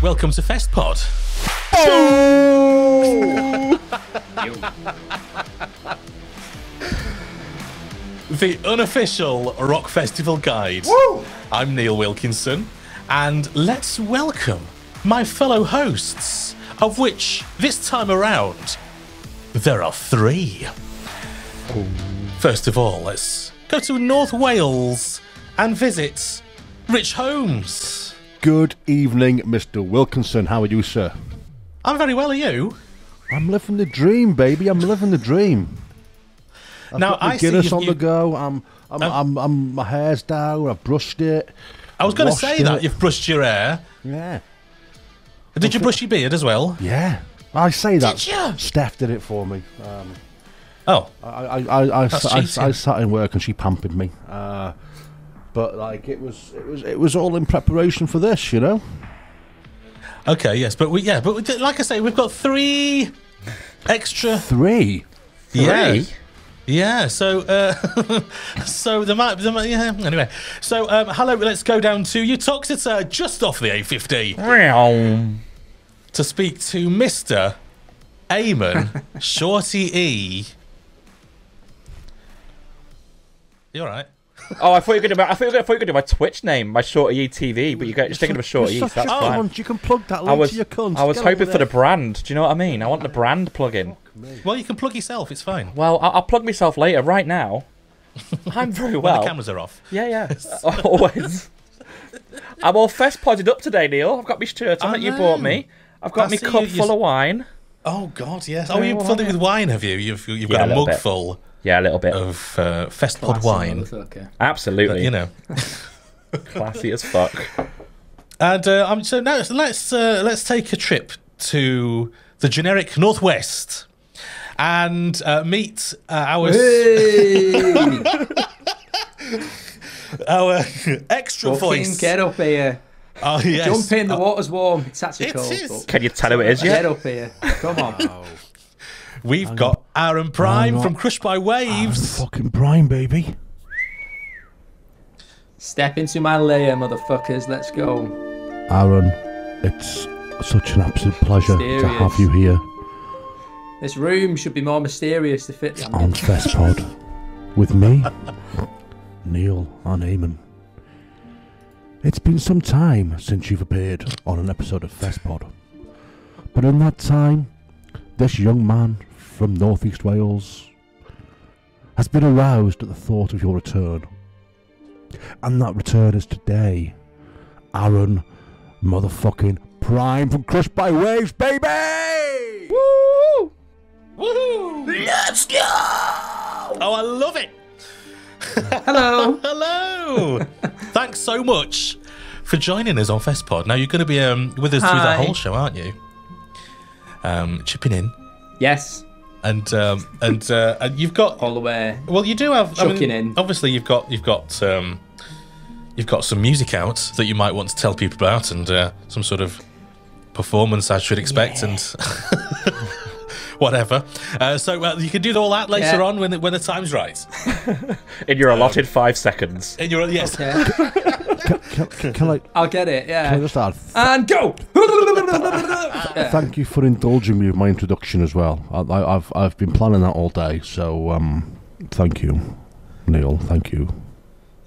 Welcome to Festpod. The unofficial rock festival guide. Woo! I'm Neil Wilkinson, and let's welcome my fellow hosts, of which this time around there are three. First of all, let's go to North Wales and visit Rich Holmes. Good evening, Mr. Wilkinson. How are you, sir? I'm very well, are you? I'm living the dream, baby. I'm living the dream. I've Now, got my I see Guinness on you- the go. I'm my hair's down. I've brushed it. I was going to washed say it. that you've brushed your hair. Yeah. Did you brush your beard as well? Yeah. I say that. Did you? Steph did it for me. Oh, I That's cheating. sat in work and she pampered me. But like it was all in preparation for this, you know. okay, yes, but like I say, we've got three extra. Three. Yeah. Yeah, so so there might yeah. Anyway, so hello. Let's go down to you, Toxxed, just off the A50 to speak to Mr. Eamon Shorty E. You all right? Oh, I thought you were going to do my Twitch name, my Shorty TV, but you're just thinking of a Shorty. You're So such that's a fine. cunt. You can plug that link to your cunt. I was Get hoping over for the there. brand. Do you know what I mean? I want the brand plug-in. Well, you can plug yourself. It's fine. Well, I'll plug myself later. Right now, I'm very When well. the cameras are off. Yeah. Always. I'm all Festpodded up today, Neil. I've got my shirt on I that you know. bought me. I've got I my see cup you- full of wine. Oh God, yes. Yeah, Oh, you've well, filled it yeah. with wine, have you? You've Yeah, got a a little mug bit. full Yeah, a little bit. of Festpod Classy wine. motherfucker. Absolutely. But, you know. Classy as fuck. And so now let's take a trip to the generic Northwest and meet our our extra Fucking voice. get up here. Oh yes, Jump in, the water's warm. It's actually It cold. is. but Can you tell who it is Get yet? up here. Come on. We've got Arran Prime from Crushed by Waves. Fucking prime, baby. Step into my lair, motherfuckers. Let's go. Arran, it's such an absolute pleasure to Mysterious. have you here This room should be more mysterious to fit the on Festpod with me, Neil and Eamon. It's been some time since you've appeared on an episode of Festpod, but in that time, this young man from Northeast Wales has been aroused at the thought of your return. And that return is today. Arran motherfucking Prime from Crushed by Waves, baby! Woo! Woohoo! Let's go! Oh, I love it. Hello. Hello. Thanks so much for joining us on Festpod. Now you're going to be with us through the Hi. whole show, aren't you? Chipping in. Yes. And you've got All the way. well, you do have. Chucking in. Obviously, you've got some music out that you might want to tell people about, and some sort of performance I should expect, and whatever. So you can do all that later on when the time's right. In your allotted 5 seconds. And you're yes. Okay. Can I I'll get it, can I yeah. just add, And go! thank you for indulging me with my introduction as well. I've been planning that all day, so thank you, Neil. Thank you.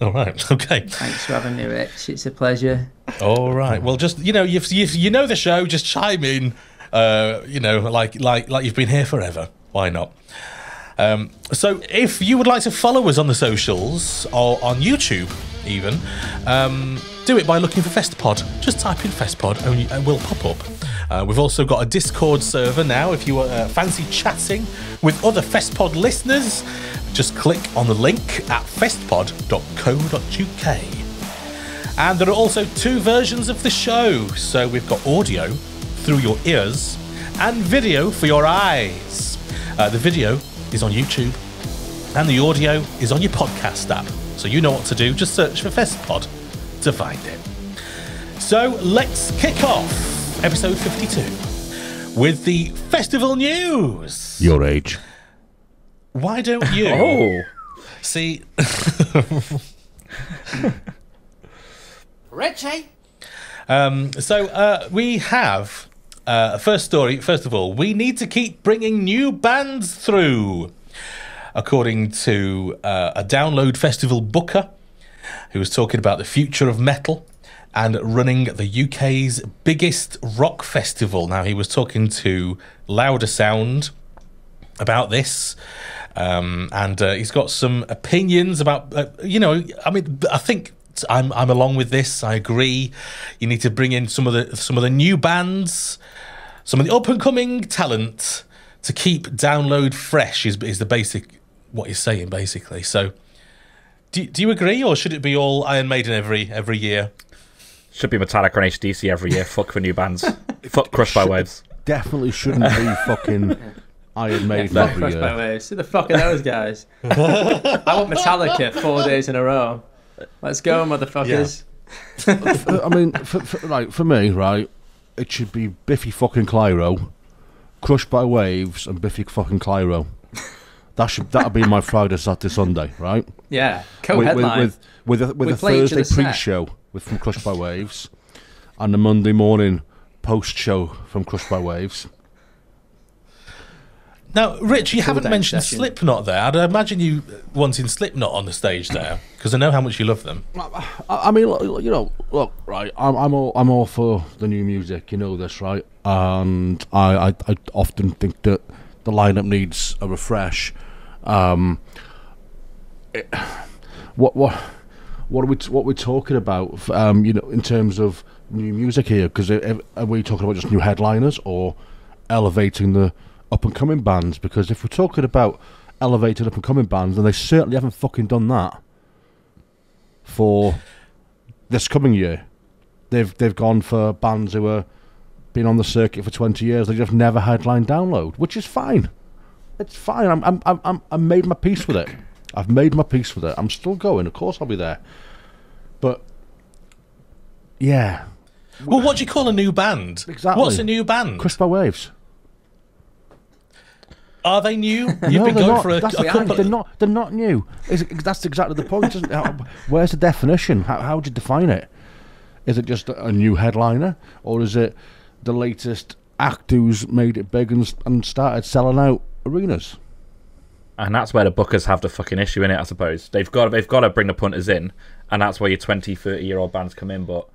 All right. Okay. Thanks for having me, Rich. It's a pleasure. All right. Well, just you know the show. Just chime in. Like you've been here forever. Why not? So if you would like to follow us on the socials or on YouTube, even do it by looking for Festpod. Just type in Festpod and it will pop up. We've also got a Discord server now. If you fancy chatting with other Festpod listeners, just click on the link at festpod.co.uk. And there are also 2 versions of the show. So we've got audio through your ears and video for your eyes. The video is on YouTube and the audio is on your podcast app. So you know what to do. Just search for Festpod to find it. So let's kick off episode 52 with the festival news. Your age. Why don't you Oh. see? Richie? We have first story. First of all, we need to keep bringing new bands through, according to a Download Festival booker who was talking about the future of metal and running the UK's biggest rock festival. Now, he was talking to Louder Sound about this, and he's got some opinions about, I think I'm along with this. I agree. You need to bring in some of the new bands, some of the up-and-coming talent to keep Download fresh is the basic, what he's saying, basically. So, do you agree, or should it be all Iron Maiden every year? Should be Metallica and AC/DC every year. Fuck for new bands. Fuck Crushed by Waves. Definitely shouldn't be fucking Iron Maiden every Crushed year. by Waves. Who the fuck are those guys? I want Metallica 4 days in a row. Let's go, motherfuckers. Yeah. I mean, for me, right, it should be Biffy fucking Clyro, Crushed by Waves, and Biffy fucking Clyro. That'll be my Friday, Saturday, Sunday, right? Yeah, co-headline. With a Thursday pre-show from Crushed by Waves, and the Monday morning post-show from Crushed by Waves. Now, Rich, you haven't down mentioned session. Slipknot there. I'd imagine you wanting Slipknot on the stage there, because I know how much you love them. I mean, look, right. I'm all for the new music. You know this, right? And I often think that the lineup needs a refresh. What we're talking about, in terms of new music here? Because are we talking about just new headliners or elevating the up and coming bands? Because if we're talking about elevated up and coming bands, then they certainly haven't fucking done that for this coming year. They've gone for bands who have been on the circuit for 20 years. They just never headlined Download, which is fine. It's fine. I made my peace with it. I've made my peace with it. I'm still going. Of course, I'll be there. But yeah. Well, what do you call a new band? Exactly. What's a new band? Crushed by Waves. Are they new? You've No, been they're going not. for a That's couple. They're not new. That's exactly the point. Where's the definition? How would you define it? Is it just a new headliner, or is it the latest act who's made it big and started selling out arenas? And that's where the bookers have the fucking issue in it, I suppose. They've got to bring the punters in, and that's where your 20, 30-year-old bands come in. But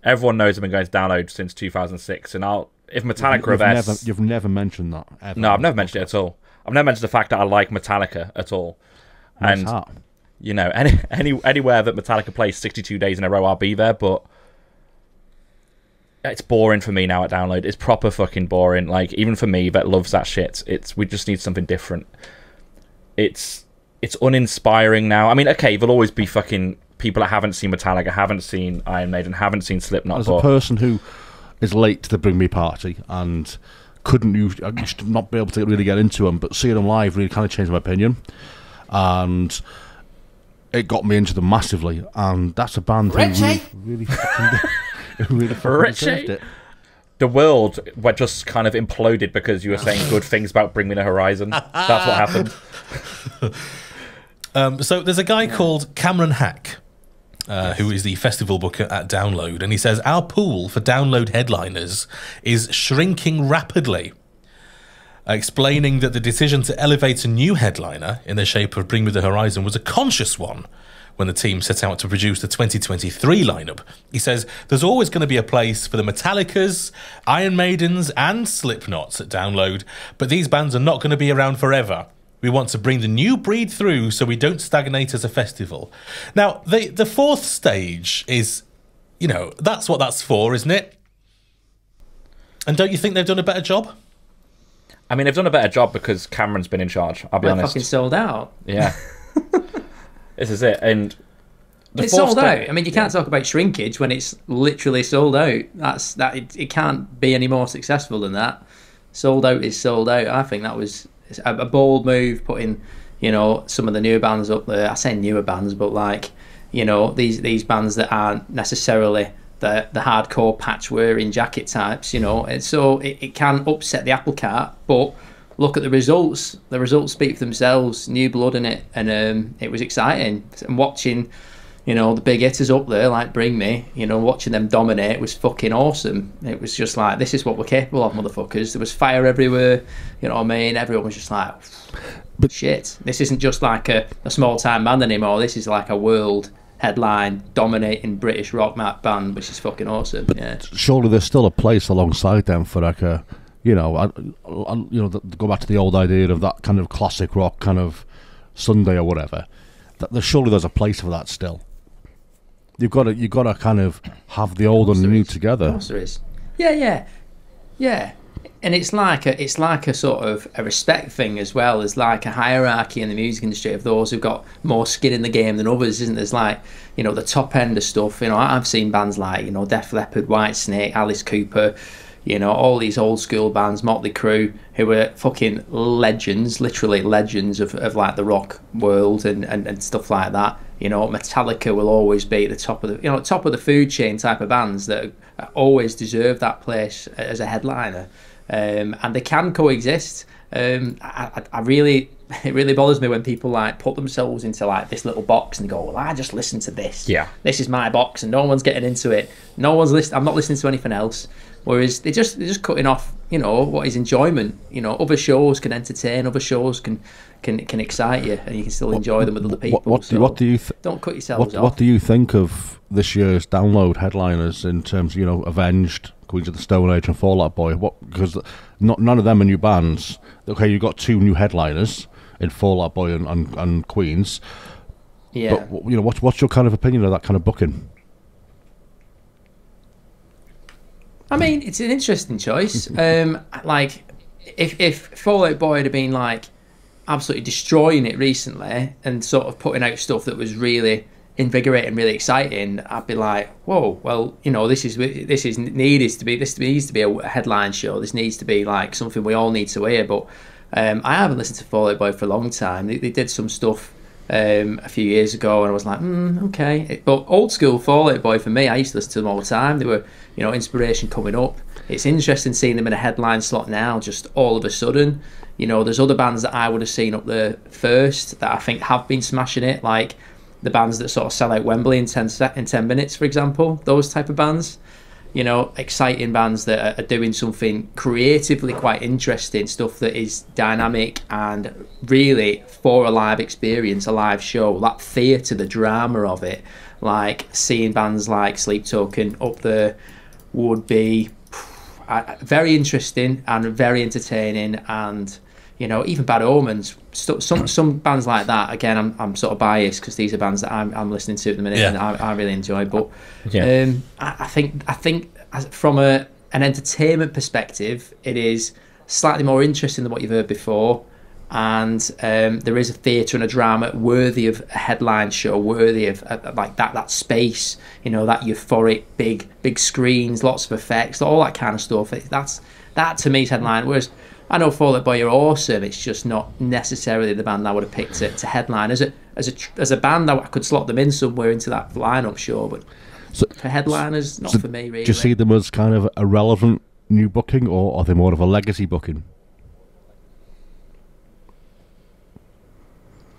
everyone knows I've been going to Download since 2006, and if Metallica are there... You've never mentioned that, ever. No, I've never mentioned it at all. I've never mentioned the fact that I like Metallica at all. What's And, that? anywhere that Metallica plays 62 days in a row, I'll be there, but it's boring for me now at Download. It's proper fucking boring. Like, even for me that loves that shit, we just need something different. It's uninspiring now. I mean, okay, there'll always be fucking people that haven't seen Metallica, haven't seen Iron Maiden, haven't seen Slipknot. As a person who is late to the Bring Me party and I used to not be able to really get into them, but seeing them live really kind of changed my opinion, and it got me into them massively. And that's a band who really fucking deserved it. The world just kind of imploded because you were saying good things about Bring Me the Horizon. That's what happened. So there's a guy called Cameron Hack, who is the festival booker at Download, and he says, our pool for Download headliners is shrinking rapidly, explaining that the decision to elevate a new headliner in the shape of Bring Me the Horizon was a conscious one when the team set out to produce the 2023 lineup. He says, there's always going to be a place for the Metallicas, Iron Maidens and Slipknots at Download, but these bands are not going to be around forever. We want to bring the new breed through so we don't stagnate as a festival. Now, the fourth stage is, that's what that's for, isn't it? And don't you think they've done a better job? I mean, they've done a better job because Cameron's been in charge, I'll be honest. Fucking sold out. Yeah. This is it. And it's sold out. I mean, you can't talk about shrinkage when it's literally sold out. It can't be any more successful than that. Sold out is sold out. I think that was a bold move, putting some of the newer bands up there. I say newer bands, but these bands that aren't necessarily the hardcore patch wearing jacket types. And so it can upset the apple cart, but look at the results. The results speak for themselves. New blood in it, and it was exciting. And watching you know, the big hitters up there, like Bring Me, you know, watching them dominate was fucking awesome. It was just like, this is what we're capable of, motherfuckers. There was fire everywhere, you know what I mean? Everyone was just like, but shit, this isn't just like a small-time band anymore. This is like a world headline dominating British rock band, which is fucking awesome. But yeah, surely there's still a place alongside them for like a, you know, go back to the old idea of that kind of classic rock kind of Sunday or whatever. Surely there's a place for that still. You've got to kind of have the old and the new together. Of course there is. Yeah. And it's like a sort of a respect thing as well. There's like a hierarchy in the music industry of those who've got more skin in the game than others, isn't there? There's like, you know, the top end of stuff. You know, I've seen bands like, you know, Def Leppard, Whitesnake, Alice Cooper, you know, all these old school bands, Motley Crue, who were fucking legends, literally legends of like the rock world and stuff like that. You know, Metallica will always be at the top of the food chain type of bands that always deserve that place as a headliner. And they can coexist. It really bothers me when people like put themselves into like this little box and go, well, I just listen to this. Yeah. This is my box and no one's getting into it. I'm not listening to anything else. Whereas they're just cutting off, you know, what is enjoyment. You know, other shows can entertain, other shows can excite you, and you can still enjoy them with other people. What do you don't cut yourselves off. What do you think of this year's download headliners in terms of, you know, Avenged, Queens of the Stone Age and Fall Out Boy? Because none of them are new bands. Okay, you've got two new headliners in Fall Out Boy and Queens. Yeah. But, you know, what's your kind of opinion of that kind of booking? I mean, it's an interesting choice. Like, if Fall Out Boy had been like absolutely destroying it recently and sort of putting out stuff that was really invigorating, really exciting, I'd be like, whoa, well, you know, this needs to be a headline show. This needs to be like something we all need to hear. But I haven't listened to Fall Out Boy for a long time. They did some stuff a few years ago, and I was like, okay. But old school Fall Out Boy for me, I used to listen to them all the time. They were, you know, inspiration coming up. It's interesting seeing them in a headline slot now, just all of a sudden. You know, there's other bands that I would have seen up there first that I think have been smashing it, like the bands that sort of sell out Wembley in 10 minutes, for example. Those type of bands. You know, exciting bands that are doing something creatively quite interesting, stuff that is dynamic and really for a live experience, a live show, that theatre, the drama of it. Like seeing bands like Sleep Token up there would be very interesting and very entertaining. And, you know, even Bad Omens, some bands like that. Again, I'm sort of biased because these are bands that I'm listening to at the minute, and I really enjoy. But I think from an entertainment perspective, it is slightly more interesting than what you've heard before, and there is a theatre and a drama worthy of a headline show, worthy of like that space. You know, that euphoric big screens, lots of effects, all that kind of stuff. That to me is headline. Whereas I know Fall Out Boy are awesome. It's just not necessarily the band I would have picked to headline. As a band, I could slot them in somewhere into that lineup, sure, but for headliners, not for me, really. Do you see them as kind of a relevant new booking, or are they more of a legacy booking?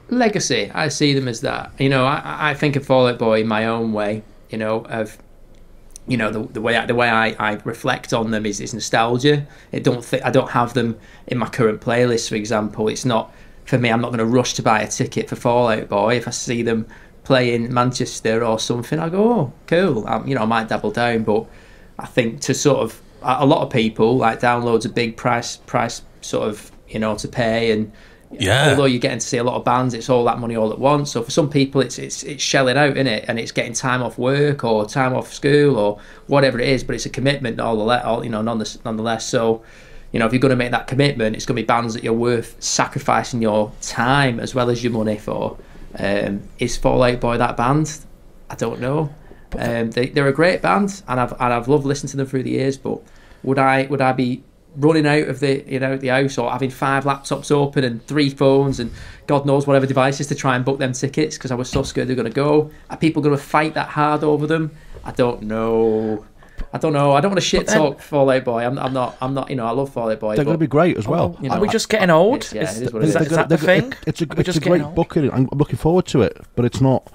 Legacy, I see them as that. You know, I think of Fall Out Boy in my own way. You know, of, you know, the way I reflect on them is nostalgia. I don't have them in my current playlist, for example. It's not, for me, I'm not going to rush to buy a ticket for Fall Out Boy. If I see them play in Manchester or something, I go, oh, cool. You know, I might double down. But I think to sort of, a lot of people, like, downloads a big price sort of, you know, to pay. And although you're getting to see a lot of bands, it's all that money all at once. So for some people, it's shelling out, in it, and it's getting time off work or time off school or whatever it is. But it's a commitment, nonetheless. So, you know, if you're going to make that commitment, it's going to be bands that you're worth sacrificing your time as well as your money for. Is Fall Out Boy that band? I don't know. They're a great band, and I've loved listening to them through the years. But would I be running out of the house, or having 5 laptops open and 3 phones and God knows whatever devices to try and book them tickets because I was so scared they're going to go? Are people going to fight that hard over them? I don't know. I don't want to shit talk Fall Out Boy. I'm not. You know, I love Fall Out Boy. They're going to be great as well. You know, are we just getting old? Is that the thing? It's a great booking. I'm looking forward to it, but it's not.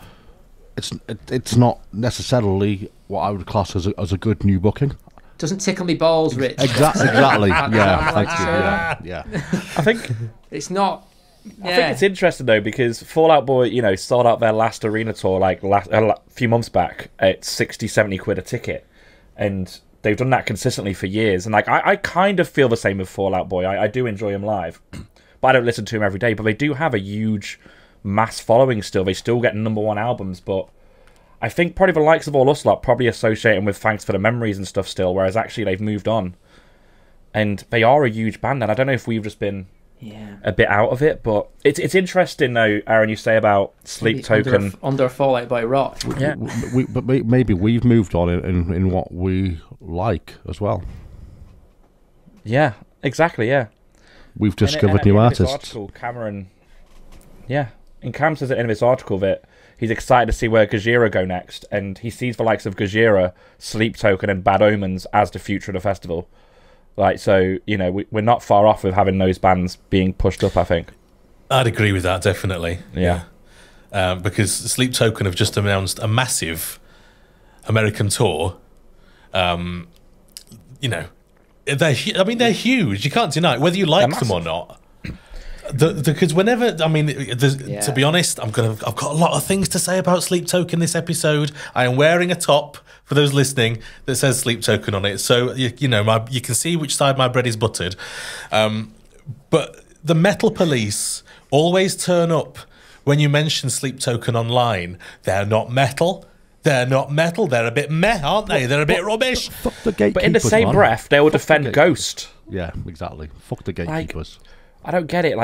it's not necessarily what I would class as a good new booking. Doesn't tickle me balls, Rich. Exactly. Yeah, thank you. Yeah. I think it's not. Yeah. I think it's interesting though, because Fall Out Boy, sold out their last arena tour a few months back at 60-70 quid a ticket, and they've done that consistently for years. And I kind of feel the same with Fall Out Boy. I do enjoy them live, but I don't listen to them every day. But they do have a huge mass following still. They still get #1 albums, but I think probably the likes of all us lot probably associate them with Thanks for the Memories and stuff still, whereas actually they've moved on. And they are a huge band, and I don't know if we've just been a bit out of it, but it's interesting though, Aaron, you say about Sleep Token. Under a Fall Out Boy rock. But maybe we've moved on in what we like as well. Yeah, exactly, yeah. We've discovered new artists. Article, Cameron... Yeah, and Cam says at the end of this article that he's excited to see where Gojira go next, and he sees the likes of Gojira, Sleep Token, and Bad Omens as the future of the festival. So, we're not far off with having those bands being pushed up, I think. I'd agree with that, definitely. Yeah. Because Sleep Token have just announced a massive American tour. They're huge. You can't deny it, whether you like them or not. Because whenever, to be honest, I've got a lot of things to say about Sleep Token this episode. I am wearing a top, for those listening, that says Sleep Token on it, so you can see which side my bread is buttered. But the metal police always turn up when you mention Sleep Token online. They're not metal. They're not metal. They're a bit meh, aren't they? They're a bit rubbish. Fuck the gatekeepers, but in the same breath, they will defend Ghost. Yeah, exactly. Fuck the gatekeepers. I don't get it.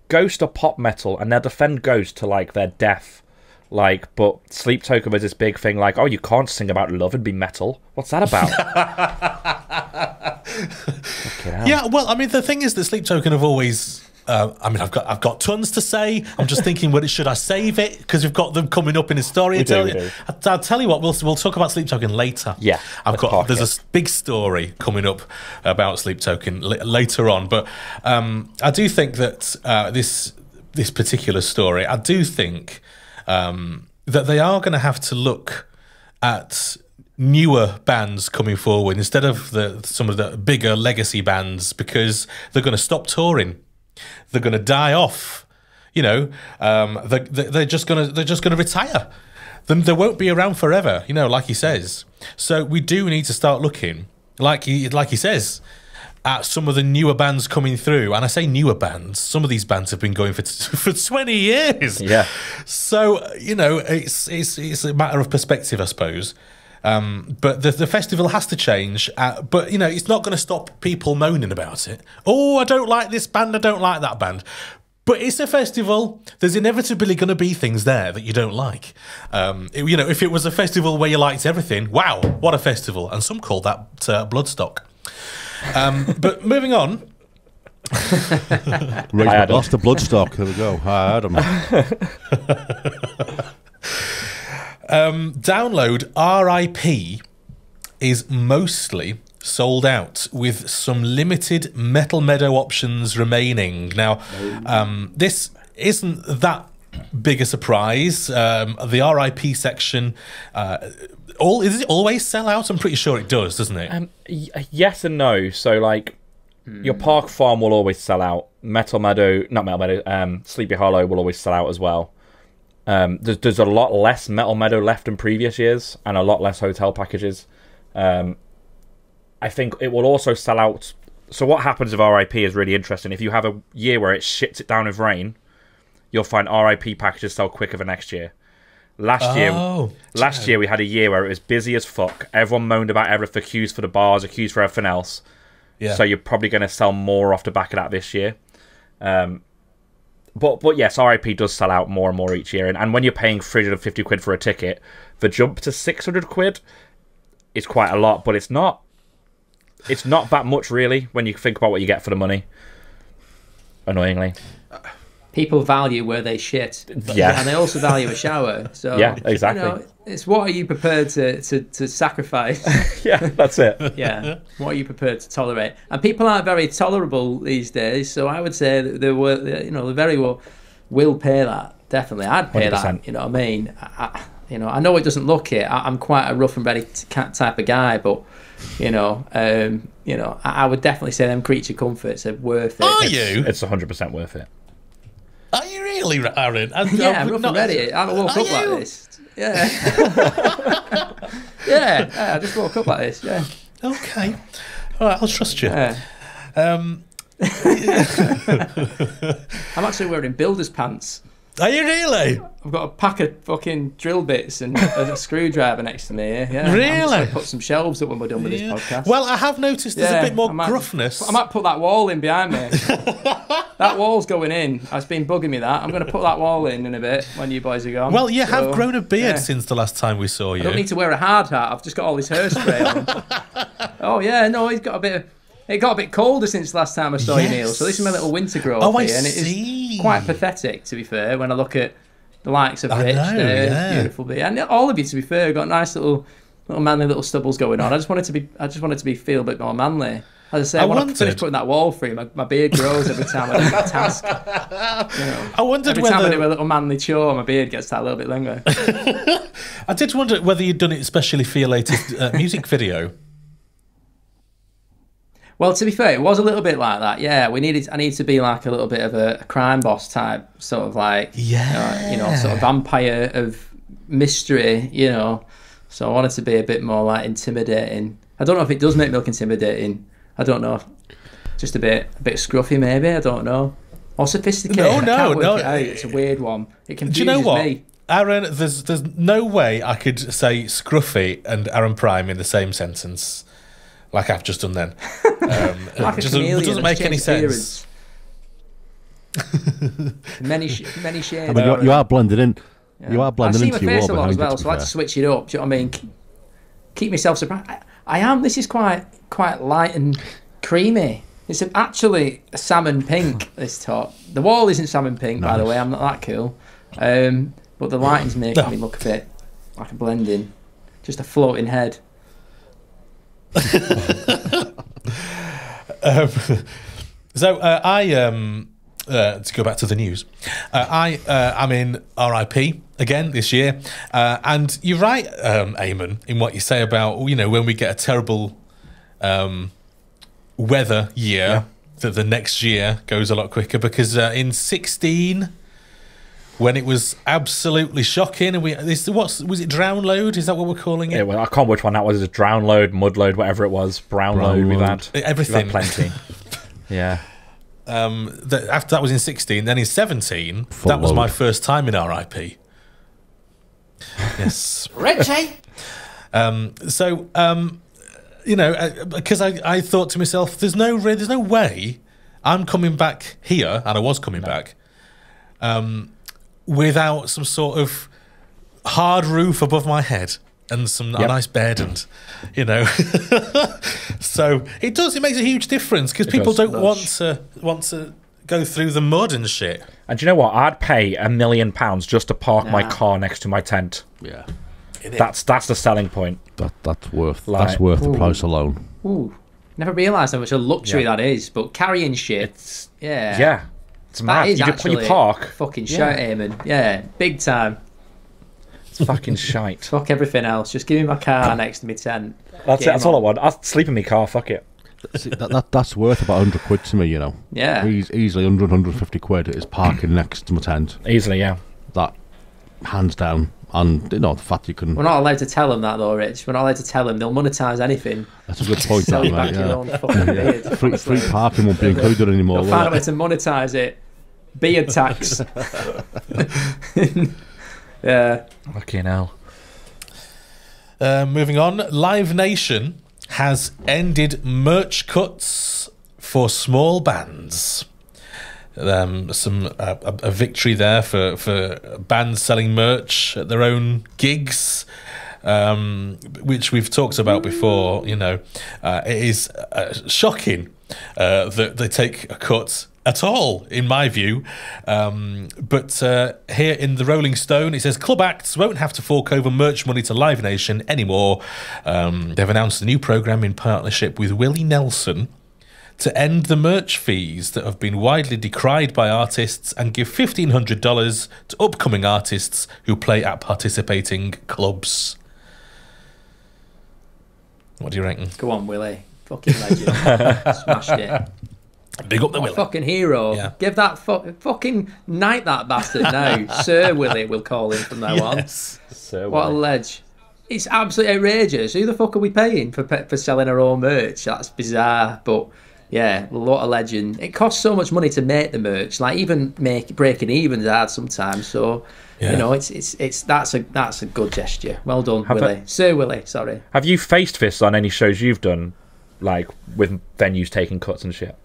Ghost are pop metal, and they'll defend Ghost to their death. But Sleep Token was this big thing. Oh, you can't sing about love and be metal. What's that about? Yeah, well, the thing is that Sleep Token have always. I've got tons to say. I'm just thinking, should I save it? Because we've got them coming up in a story. I'll tell you what. We'll talk about Sleep Token later. Yeah, there's a big story coming up about Sleep Token later on. But I do think that this particular story, I do think that they are going to have to look at newer bands coming forward instead of some of the bigger legacy bands, because they're going to stop touring. They're going to die off, they're just going to retire. They won't be around forever, like he says. So we do need to start looking, like he says, at some of the newer bands coming through. And I say newer bands. Some of these bands have been going for 20 years. Yeah. So it's a matter of perspective, I suppose. But the festival has to change, but it's not going to stop people moaning about it. Oh, I don't like this band, I don't like that band. But it's a festival. There's inevitably going to be things there that you don't like. If it was a festival where you liked everything, wow, what a festival. And some call that Bloodstock. But moving on. Lost the Bloodstock. There we go. I had them. Download RIP is mostly sold out, with some limited Metal Meadow options remaining. Now, this isn't that big a surprise. The RIP section, does it always sell out? I'm pretty sure it does, doesn't it? Yes and no. So, your Park Farm will always sell out. Sleepy Hollow will always sell out as well. There's a lot less Metal Meadow left than previous years, and a lot less hotel packages. I think it will also sell out. So what happens with RIP is really interesting. If you have a year where it shits it down with rain, you'll find RIP packages sell quicker than next year. Last year we had a year where it was busy as fuck. Everyone moaned about everything, queues for the bars, queues for everything else. Yeah. So you're probably going to sell more off the back of that this year. But yes, RIP does sell out more and more each year. And when you're paying 350 quid for a ticket, the jump to 600 quid is quite a lot, but it's not that much, really, when you think about what you get for the money. Annoyingly. People value where they shit. Yeah. And they also value a shower. So yeah, exactly. It's what are you prepared to sacrifice? Yeah, that's it. Yeah. What are you prepared to tolerate? And people aren't very tolerable these days, so I would say that they very well will pay that. Definitely. I'd pay 100%. That. You know what I mean? You know, I know it doesn't look it. I'm quite a rough and ready type of guy, but I would definitely say them creature comforts are worth it. Are you? It's 100% worth it. Are you really, Arran? I'm rough and ready. I woke up like this. Yeah. I just woke up like this. Yeah. Okay. All right, I'll trust you. Yeah. I'm actually wearing builder's pants. Are you really? I've got a pack of fucking drill bits and a screwdriver next to me here. Yeah. Really? I'm just gonna put some shelves up when we're done with this podcast. Well, I have noticed there's a bit more gruffness. I might put that wall in behind me. That wall's going in. It's been bugging me that. I'm going to put that wall in a bit when you boys are gone. Well, you have grown a beard since the last time we saw you. I don't need to wear a hard hat. I've just got all this hairspray on. Oh, yeah. No, he's got a bit of... It got a bit colder since the last time I saw you, Neil. So this is my little winter growth here. And it is quite pathetic, to be fair, when I look at the likes of Rich, beautiful beard, and all of you, to be fair, got nice little manly little stubbles going on. I just wanted to be feel a bit more manly. As I say, when I finish putting that wall through, my beard grows every time I do that task. I wondered every time I do a little manly chore, my beard gets that little bit longer. I did wonder whether you'd done it especially for your latest music video. Well, to be fair, it was a little bit like that. Yeah, I need to be like a little bit of a crime boss type, sort of like, sort of vampire of mystery, So I wanted to be a bit more like intimidating. I don't know if it does make me look intimidating. I don't know. Just a bit scruffy, maybe. I don't know. Or sophisticated. No. It's a weird one. It confuses Do you know what? me. Arran, there's no way I could say scruffy and Arran Prime in the same sentence. Like I've just done then. Like it doesn't make any sense. many shades. I mean, you are blended in. Yeah. You are blending into your wall. I see my face a lot as well, so I had to switch it up. Do you know what I mean? Keep myself surprised. I am. This is quite light and creamy. It's actually a salmon pink, this top. The wall isn't salmon pink, by the way. I'm not that cool. But the lighting's making me look a bit like a blending. Just a floating head. To go back to the news, I'm in RIP again this year, and you're right, Eamon, in what you say about when we get a terrible weather year, that the next year goes a lot quicker, because in 2016, when it was absolutely shocking, and was it drown load? Is that what we're calling it? Yeah, well, I can't remember which one that was. Drown load, mud load, whatever it was. Brown load. We've had everything. We've had plenty. Yeah. After that was in 2016. Then in 2017, that was my first time in RIP. Yes, Richie. Because I thought to myself, there's no way I'm coming back here, and I was coming back. Without some sort of hard roof above my head and a nice bed, and so it makes a huge difference, because people don't want to go through the mud and shit. And do you know what? I'd pay £1 million just to park my car next to my tent. Yeah, that's the selling point. That's worth the price alone. Ooh, never realised how much a luxury that is. But carrying shit, it's mad. When you park, fucking shite, Eamon. Yeah, big time. It's fucking shite. Fuck everything else. Just give me my car next to my tent. That's it. That's all I want. I'll sleep in my car. Fuck it. See, that's worth about 100 quid to me. Yeah. Easily 100, 150 quid is parking next to my tent. Easily, yeah. That, hands down. And the fact you can. We're not allowed to tell them that, though, Rich. We're not allowed to tell them. They'll monetize anything. That's a good point, Sell you mate. back your own fucking beard. Free parking won't be included anymore. They'll find a way to monetize it. Beard tax. Yeah. Fucking hell. Moving on, Live Nation has ended merch cuts for small bands. A victory there for bands selling merch at their own gigs, which we've talked about before. It is shocking that they take a cut at all, in my view. But here in the Rolling Stone, it says club acts won't have to fork over merch money to Live Nation anymore. They've announced a new programme in partnership with Willie Nelson to end the merch fees that have been widely decried by artists and give $1,500 to upcoming artists who play at participating clubs. What do you reckon? Go on, Willie. Fucking legend. Smashed it. Big up the Willie. Fucking hero. Yeah. Give that fucking knight that bastard now. Sir Willie, we'll call him from now on. Sir what Willie. a ledge. It's absolutely outrageous. Who the fuck are we paying for selling our own merch? That's bizarre, but yeah, a lot of legend. It costs so much money to make the merch. Like even breaking even's hard sometimes. So you know, that's a good gesture. Well done, Willie. Sir Willie. Sorry. Have you faced fists on any shows you've done, like with venues taking cuts and shit?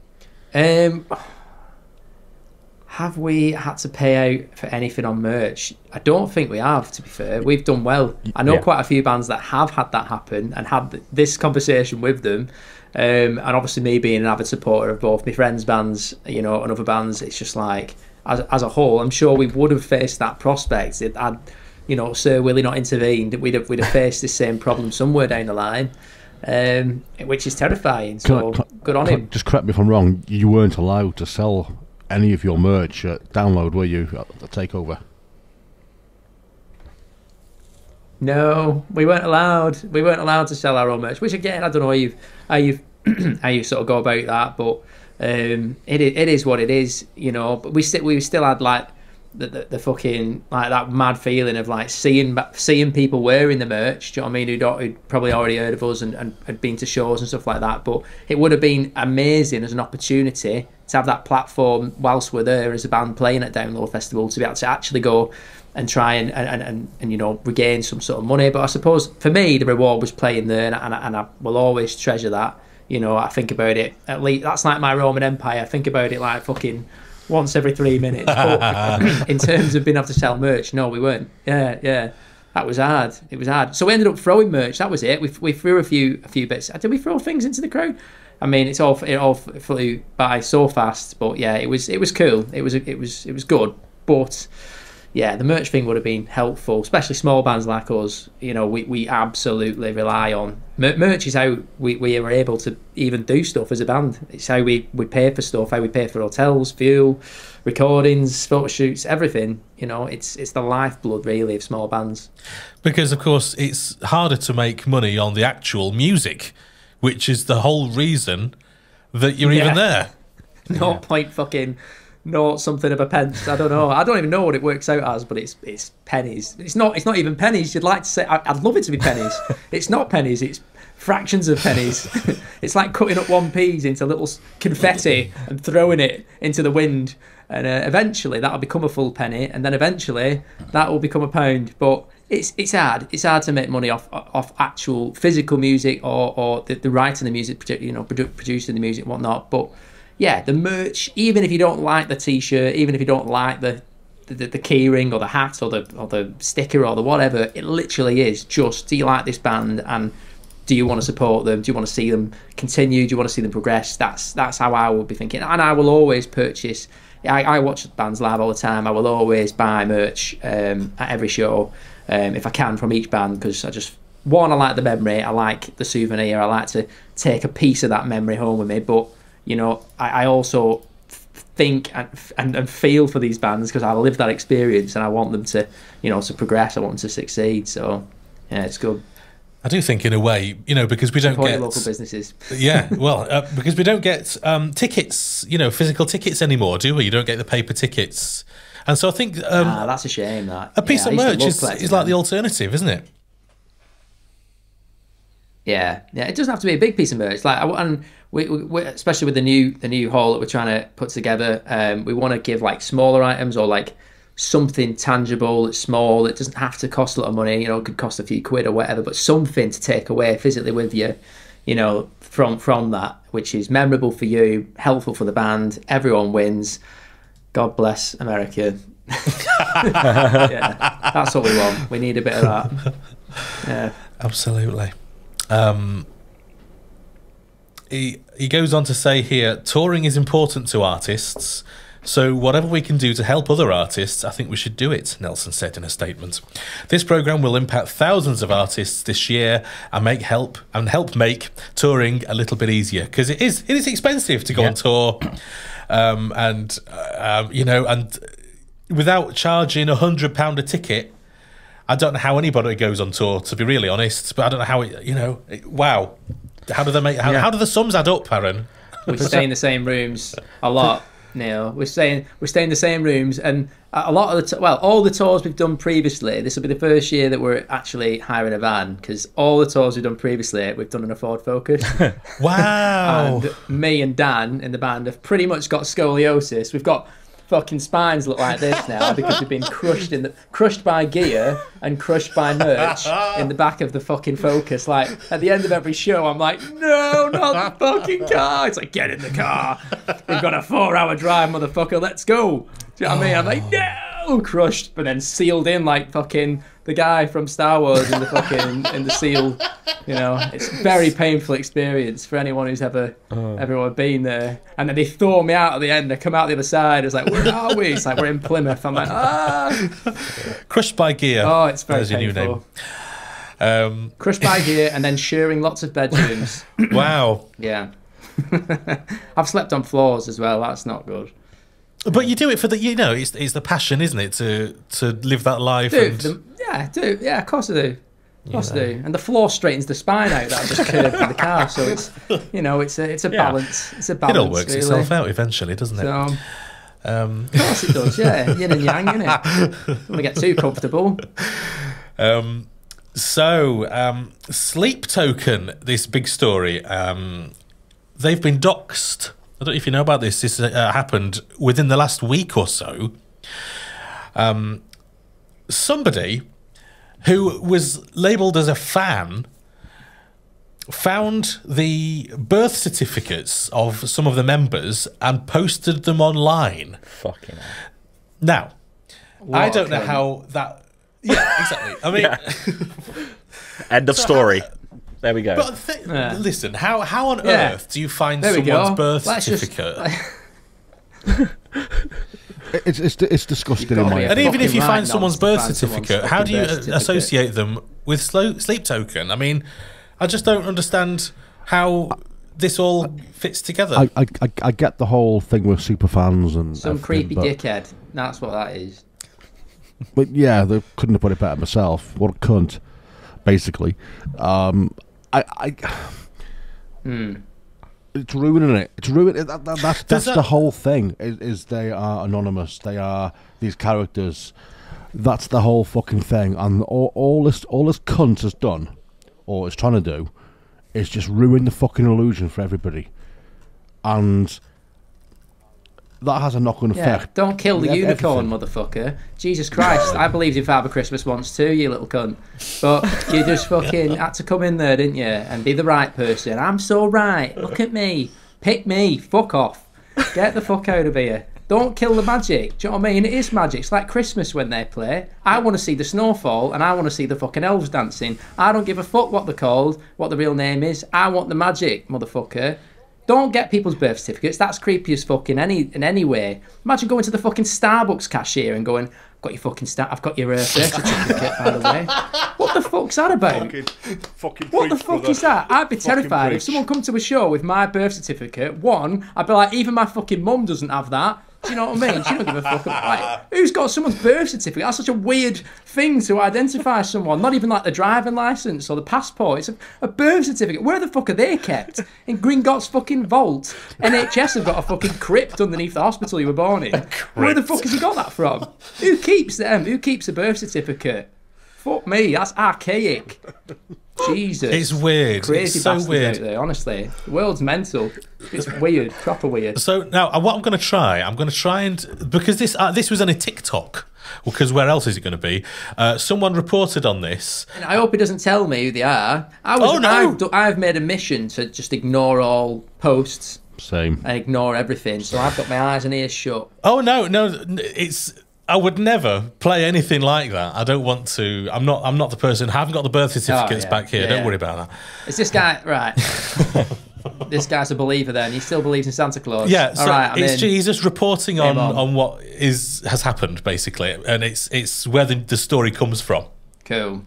Have we had to pay out for anything on merch? I don't think we have, to be fair. We've done well. I know quite a few bands that have had that happen and had this conversation with them. And obviously me being an avid supporter of both my friends' bands, you know, and other bands, it's just like, as a whole, I'm sure we would have faced that prospect. Had, you know, Sir Willie not intervened, we'd have faced the same problem somewhere down the line. Which is terrifying. So good on him. Just correct me if I'm wrong. You weren't allowed to sell any of your merch at Download, were you, at the takeover? No, we weren't allowed. We weren't allowed to sell our own merch. Which again, I don't know how you sort of go about that, but it is what it is, you know. But we still had like the fucking like that mad feeling of like seeing people wearing the merch. Do you know what I mean? Who'd probably already heard of us and had been to shows and stuff like that. But it would have been amazing as an opportunity to have that platform whilst we're there as a band playing at Loathe Festival, to be able to actually go and try and you know, regain some sort of money. But I suppose for me the reward was playing there, and I will always treasure that. You know, I think about it, at least that's like my Roman Empire. I think about it like fucking once every 3 minutes. But in terms of being able to sell merch, no, we weren't. Yeah, that was hard. It was hard. So we ended up throwing merch. That was it. We threw a few bits. Did we throw things into the crowd? I mean, it all flew by so fast. But yeah, it was cool. It was good. But yeah, the merch thing would have been helpful, especially small bands like us. You know, we absolutely rely on merch. Is how we are able to even do stuff as a band. It's how we pay for stuff, how we pay for hotels, fuel, recordings, photo shoots, everything. You know, it's the lifeblood really of small bands. Because of course it's harder to make money on the actual music, which is the whole reason that you're even there. No point fucking. No, something of a pence. I don't know. I don't even know what it works out as, but it's pennies. It's not even pennies. You'd like to say. I'd love it to be pennies. It's not pennies. It's fractions of pennies. It's like cutting up 1p's into little confetti and throwing it into the wind, and eventually that'll become a full penny, and then eventually that will become a pound. But it's hard. It's hard to make money off actual physical music or the writing the music, you know, producing the music and whatnot. But yeah, the merch, even if you don't like the t-shirt, even if you don't like the keyring or the hat or the sticker or the whatever, it literally is just, do you like this band and do you want to support them? Do you want to see them continue? Do you want to see them progress? That's how I would be thinking. And I will always purchase. I watch bands live all the time. I will always buy merch at every show if I can from each band, because I like the memory, I like the souvenir, I like to take a piece of that memory home with me. But you know, I also think and feel for these bands because I live that experience and I want them to, you know, to progress. I want them to succeed. So, yeah, it's good. I do think in a way, you know, because we don't get local businesses. Yeah, well, because we don't get tickets, you know, physical tickets anymore, do we? You don't get the paper tickets, and so I think that's a shame. That a piece of merch is like the alternative, isn't it? Yeah, it doesn't have to be a big piece of merch. Like, and we especially with the new haul that we're trying to put together, we want to give like smaller items or like something tangible that's small. It doesn't have to cost a lot of money. You know, it could cost a few quid or whatever, but something to take away physically with you. You know, from that, which is memorable for you, helpful for the band. Everyone wins. God bless America. Yeah, that's what we want. We need a bit of that. Yeah, absolutely. He goes on to say here, touring is important to artists. So whatever we can do to help other artists, I think we should do it, Nelson said in a statement. This programme will impact thousands of artists this year and help make touring a little bit easier, because it is expensive to go on tour, and without charging £100 a ticket, I don't know how anybody goes on tour, to be really honest. But I don't know how wow. How do they make? How do the sums add up, Arran? We stay in the same rooms a lot. Neil, we stay in the same rooms, and a lot of all the tours we've done previously, this will be the first year that we're actually hiring a van, because all the tours we've done previously we've done in a Ford Focus. Wow. And me and Dan in the band have pretty much got scoliosis. We've got fucking spines look like this now because we've been crushed by gear and crushed by merch in the back of the fucking Focus. Like, at the end of every show, I'm like, no, not the fucking car. It's like, get in the car. We've got a 4-hour drive, motherfucker. Let's go. Do you know what I mean? I'm like, no, crushed, but then sealed in like fucking the guy from Star Wars in the seal. It's a very painful experience for anyone who's ever been there. And then they thaw me out at the end. I come out the other side. It's like, where are we? It's like, we're in Plymouth. I'm like, Crushed by gear. Oh, it's very painful. New name. Crushed by gear and then sharing lots of bedrooms. Wow. Yeah. I've slept on floors as well. That's not good. But you do it for it's the passion, isn't it, to live that life? Yeah, of course I do. Of course I do. And the floor straightens the spine out that I've just curved in the car, so it's a balance. It's a balance. It all works itself out eventually, doesn't it? So, of course it does, yeah. Yin and yang, innit? Don't want to get too comfortable. Sleep Token, this big story, they've been doxxed. I don't know if you know about this. This happened within the last week or so. Somebody who was labelled as a fan found the birth certificates of some of the members and posted them online. Fucking hell. Now, I don't know how that... Yeah, exactly. I mean... End of story. There we go. But listen, how on earth do you find someone's birth certificate? It's disgusting in my opinion. And even if you find someone's birth certificate, how do you associate them with Sleep Token? I mean, I just don't understand how this all fits together. I get the whole thing with superfans and some creepy dickhead. That's what that is. But yeah, they couldn't have put it better myself. What a cunt, basically. It's ruining it. It's ruining it. That's the whole thing. Is they are anonymous. They are these characters. That's the whole fucking thing. And all this cunt has done, or is trying to do, is just ruin the fucking illusion for everybody. And that has a knock-on effect. Don't kill the unicorn, motherfucker. Jesus Christ, I believed in Father Christmas once too, you little cunt. But you just fucking had to come in there, didn't you? And be the right person. I'm so right. Look at me. Pick me. Fuck off. Get the fuck out of here. Don't kill the magic. Do you know what I mean? It is magic. It's like Christmas when they play. I want to see the snowfall and I want to see the fucking elves dancing. I don't give a fuck what they're called, what the real name is. I want the magic, motherfucker. Don't get people's birth certificates. That's creepy as fuck in any way. Imagine going to the fucking Starbucks cashier and going, I've got your birth certificate, by the way. What the fuck's that about? Fucking what the fuck is that? I'd be terrified if someone come to a show with my birth certificate. One, I'd be like, even my fucking mum doesn't have that. Do you know what I mean? She don't give a fuck. Like, who's got someone's birth certificate? That's such a weird thing to identify someone. Not even like the driving licence or the passport. It's a birth certificate. Where the fuck are they kept? In Gringotts fucking vault. NHS have got a fucking crypt underneath the hospital you were born in. Where the fuck has he got that from? Who keeps them? Who keeps a birth certificate? Fuck me, that's archaic. Jesus. It's weird. Crazy it's so weird. Out there, honestly. The world's mental. It's weird, proper weird. So now, what I'm going to try and... Because this was on a TikTok, because where else is it going to be? Someone reported on this. And I hope he doesn't tell me who they are. I've made a mission to just ignore all posts. Same. And ignore everything, so I've got my eyes and ears shut. Oh, no, I would never play anything like that. I don't want to. I'm not the person. I haven't got the birth certificates back here. Don't worry about that. It's this guy, right? this guy's a believer then. He still believes in Santa Claus. Yeah, so all right, he's just reporting on what has happened, basically, and it's where the story comes from. Cool.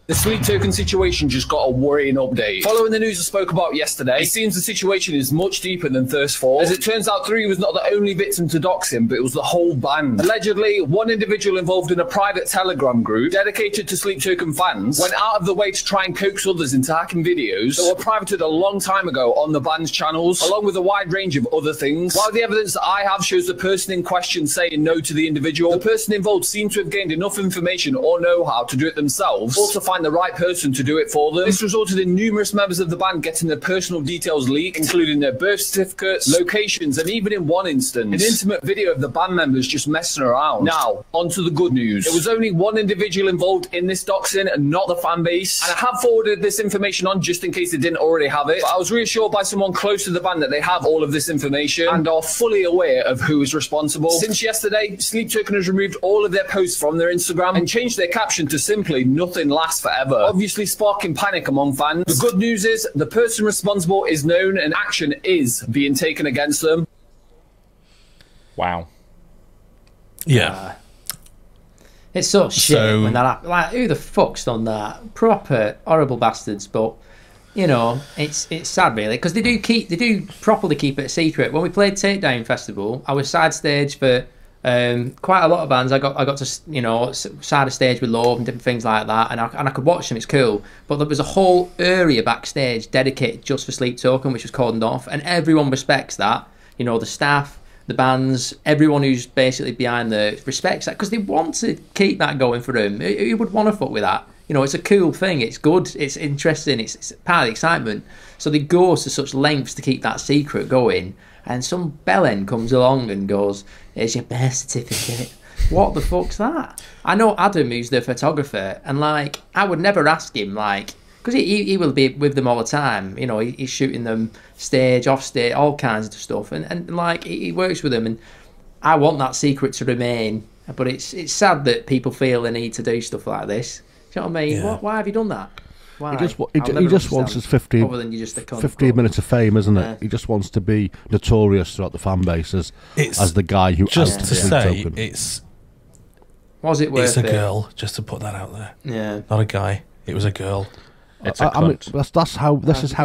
The Sleep Token situation just got a worrying update. Following the news I spoke about yesterday, it seems the situation is much deeper than Thirst 4. As it turns out, 3 was not the only victim to doxing, but it was the whole band. Allegedly, one individual involved in a private Telegram group dedicated to Sleep Token fans went out of the way to try and coax others into hacking videos that were privated a long time ago on the band's channels, along with a wide range of other things. While the evidence that I have shows the person in question saying no to the individual, the person involved seemed to have gained enough information or know-how to do it themselves, or to find the right person to do it for them. This resulted in numerous members of the band getting their personal details leaked, including their birth certificates, locations, and even in one instance, an intimate video of the band members just messing around. Now, on to the good news. There was only one individual involved in this doxing and not the fan base, and I have forwarded this information on just in case they didn't already have it, but I was reassured by someone close to the band that they have all of this information and are fully aware of who is responsible. Since yesterday, Sleep Token has removed all of their posts from their Instagram and changed their caption to simply "Nothing lasts forever," obviously sparking panic among fans. The good news is the person responsible is known and action is being taken against them. Wow. Yeah. It's so shit when that happens. Like, who the fuck's done that? Proper horrible bastards. But you know, it's sad really, because they do properly keep it a secret. When we played Takedown Festival, I was side stage for quite a lot of bands. I got to, you know, side of stage with Loathe and different things like that, and I could watch them. It's cool, but there was a whole area backstage dedicated just for Sleep Token, which was cordoned off, and everyone respects that. You know, the staff, the bands, everyone who's basically behind the respects that, because they want to keep that going for them. Who would want to fuck with that? You know, it's a cool thing. It's good. It's interesting. It's part of the excitement. So they go to such lengths to keep that secret going. And some bellend comes along and goes, "Here's your birth certificate." What the fuck's that? I know Adam, who's the photographer, and like, I would never ask him, like, because he will be with them all the time. You know, he's shooting them stage, off stage, all kinds of stuff, and like, he works with them, and I want that secret to remain. But it's sad that people feel the need to do stuff like this. Do you know what I mean? Yeah. Why have you done that? Why? He just wants his 15 minutes of fame, isn't it? Yeah. He just wants to be notorious throughout the fan base as the guy who just to say Token. Was it worth it's a it? girl, just to put that out there. Yeah. Not a guy. It was a girl. It's a I mean, that's how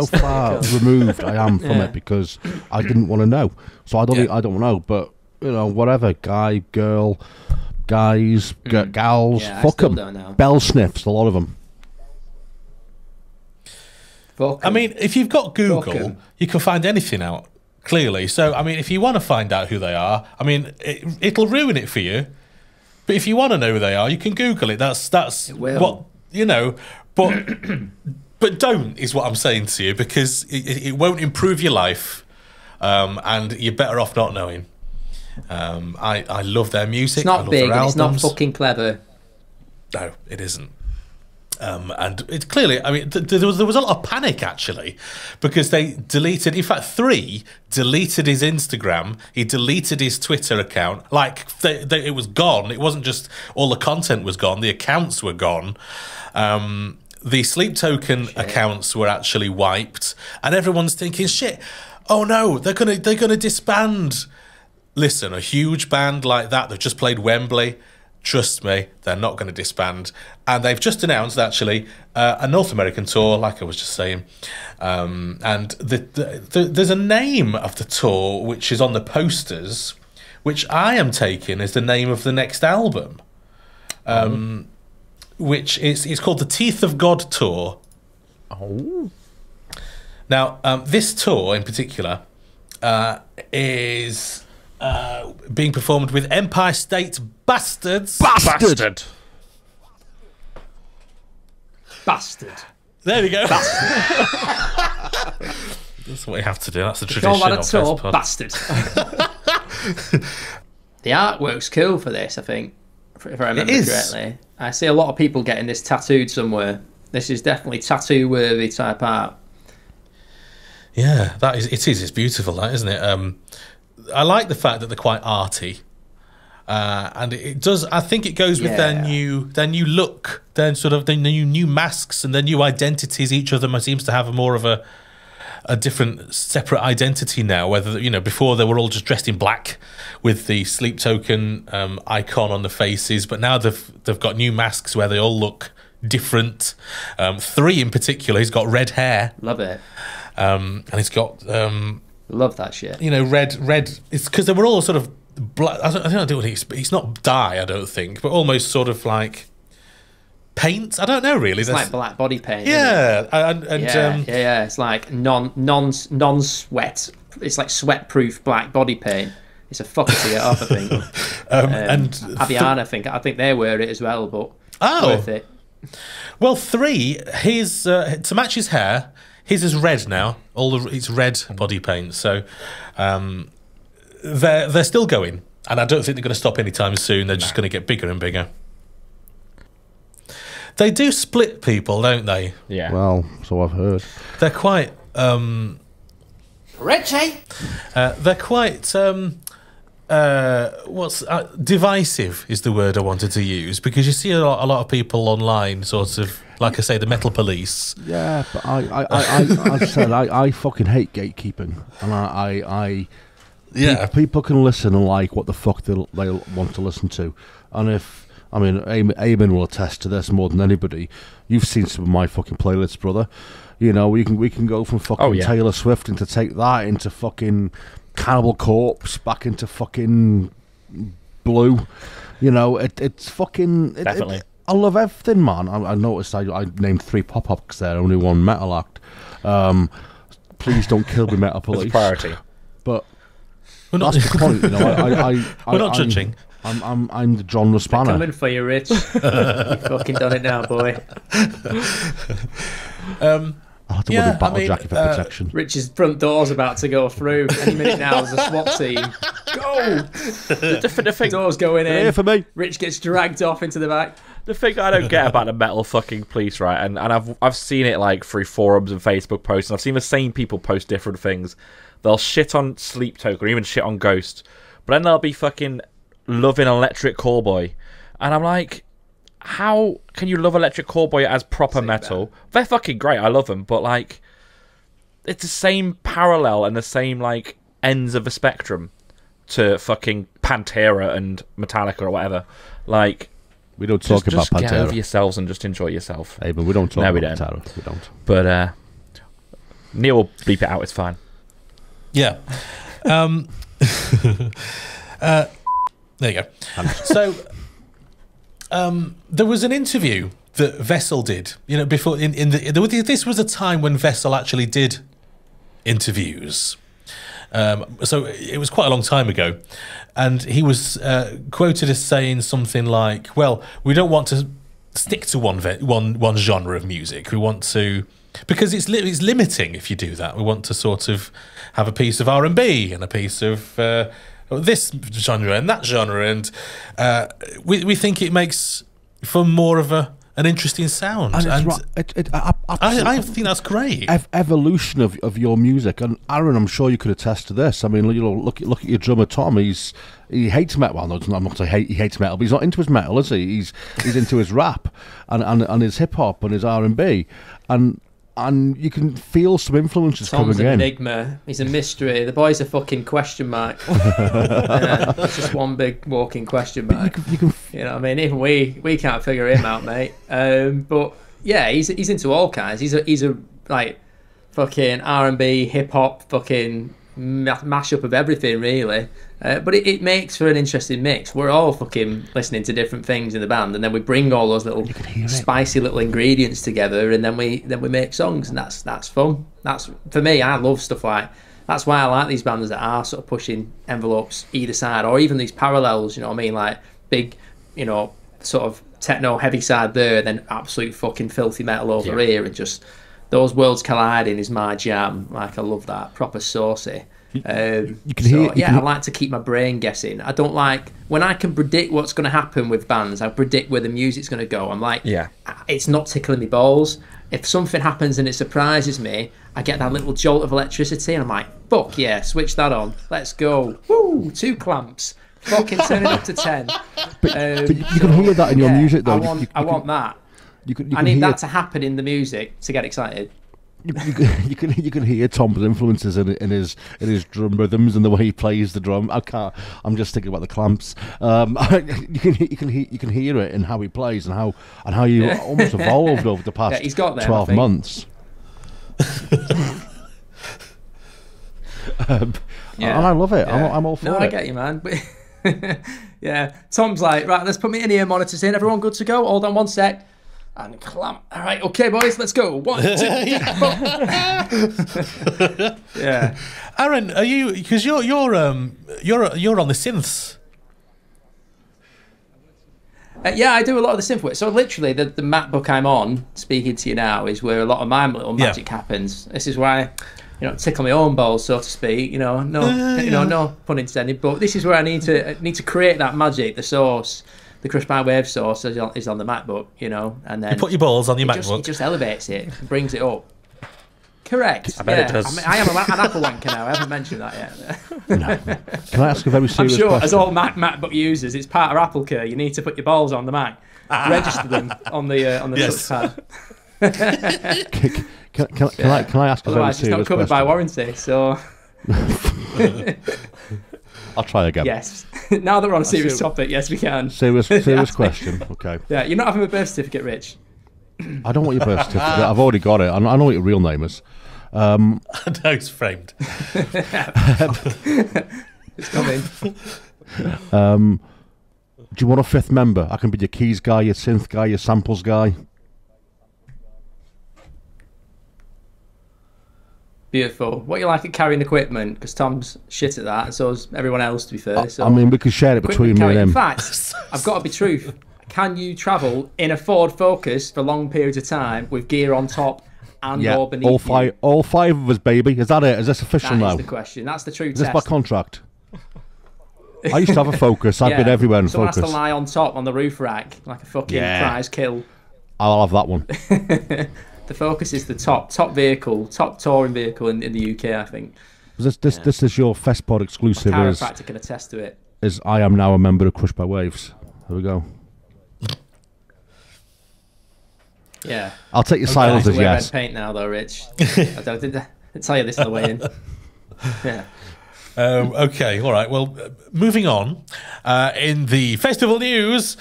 far removed I am from it, because I didn't want to know. So I don't know, but you know, whatever, guy, girl, guys, gals, Yeah, fuck I still them. don't know. Bell sniffs, a lot of them. I mean, if you've got Google, Fuck 'em. you can find anything out, clearly. So, I mean, if you want to find out who they are, I mean, it'll ruin it for you. But if you want to know who they are, you can Google it. That's will. what, you know, but don't, is what I'm saying to you, because it won't improve your life, and you're better off not knowing. I love their music. It's I not love big, their and it's not albums. fucking clever. No, it isn't. And it's clearly, I mean, there was a lot of panic, actually, because they deleted, in fact, 3 deleted his Instagram, he deleted his Twitter account, like, it was gone. It wasn't just all the content was gone, the accounts were gone. The Sleep Token accounts were actually wiped, and everyone's thinking, shit, oh no, they're gonna disband. Listen, a huge band like that, they've just played Wembley. Trust me, they're not going to disband. And they've just announced, actually, a North American tour, like I was just saying. And there's a name of the tour which is on the posters, which I am taking as the name of the next album, which is called the Teeth of God Tour. Oh. Now, this tour in particular is being performed with Empire State Bastards. Bastard. Bastard. There we go. That's what you have to do. That's the tradition Call that a of tour, Festpod. bastard. The artwork's cool for this, I think, if I remember correctly. I see a lot of people getting this tattooed somewhere. This is definitely tattoo-worthy type art. Yeah, it is. It's beautiful, that, isn't it? I like the fact that they're quite arty. And it does. I think it goes with their new look, their sort of the new masks and their new identities. Each of them seems to have more of a a different separate identity now. Whether, you know, before they were all just dressed in black with the Sleep Token icon on the faces, but now they've got new masks where they all look different. 3 in particular, he's got red hair. Love it. And he's got love that shit. You know, red. It's because they were all sort of black. I don't know what it's not dye, I don't think, but almost sort of like paint. I don't know really. It's like black body paint. Yeah, yeah. It's like non-sweat. It's like sweat-proof black body paint. It's a fucker to get off, I think. And Aviana, I think they wear it as well, but worth it. Well, 3, his to match his hair, his is red now. It's red body paint. So they're still going, and I don't think they're going to stop anytime soon. They're just going to get bigger and bigger. They do split people, don't they? Yeah. Well, so I've heard. They're quite Richie. They're quite divisive is the word I wanted to use, because you see a lot of people online, sort of like I say, the metal police. Yeah, but I said I fucking hate gatekeeping, and I people can listen and like what the fuck they'll want to listen to, and if. I mean, Eamon will attest to this more than anybody. You've seen some of my fucking playlists, brother. You know, we can go from fucking Taylor Swift into Take That into fucking Cannibal Corpse back into fucking Blue. You know, it's fucking definitely. I love everything, man. I noticed I named 3 pop-up because they're only 1 metal act. Please don't kill me, Metal Police. It's priority. But that's the point. You know, we're not judging. I'm the genre spanner. Coming for you, Rich. You've fucking done it now, boy. I'll have to wear a battle jacket for protection. Rich's front door's about to go through. Any minute now, there's a SWAT team. Go! The door's going in. Here for me. Rich gets dragged off into the back. The thing I don't get about the metal fucking police, right, and I've seen it like through forums and Facebook posts, and I've seen the same people post different things. They'll shit on Sleep Token or even shit on Ghost, but then they'll be fucking loving Electric Callboy, and I'm like, how can you love Electric Callboy as proper metal? They're fucking great, I love them, but like, it's the same parallel and the same like ends of the spectrum to fucking Pantera and Metallica or whatever. Like, we don't talk about Pantera. Just get over yourselves and just enjoy yourself. Hey, but we don't talk about Pantera. We don't. But Neil will bleep it out. It's fine. Yeah. There you go. So, there was an interview that Vessel did. You know, before this was a time when Vessel actually did interviews. So it was quite a long time ago, and he was quoted as saying something like, "Well, we don't want to stick to one genre of music. We want to." Because it's limiting if you do that. We want to sort of have a piece of R&B and a piece of this genre and that genre, and we think it makes for more of an interesting sound. And I think that's great. Evolution of your music, and Arran, I'm sure you could attest to this. I mean, you know, look at your drummer Tom. He hates metal. Well, no, I'm not saying he hates metal, but he's not into his metal, is he? He's into his rap and his hip hop and his R&B, and you can feel some influences Tom's coming in. Tom's an enigma. He's a mystery. The boy's a fucking question mark. It's just one big walking question mark. You know what I mean? Even we can't figure him out, mate. But yeah, he's into all kinds. He's a like fucking R&B, hip hop, fucking mashup of everything, really. But it makes for an interesting mix. We're all fucking listening to different things in the band, and then we bring all those little spicy little ingredients together, and then we make songs, and that's fun. That's, for me, I love stuff like. That's why I like these bands that are sort of pushing envelopes either side, or even these parallels. You know what I mean? Like big, you know, sort of techno heavy side there, and then absolute fucking filthy metal over here, and just those worlds colliding is my jam. Like, I love that, proper saucy. I like to keep my brain guessing. I don't like when I can predict what's going to happen with bands. I predict where the music's going to go. I'm like, it's not tickling me balls. If something happens and it surprises me, I get that little jolt of electricity, and I'm like, fuck yeah, switch that on, let's go. Woo, 2 clamps, fucking turning up to 10. But you can hear that in your music, though. I want that. I need that to happen in the music to get excited. you can hear Tom's influences in his drum rhythms and the way he plays the drum. I'm just thinking about the clamps. You can hear it in how he plays and how you almost evolved over the past he's got there, 12 months. And I love it. I'm all for it. No, I get you, man. Yeah, Tom's like, right, let's put my in-ear monitors in. Everyone good to go? Hold on one sec. And clamp. All right, okay, boys, let's go. 1, 2, 3, 4. Yeah. Arran, are you? Because you're on the synths. Yeah, I do a lot of the synth work. So literally, the MacBook I'm on, speaking to you now, is where a lot of my little magic happens. This is why, tickle my own balls, so to speak. No pun intended. But this is where I need to create that magic, the source. The Crush by Wave source is on the MacBook, and then you put your balls on your MacBook. It just elevates it, brings it up. Correct. I bet it does. I am an Apple wanker now. I haven't mentioned that yet. No. Can I ask a very serious question? As all MacBook users, it's part of Apple Care. You need to put your balls on the Mac, register them on the touchpad. Can I ask a very serious question? Otherwise, it's not covered by warranty. So. I'll try again. Yes. Now that we're on a serious topic, yes, we can. Serious question. Okay. Yeah, you're not having a birth certificate, Rich. I don't want your birth certificate. I've already got it. I know what your real name is. No, it's framed. It's coming. Do you want a fifth member? I can be your keys guy, your synth guy, your samples guy. Beautiful. What you like at carrying equipment? Because Tom's shit at that, and so is everyone else, to be fair. So I mean, we could share it between me and him. In fact, I've got to be truth. Can you travel in a Ford Focus for long periods of time with gear on top and or beneath all five of us, baby. Is that it? Is this official now? That's the question. That's the true test. Is this my contract? I used to have a Focus. I've been everywhere in Someone Focus. Someone has to lie on top on the roof rack like a fucking prize kill. I'll have that one. The Focus is the top vehicle, top touring vehicle in the UK, I think. This is your Festpod exclusive. Chiropractor can attest to it. I am now a member of Crush by Waves. There we go. Yeah. I'll take your silence as yes. Red paint now, though, Rich. I didn't tell you this on the way in. Yeah. Okay, all right. Well, moving on. In the festival news,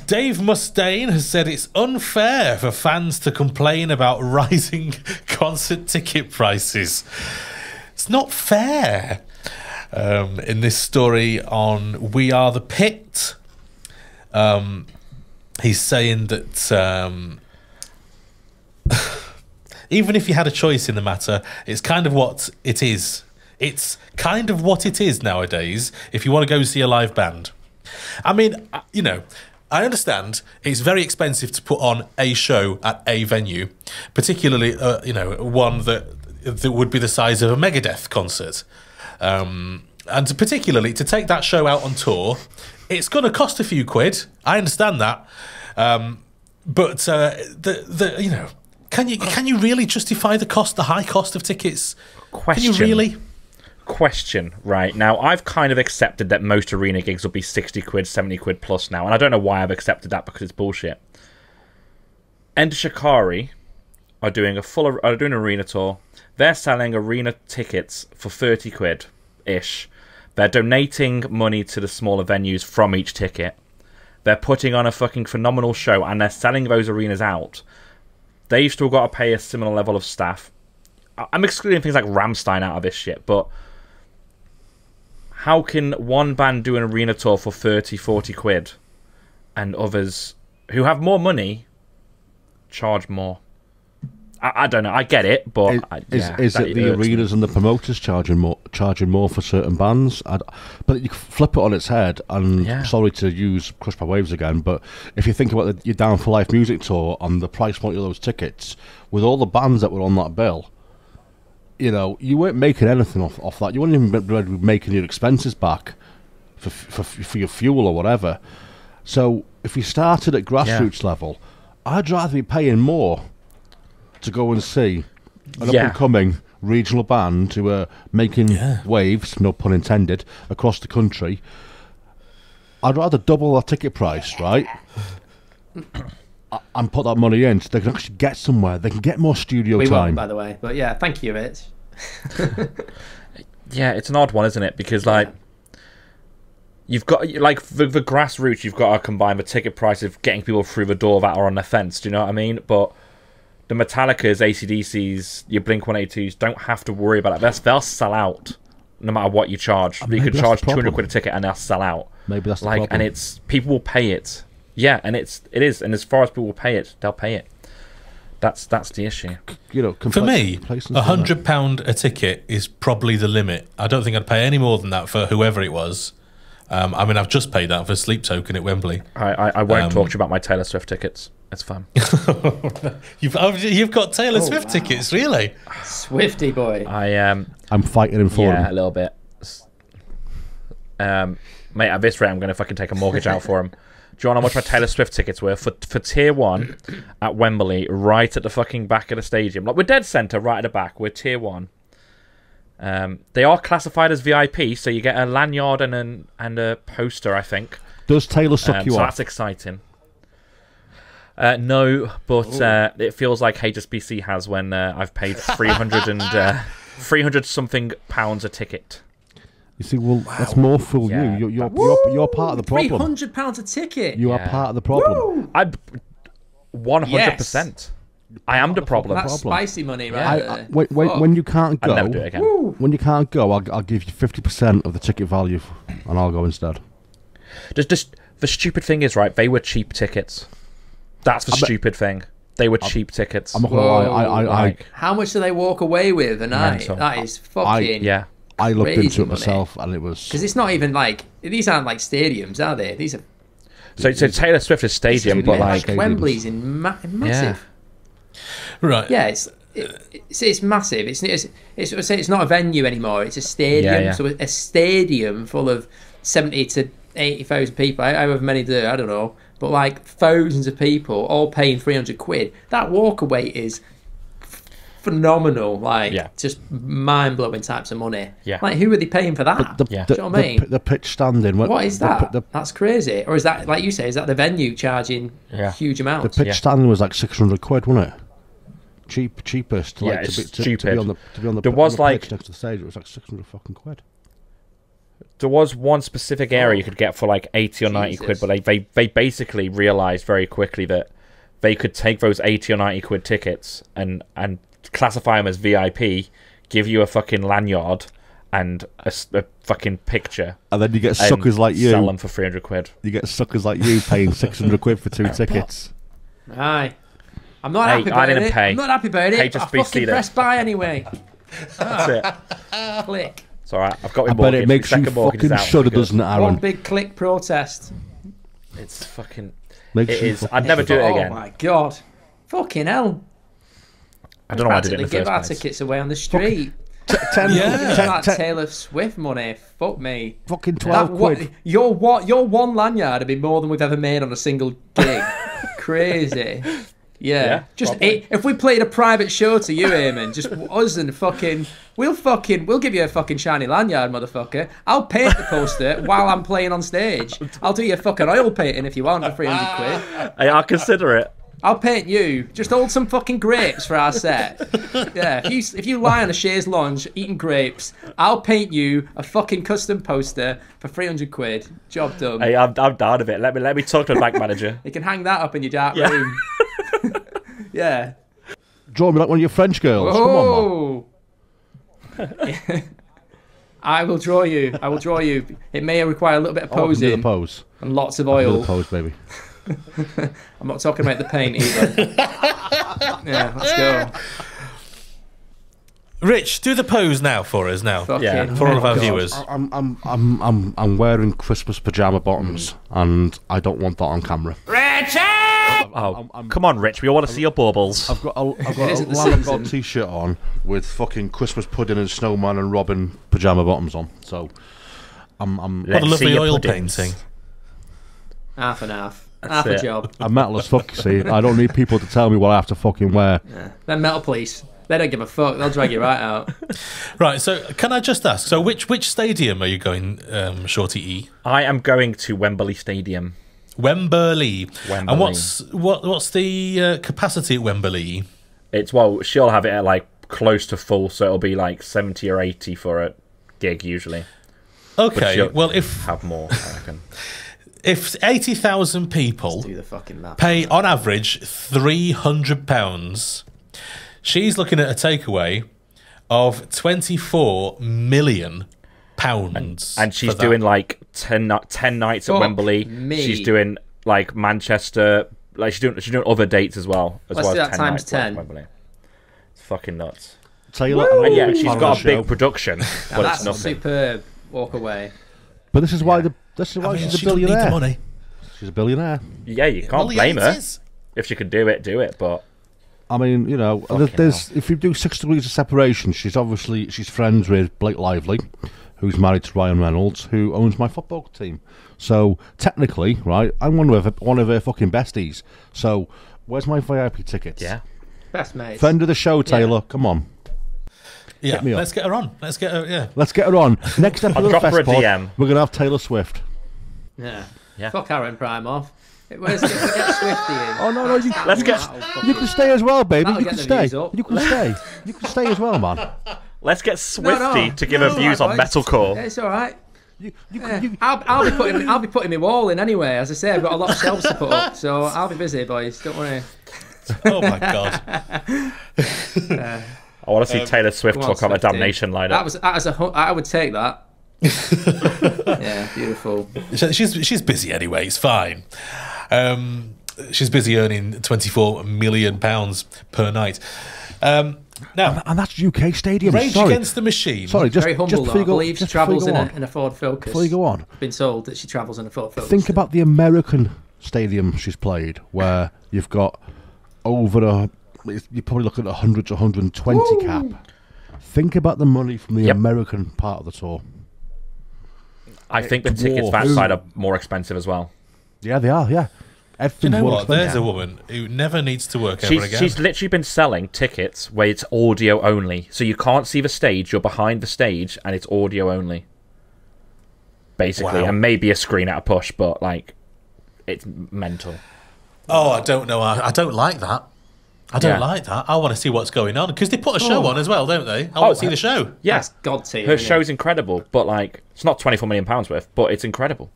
Dave Mustaine has said it's unfair for fans to complain about rising concert ticket prices. It's not fair. In this story on We Are the Pit, he's saying that even if you had a choice in the matter, it's kind of what it is. It's kind of what it is nowadays if you want to go see a live band. I mean, I understand it's very expensive to put on a show at a venue, particularly, one that would be the size of a Megadeth concert. And particularly to take that show out on tour, it's going to cost a few quid. I understand that. But can you really justify the high cost of tickets? Question. Can you really? Question, right. Now, I've kind of accepted that most arena gigs will be 60 quid, 70 quid plus now, and I don't know why I've accepted that because it's bullshit. Enter Shikari are doing an arena tour. They're selling arena tickets for 30 quid-ish. They're donating money to the smaller venues from each ticket. They're putting on a fucking phenomenal show, and they're selling those arenas out. They've still got to pay a similar level of staff. I'm excluding things like Rammstein out of this shit, but how can one band do an arena tour for 30, 40 quid and others who have more money charge more? I don't know. I get it, but is it the arenas and the promoters charging more for certain bands? But you flip it on its head, and sorry to use Crush by Waves again, but if you think about your Down for Life music tour and the price point of those tickets, with all the bands that were on that bill, you weren't making anything off that. You weren't even be making your expenses back for your fuel or whatever. So if you started at grassroots level, I'd rather be paying more to go and see an up-and-coming regional band who are making waves, no pun intended, across the country. I'd rather double our ticket price, right? and put that money in so they can actually get somewhere. They can get more studio We time. won't, by the way. But yeah, thank you, Rich. Yeah, it's an odd one, isn't it? Because like you've got like the grassroots, you've got to combine the ticket price of getting people through the door that are on the fence. Do you know what I mean? But the Metallicas, AC/DCs, your Blink-182s don't have to worry about it. They'll sell out no matter what you charge. You could charge 200 quid a ticket and they'll sell out. Maybe that's the like, problem. and it's people will pay it. Yeah, and it is. And as far as people will pay it, they'll pay it. That's the issue. You know, for me, £100 a ticket is probably the limit. I don't think I'd pay any more than that for whoever it was. I mean, I've just paid that for Sleep Token at Wembley. I won't talk to you about my Taylor Swift tickets. It's fine. You've got Taylor Swift tickets, really? Swifty boy. I'm fighting him for him. Yeah, a little bit. Mate, at this rate, I'm going to fucking take a mortgage out for him. Do you want to know how much my Taylor Swift tickets were? For Tier 1 at Wembley, right at the fucking back of the stadium. Like, we're dead centre, right at the back. We're Tier 1. They are classified as VIP, so you get a lanyard and a poster, I think. Does Taylor suck you so off? That's exciting. No, but it feels like HSBC has when I've paid 300 something pounds a ticket. You see, well, that's more for you. You're part of the problem. £300 a ticket. You are part of the problem. I 100%. I am the problem. That's spicy money, right? When you can't go, I'll never do it again. When you can't go, I'll give you 50% of the ticket value, and I'll go instead. Just the stupid thing is, right? They were cheap tickets. That's the stupid thing. They were cheap tickets. I'm not gonna lie. How much do they walk away with a night? That is fucking. I looked into it money. myself, and it was because it's not even like these aren't like stadiums, are they? These are. So Taylor Swift is stadium, but like Wembley's in massive. Yeah. Right. Yeah, it's massive. It's not a venue anymore. It's a stadium. Yeah. So a stadium full of 70 to 80,000 people. However many do, I don't know. But like thousands of people all paying 300 quid. That walkaway is phenomenal. Like just mind blowing types of money. Yeah. Like who are they paying for that? Do you know what I mean? The pitch standing. What is that? That's crazy. Or is that, like you say, is that the venue charging huge amounts? The pitch standing was like 600 quid, wasn't it? Cheapest. Like, it's stupid. To be on the there was like pitch next to the stage, it was like 600 fucking quid. There was one specific area you could get for like 80 or 90 quid, but they basically realised very quickly that they could take those 80 or 90 quid tickets and classify them as VIP, give you a fucking lanyard and a fucking picture, and then you get suckers like you sell them for 300 quid. You get suckers like you paying 600 quid for 2 tickets. Aye. I'm not happy about it. I didn't pay. I'm not happy about it. I fucking pressed buy anyway. That's it. Click. It's alright. I've got my But mortgage. it makes you fucking shudder, doesn't it, Arran? One big click protest. It's fucking... It is. I'd never do it again. Oh my god. Fucking hell. I don't know why I did it in the give first our place. tickets away on the street. That Taylor Swift money. Fuck me. Fucking 12 quid. Your one lanyard would be more than we've ever made on a single gig. Crazy. Yeah. Just if we played a private show to you, Eamon, just us and we'll give you a fucking shiny lanyard, motherfucker. I'll paint the poster while I'm playing on stage. I'll do your fucking oil painting if you want for 300 quid. Hey, I'll consider it. I'll paint you. Just hold some fucking grapes for our set. Yeah, if you lie on a chaise lounge eating grapes, I'll paint you a fucking custom poster for 300 quid. Job done. Hey, I'm down with it. Let me talk to the bank manager. You can hang that up in your dark room. Yeah. Draw me like one of your French girls. Oh. Come on, man. I will draw you. It may require a little bit of posing. Do the pose. And lots of oil. Do the pose, baby. I'm not talking about the paint either. Yeah, let's go. Rich, do the pose now for us now. For all of our viewers. I'm wearing Christmas pajama bottoms, and I don't want that on camera. Richard! Come on, Rich. We all want to see your baubles. I've got a Lamb of God t-shirt on with fucking Christmas pudding and snowman and Robin pajama bottoms on. So I'm what a lovely oil painting. Half and half. Half a job. I'm metal as fuck, you see. I don't need people to tell me what I have to fucking wear. Yeah. They're metal police. They don't give a fuck. They'll drag you right out. Right, so can I just ask, so which stadium are you going, Shorty E? I am going to Wembley Stadium. Wembley. Wembley. And what's the capacity at Wembley? It's, well, she'll have it at like close to full, so it'll be like 70 or 80 for a gig usually. Okay, well, if have more, I reckon. If 80,000 people Do the fucking math. pay on average £300, she's looking at a takeaway of £24 million. And she's doing like 10 nights at Wembley. She's doing like Manchester. Like she's doing other dates as well. Let's do that times 10. Wembley. It's fucking nuts. Taylor, And yeah, she's got a big production, but That's it's nothing. superb. Walk away. But this is why she's a she doesn't need billionaire. the money. She's a billionaire. Yeah, you can't blame her. If she can do it, do it. But I mean, you know, there's if you do 6 degrees of separation, she's friends with Blake Lively, who's married to Ryan Reynolds, who owns my football team. So technically, right, I'm one of her fucking besties. So where's my VIP tickets? yeah, Best mates. Friend of the show, Taylor. Come on. Yeah, me up. let's get her on. Let's get her. Yeah, Let's get her on. Next episode of drop her a Festpod, DM. we're gonna have Taylor Swift. Yeah. Yeah. Fuck Arran Prime off. Where's get Swifty in? Oh no, you can stay as well, baby. That'll You get can the stay. views up. You can stay. You can stay as well, man. let's get Swifty to give her views on metalcore. Yeah, it's all right. You I'll be putting my wall in anyway. As I say, I've got a lot of shelves to put up, so I'll be busy, boys. Don't worry. Oh my god. I want to see Taylor Swift Come on, talk about a Swifty. Damnation lineup. I would take that. Yeah, beautiful. She's busy anyway. It's fine. She's busy earning £24 million per night. Now, and that's UK Stadium. Rage Sorry. Against the Machine. Sorry, just Very humble, before though. you I go, believe she just before you travels go in on, a Ford Focus. Before you go on, Been told that she travels in a Ford Focus. think about the American stadium she's played, where you've got you're probably looking at 100 to 120 cap. Think about the money from the American part of the tour. I think the tickets that side are more expensive as well. Yeah, they are. Yeah, You know more what? expensive. There's a woman who never needs to work ever again. She's literally been selling tickets where it's audio only, so you can't see the stage. You're behind the stage, and it's audio only, basically, Wow. and maybe a screen at a push, but like, it's mental. Oh, I don't know. I don't like that. I don't Yeah. like that. I want to see what's going on because they put a show on as well, don't they? I want to see the show. Yeah, That's God tier. her isn't it? show's incredible, but like, it's not £24 million worth, but it's incredible.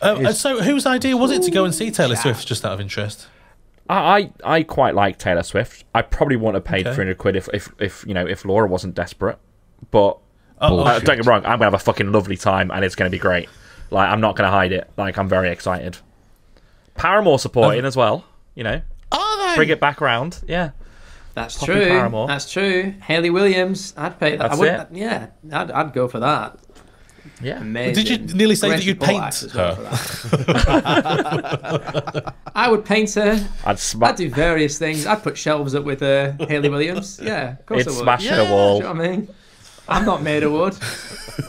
And so, whose idea was it to go and see Taylor Swift? Just out of interest. I quite like Taylor Swift. I probably wouldn't have paid Okay. £300 if Laura wasn't desperate, but Bullshit. don't get me wrong, I'm gonna have a fucking lovely time and it's gonna be great. Like, I'm not gonna hide it. Like, I'm very excited. Paramore supporting as well. You know, Are they? bring it back around. Yeah, That's Poppy true. Paramore. That's true. Hayley Williams. I'd pay that. That's I would, it. Yeah, I'd go for that. yeah. Amazing. Did you nearly say that Great you'd support paint acts as well her? for that. I would paint her. I'd I'd do various things. I'd put shelves up with Hayley Williams. Yeah, of course It'd I would. smash Yeah, the wall. do you know what I mean? I'm not made of wood.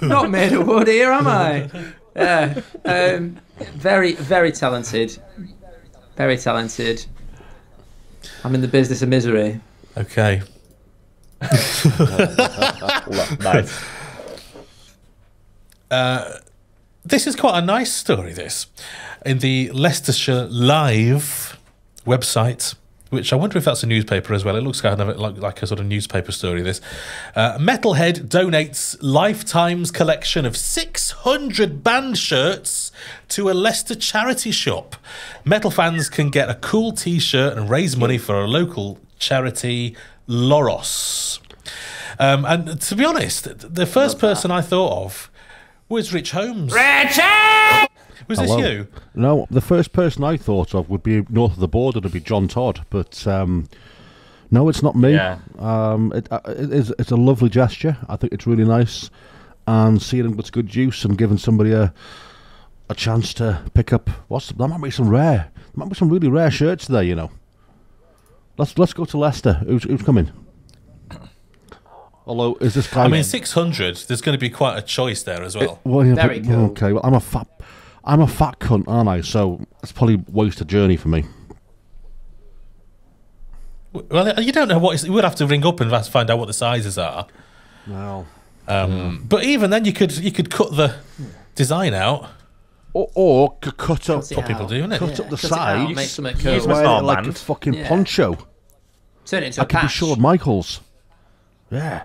Not made of wood here, am I? Yeah. Very, very talented. Very talented. I'm in the business of misery. Okay. Nice. This is quite a nice story, this. In the Leicestershire Live website, which I wonder if that's a newspaper as well. It looks kind of like a sort of newspaper story, this. Metalhead donates Lifetime's collection of 600 band shirts to a Leicester charity shop. Metal fans can get a cool T-shirt and raise money for a local charity, Loros. And to be honest, the first person I thought of was Rich Holmes. Was this Hello. you? No, the first person I thought of would be north of the border. It'd be John Todd, but no, it's not me. Yeah. It's a lovely gesture. I think it's really nice, and seeing him with good use and giving somebody a chance to pick up. That might be some really rare shirts there. You know. Let's go to Leicester. Who's coming? Although, is this guy? I mean, 600. There's going to be quite a choice there as well. Yeah, Very cool. Okay, well, I'm a fat cunt, aren't I? So it's probably wasted journey for me. Well, you don't know what. You would have to ring up and find out what the sizes are. Well, But even then, you could cut the design out. Or cut up, Cut it people out. do, isn't it? cut up the Cut it out, sides, make something use cool. my wear it armband. like a fucking poncho. Turn it into I a could be patch. Shawn Michaels. Yeah.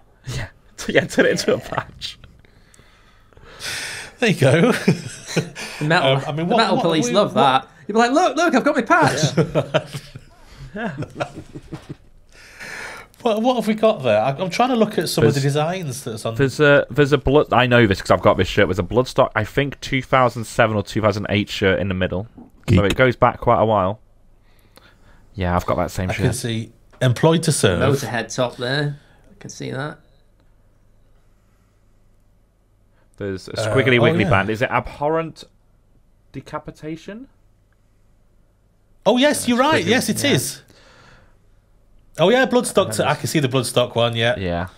Yeah, turn it into a patch. There you go. The metal, I mean, the metal police love that. You'd be like, look, I've got my patch. What have we got there? I'm trying to look at some of the designs that's on. There's a blood. I know this because I've got this shirt. There's a Bloodstock, I think 2007 or 2008 shirt in the middle. Geek. So it goes back quite a while. Yeah, I've got that same I shirt. can see employed to serve. Motorhead top there. I can see that. There's a squiggly wiggly yeah. band. Is it Abhorrent Decapitation? Oh yes, you're right. squiggly, Yes, it is. Oh yeah, Bloodstock. I can see the Bloodstock one. Yeah. Yeah.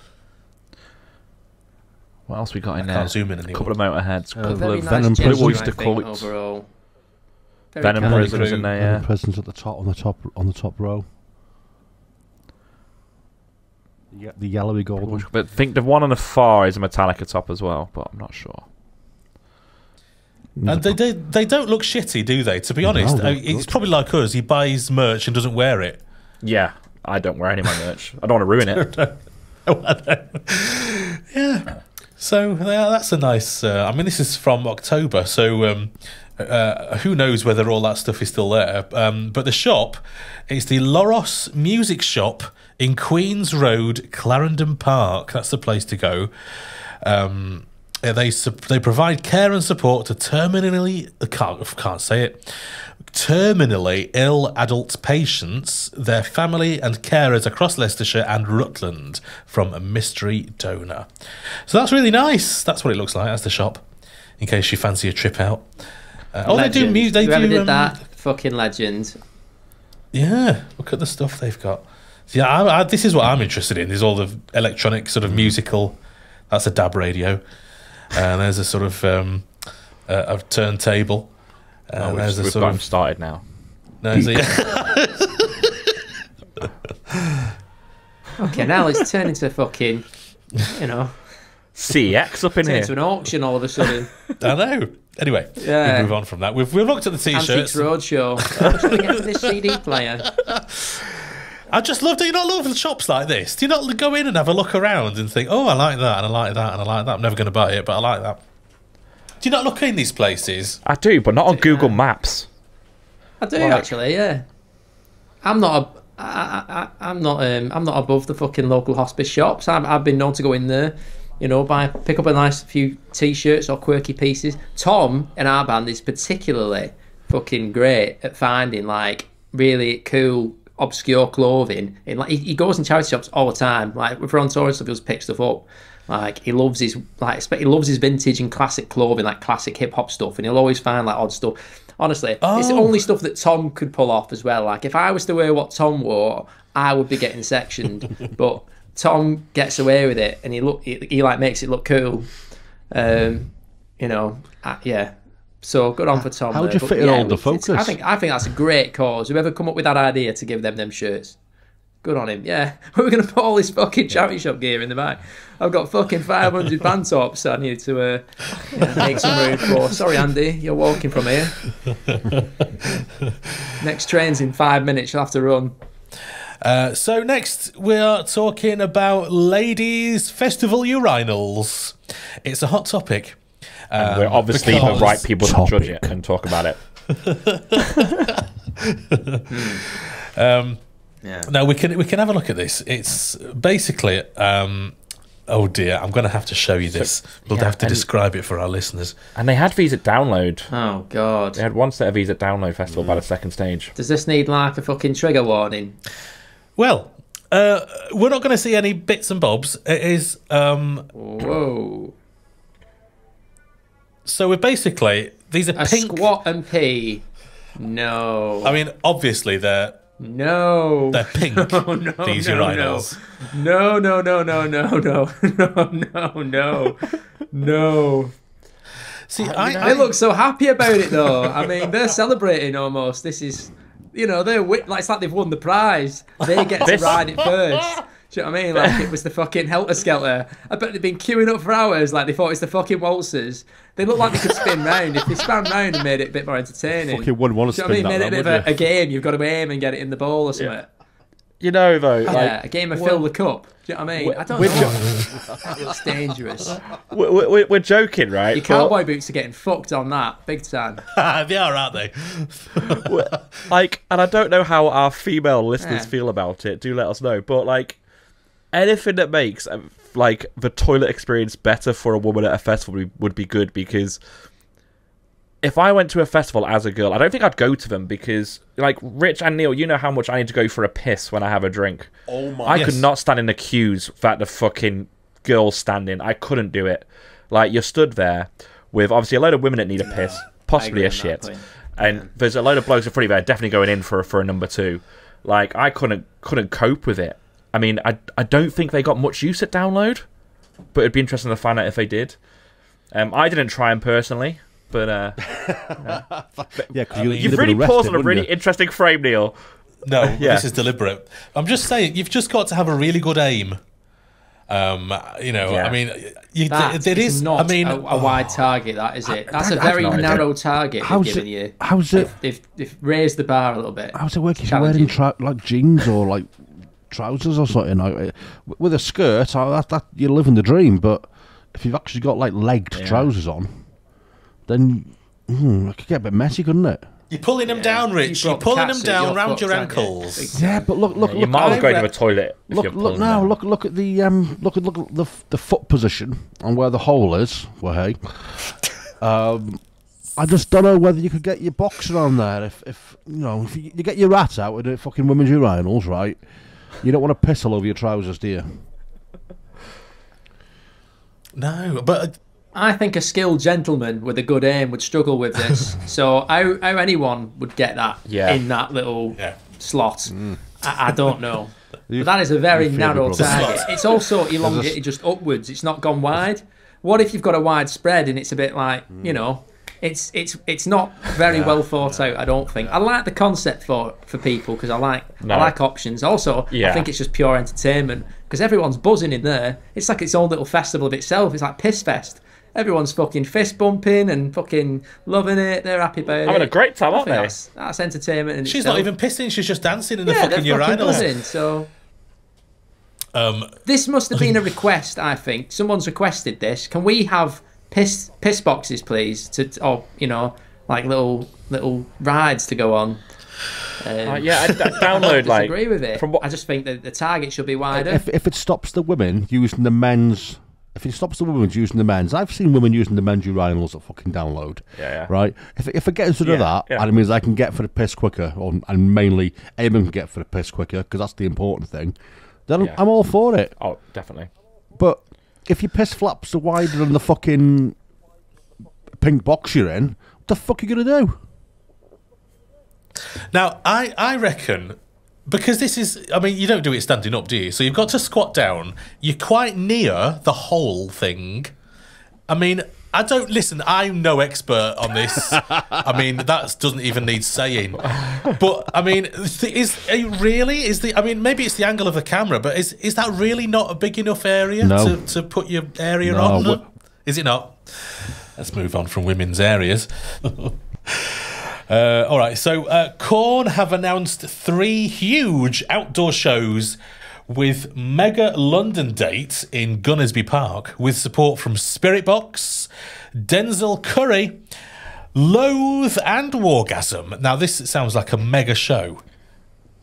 What else we got in there? Can't zoom in A anymore. couple of Motorheads. A couple Very of nice Venom gentleman, Prism. Oyster I think, Cult. overall. Very Venom kind. Prisms in there. And Yeah. the presents at the top on the top row. Yeah, the yellowy gold one. But think the one on the far is a Metallica top as well, but I'm not sure. And they don't look shitty, do they? To be honest, No, it's probably like us. He buys merch and doesn't wear it. Yeah, I don't wear any of my merch. I don't want to ruin it. Yeah. So that's a nice. I mean, this is from October, so who knows whether all that stuff is still there? But the shop is the Loros Music Shop in Queens Road, Clarendon Park. That's the place to go. They provide care and support to terminally ill adult patients, their family and carers across Leicestershire and Rutland from a mystery donor. So that's really nice. That's what it looks like. That's the shop. In case you fancy a trip out. They do music. They Whoever do. did that, fucking legend. Yeah, look at the stuff they've got. Yeah, this is what I'm interested in. Is all the electronic sort of musical. That's a DAB radio. And there's a sort of a turntable. There's a We've sort got him of. started now. There's a, Okay, now let's turn into fucking, CX up in turn here. into an auction all of a sudden. I know. Anyway, Yeah. we move on from that. We've looked at the Antiques t-shirts. Roadshow. What should we get for this CD player? I just love. Do you not love shops like this? Do you not go in and have a look around and think, oh, I like that, and I like that, and I like that. I'm never going to buy it, but I like that. Do you not look in these places? I do, but not on Google Maps. I do actually, yeah. I'm not above the fucking local hospice shops. I've been known to go in there, pick up a nice few t-shirts or quirky pieces. Tom in our band is particularly fucking great at finding like really cool obscure clothing. He goes in charity shops all the time. Like if we're on tour and stuff, he'll just pick stuff up. Like he loves his vintage and classic clothing, like classic hip hop stuff, and he'll always find like odd stuff. Honestly, it's the only stuff that Tom could pull off as well. Like if I was to wear what Tom wore, I would be getting sectioned. But Tom gets away with it, and he like makes it look cool. Yeah. So good on for Tom. How would you fit in all the focus? I think that's a great cause. Whoever come up with that idea to give them shirts, good on him. Yeah, we're gonna put all this fucking charity shop gear in the back. I've got fucking 500 band tops I need to make some room for. Sorry, Andy, you're walking from here. Next train's in 5 minutes. You'll have to run. So next we are talking about ladies' festival urinals. It's a hot topic. We're obviously the right people to judge it and talk about it. Now we can have a look at this. It's basically oh dear, I'm going to have to show you this. We'll have to describe it for our listeners. And they had these at Download. Oh god. They had one set of these at Download Festival by the second stage. Does this need like a fucking trigger warning? Well, we're not going to see any bits and bobs. It is Whoa. so we're basically these are A pink. squat and pee. No. I mean, obviously they're pink. These urinals. No. See, They look so happy about it though. I mean, they're celebrating almost. This is, it's like they've won the prize. They get to ride it first. Do you know what I mean? Like, it was the fucking helter-skelter. I bet they'd been queuing up for hours, like they thought it was the fucking waltzers. They looked like they could spin round. If they span round and made it a bit more entertaining. Fucking wouldn't want to do you know spin what I mean? that Made it a round, bit of a game. You've got to aim and get it in the bowl or something. You know, though, Yeah, a game of fill the cup. Do you know what I mean? I don't know. It's dangerous. We're joking, right? Your cowboy boots are getting fucked on that, big time. They are, aren't they? Like, and I don't know how our female listeners feel about it. Do let us know. But like, anything that makes like the toilet experience better for a woman at a festival would be good, because if I went to a festival as a girl, I don't think I'd go to them, because, like, Rich and Neil, you know how much I need to go for a piss when I have a drink. Oh my! I could not stand in the queues that the fucking girls stand in. I couldn't do it. Like, you're stood there with obviously a load of women that need a piss, possibly a shit, and there's a load of blokes in front of you that are definitely going in for a number two. Like, I couldn't cope with it. I mean, I don't think they got much use at Download, but it'd be interesting to find out if they did. I didn't try them personally. But yeah, you've really paused on a really interesting frame, Neil. No, this is deliberate. I'm just saying, you've just got to have a really good aim. I mean, it is not I mean, a wide target. That is it. That's a very narrow target they've given you. How's it? They've raised the bar a little bit. How's it working? If you're wearing like jeans or like trousers or something, like, with a skirt, that you're living the dream. But if you've actually got like legged trousers on, then it could get a bit messy, couldn't it? You're pulling them down, Rich. You're pulling them down round your ankles. Yeah, but look. You might as well go to the toilet. Look at the foot position and where the hole is. Well, hey, I just don't know whether you could get your boxer on there. If you get your rat out with the fucking women's urinals, right? You don't want to piss all over your trousers, do you? No, but I think a skilled gentleman with a good aim would struggle with this. So how anyone would get that in that little slot, I don't know. But that is a very narrow target. It's also elongated just upwards. It's not gone wide. What if you've got a wide spread and it's a bit like, it's not very well thought out, I don't think. I like the concept for people, because I like options. Also, I think it's just pure entertainment, because everyone's buzzing in there. It's like its own little festival of itself. It's like Piss Fest. Everyone's fucking fist bumping and fucking loving it. They're happy about it. Having a great time, aren't they? That's entertainment. And she's not even pissing. She's just dancing in the fucking urinals. So this must have been a request. I think someone's requested this. Can we have piss boxes, please? Like little rides to go on. I download. I disagree with it. I just think that the target should be wider. If it stops the women using the men's. If it stops the women using the men's, I've seen women using the men's urinals at fucking Download. Yeah. Right? If it gets rid of that, and it means I can get for the piss quicker, and mainly Eamon can get for the piss quicker, because that's the important thing, then I'm all for it. Oh, definitely. But if your piss flaps are wider than the fucking pink box you're in, what the fuck are you going to do? Now, I reckon, because this is, I mean, you don't do it standing up, do you? So you've got to squat down. You're quite near the whole thing. I mean, I'm no expert on this. I mean, that doesn't even need saying. But, I mean, I mean, maybe it's the angle of the camera, but is that really not a big enough area to put your area on? No? Is it not? Let's move on from women's areas. All right, so Korn have announced 3 huge outdoor shows with mega London dates in Gunnersby Park, with support from Spiritbox, Denzel Curry, Loathe and Wargasm. Now, this sounds like a mega show.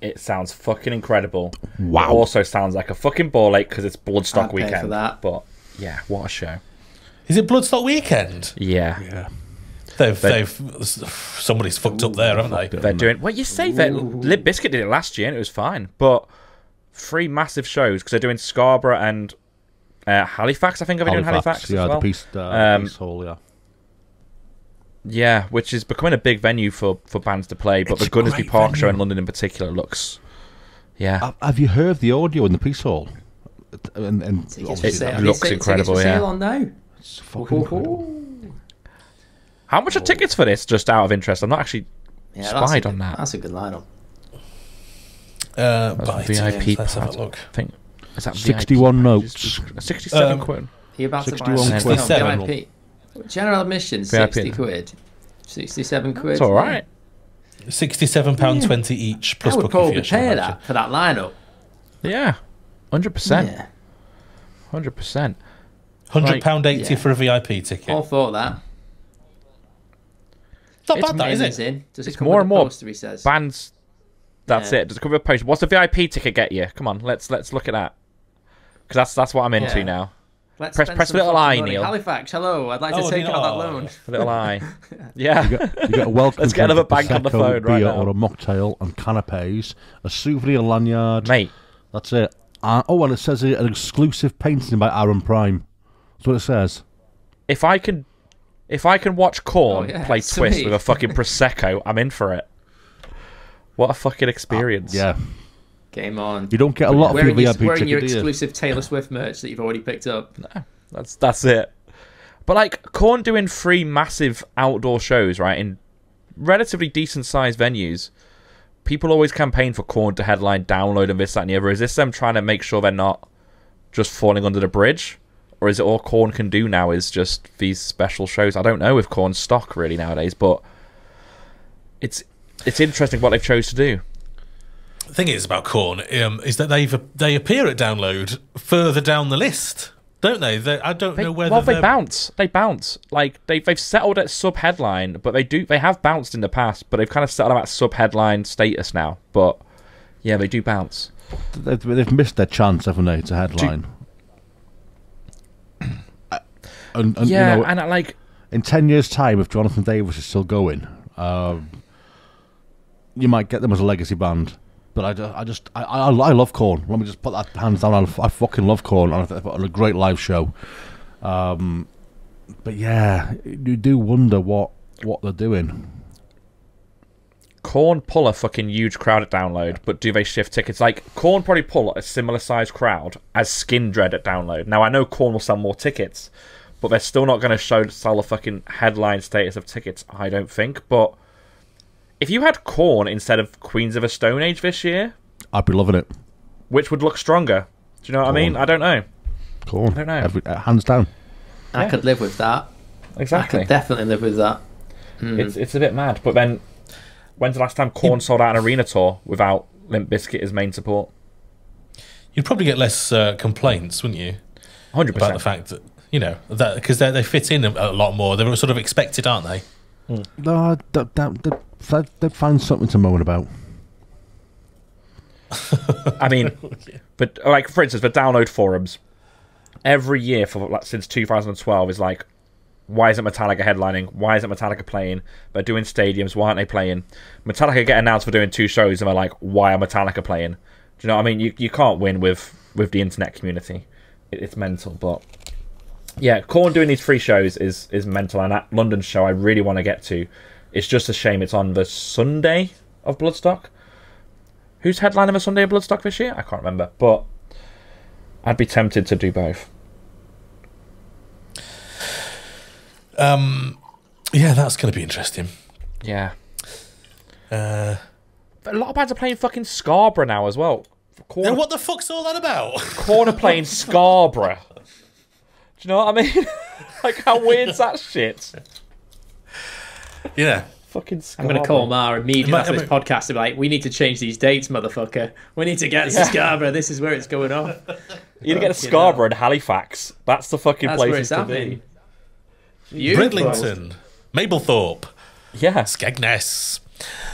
It sounds fucking incredible. Wow. It also sounds like a fucking ball ache, because it's Bloodstock I'd weekend. pay for that. But yeah, what a show. Is it Bloodstock weekend? Yeah. Somebody's fucked up there, haven't they? They're doing. Well, you say that Limp Bizkit did it last year and it was fine, but 3 massive shows, because they're doing Scarborough and Halifax. I think they're doing Halifax as well. The Peace Hall, yeah. Yeah, which is becoming a big venue for bands to play. But the Gunnersby Park show in London in particular looks. Yeah. Have you heard the audio in the Peace Hall? And it looks incredible. Yeah. On now. It's fucking incredible. How much are tickets for this? Just out of interest, I'm not actually spied on that. That's a good lineup. VIP. Let's have a look. I think Is that 61 notes. 67 quid. You're about to buy 61 a quid. VIP. General admission, 60 quid. 67 quid. It's all right. £67.20 each plus I would booking probably fee. pay that for that lineup. Yeah, 100%. Yeah. 100%. £100.80 Yeah. for a VIP ticket. All for that. Not bad, that, is it? In. Does it It's come more with and a more poster, he says? bands. That's Yeah. it. Does it come with a post? What's the VIP ticket get you? Come on, let's look at that. Because that's what I'm into Yeah. now. Let's Press spend a some little fucking eye, money. Neil. Halifax, hello. I'd like to Oh, take Neil. out that loan. A little eye. Yeah. You get a welcome Let's get drink, another a bank on the Prosecco, phone right beer now. or a mocktail and canapes, a souvenir lanyard. Mate, That's it. And it says here, an exclusive painting by Arran Prime. That's what it says. if I can watch Korn Oh, yeah, play sweet. Twist with a fucking Prosecco, I'm in for it. What a fucking experience. Yeah. Game on. You don't get a lot of your Wearing your, VIP wearing your ticket, do you? exclusive Taylor Swift merch that you've already picked up. That's it. But like Korn doing 3 massive outdoor shows, right, in relatively decent sized venues. People always campaign for Korn to headline, download, and this, that, and the other. Is this them trying to make sure they're not just falling under the bridge? Or is it all Korn can do now is just these special shows? I don't know with Korn's stock really nowadays, but it's interesting what they've chose to do. The thing is about Korn is that they appear at Download further down the list, don't they? I don't know whether they bounce. They bounce. Like they've settled at sub headline, but they have bounced in the past, but they've kind of settled at sub headline status now. But yeah, they do bounce. They've missed their chance, haven't they, to headline? And Yeah, you know, and like in 10 years' time, if Jonathan Davis is still going, you might get them as a legacy band. But I love Korn. Let me just put that hands down. I fucking love Korn. And I think they put on a great live show. But yeah, you do wonder what they're doing. Korn pull a fucking huge crowd at Download, but do they shift tickets? Like Korn probably pull a similar sized crowd as Skin Dread at Download. Now I know Korn will sell more tickets, but they're still not going to sell a fucking headline status of tickets, I don't think. But if you had Korn instead of Queens of the Stone Age this year, I'd be loving it. which would look stronger? Do you know what I mean? I don't know. Korn. I don't know. Hands down. I could live with that. Exactly. I could definitely live with that. It's a bit mad. But then, when's the last time Korn sold out an arena tour without Limp Bizkit as main support? You'd probably get less complaints, wouldn't you? 100%. About the fact that, you know, that because they fit in a lot more. They're sort of expected, aren't they? No, they'd find something to moan about. I mean, but like for instance, the Download forums every year for like since 2012 is like, why isn't Metallica headlining? Why isn't Metallica playing? They're doing stadiums. Why aren't they playing? Metallica get announced for doing 2 shows, and they're like, why are Metallica playing? Do you know what I mean? You can't win with the internet community. It's mental, but yeah, Korn doing these 3 shows is mental. And that London show I really want to get to. It's just a shame it's on the Sunday of Bloodstock. Who's headlining the Sunday of Bloodstock this year? I can't remember, but I'd be tempted to do both. Yeah, that's going to be interesting. Yeah. A lot of bands are playing fucking Scarborough now as well. Then what the fuck's all that about? Korn are playing Scarborough. Do you know what I mean? Like, how weird's that shit? Yeah. Fucking I'm Scarborough. going to call Mar immediately after this I mean- podcast and be like, we need to change these dates, motherfucker. We need to get to Scarborough. This is where it's going on. You need to get to Scarborough and Halifax. That's the fucking That's where places it's to be. happening. Beautiful. Bridlington, Mablethorpe, Yeah. Skegness.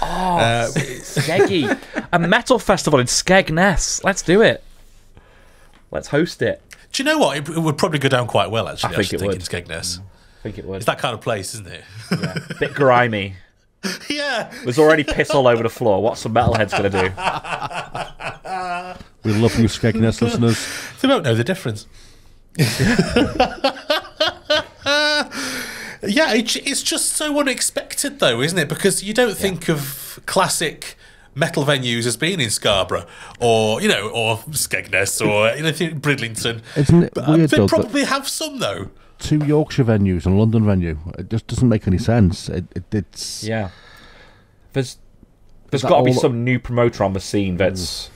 Skeggy. A metal festival in Skegness. Let's do it. Let's host it. Do you know what? It would probably go down quite well, actually. I think should it would. in Skegness. I think it would. It's that kind of place, isn't it? Yeah. Bit grimy. Yeah. There's already piss all over the floor. What's some metalheads going to do? We love you, Skegness listeners. They won't know the difference. Yeah, it's just so unexpected, though, isn't it? Because you don't think of classic metal venues as being in Scarborough or, you know, or Skegness or anything, Bridlington. Isn't it weird, They though, probably have some, though. 2 Yorkshire venues and a London venue. It just doesn't make any sense. It's Yeah. There's that got to be all- some new promoter on the scene that's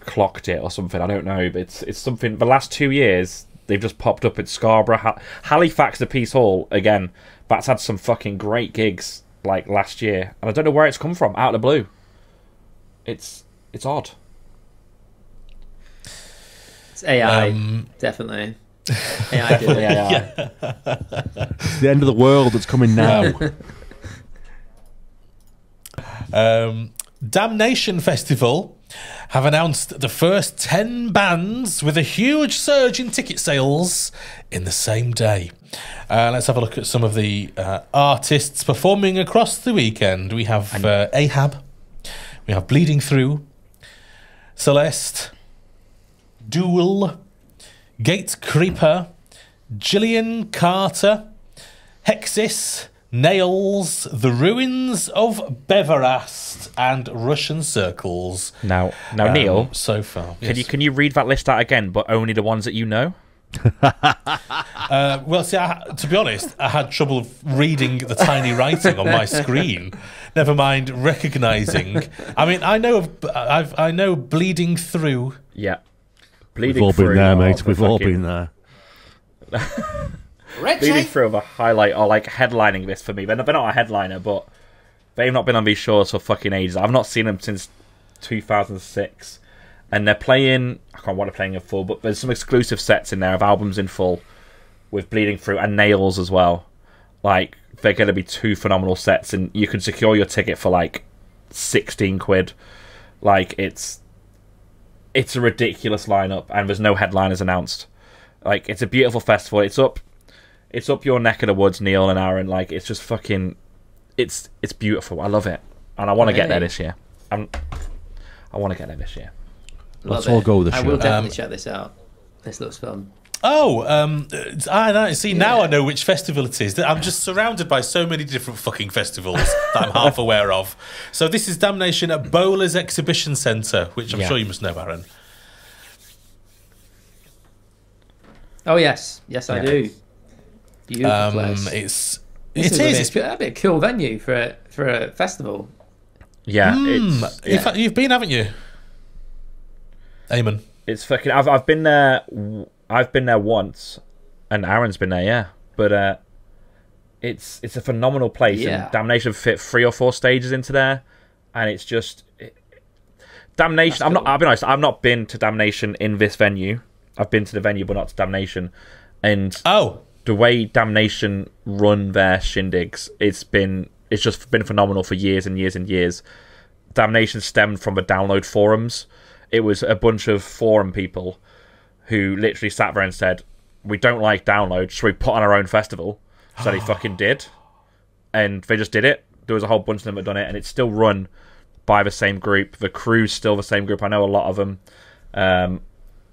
clocked it or something. I don't know, but it's something. The last 2 years they've just popped up at Scarborough, Halifax, the Peace Hall again. That's had some fucking great gigs like last year, and I don't know where it's come from out of the blue. It's odd. It's AI, definitely. AI did it. Yeah. It's the end of the world that's coming now. Damnation Festival have announced the first 10 bands with a huge surge in ticket sales in the same day. Let's have a look at some of the artists performing across the weekend. We have Ahab, we have Bleeding Through, Celeste, Duel, Gate Creeper, Gillian Carter, Hexis, Nails, The Ruins of Beverast, and Russian Circles. Now, Neil. So far, yes. Can you read that list out again, but only the ones that you know? Well, see, to be honest, I had trouble reading the tiny writing on my screen. Never mind recognising. I mean, I know Bleeding Through. Yeah, We've all been there, mate. We've all been there. Bleeding Through a highlight or like headlining this for me. They're not a headliner, but they've not been on these shows for fucking ages. I've not seen them since 2006, and they're playing. I can't remember what they're playing in full, but there's some exclusive sets in there of albums in full with Bleeding Through and Nails as well. Like, they're going to be 2 phenomenal sets, and you can secure your ticket for like 16 quid. Like, it's a ridiculous lineup, and there's no headliners announced. Like, it's a beautiful festival. It's up your neck of the woods, Neil and Arran. Like, it's just fucking, it's beautiful. I love it, and I want to get there this year. I want to get there this year. Let's all go this year. I will definitely check this out. This looks fun. Oh, I see. Now I know which festival it is. I'm just surrounded by so many different fucking festivals that I'm half aware of. So this is Damnation at Bowler's Exhibition Centre, which I'm sure you must know, Arran. Oh yes, I do. Beautiful place. It is a bit cool venue for a festival. Yeah, you've been, haven't you, Eamon? It's fucking. I've been there. I've been there once, and Aaron's been there. Yeah, but it's a phenomenal place. Yeah. And Damnation fit 3 or 4 stages into there, and it's just Damnation. I'll be honest. I've not been to Damnation in this venue. I've been to the venue, but not to Damnation. And the way Damnation run their shindigs, it's just been phenomenal for years and years and years. Damnation stemmed from the download forums. It was a bunch of forum people who literally sat there and said, "We don't like download, so we put on our own festival." So they fucking did, and they just did it. There was a whole bunch of them that done it, and it's still run by the same group. The crew's still the same group. I know a lot of them.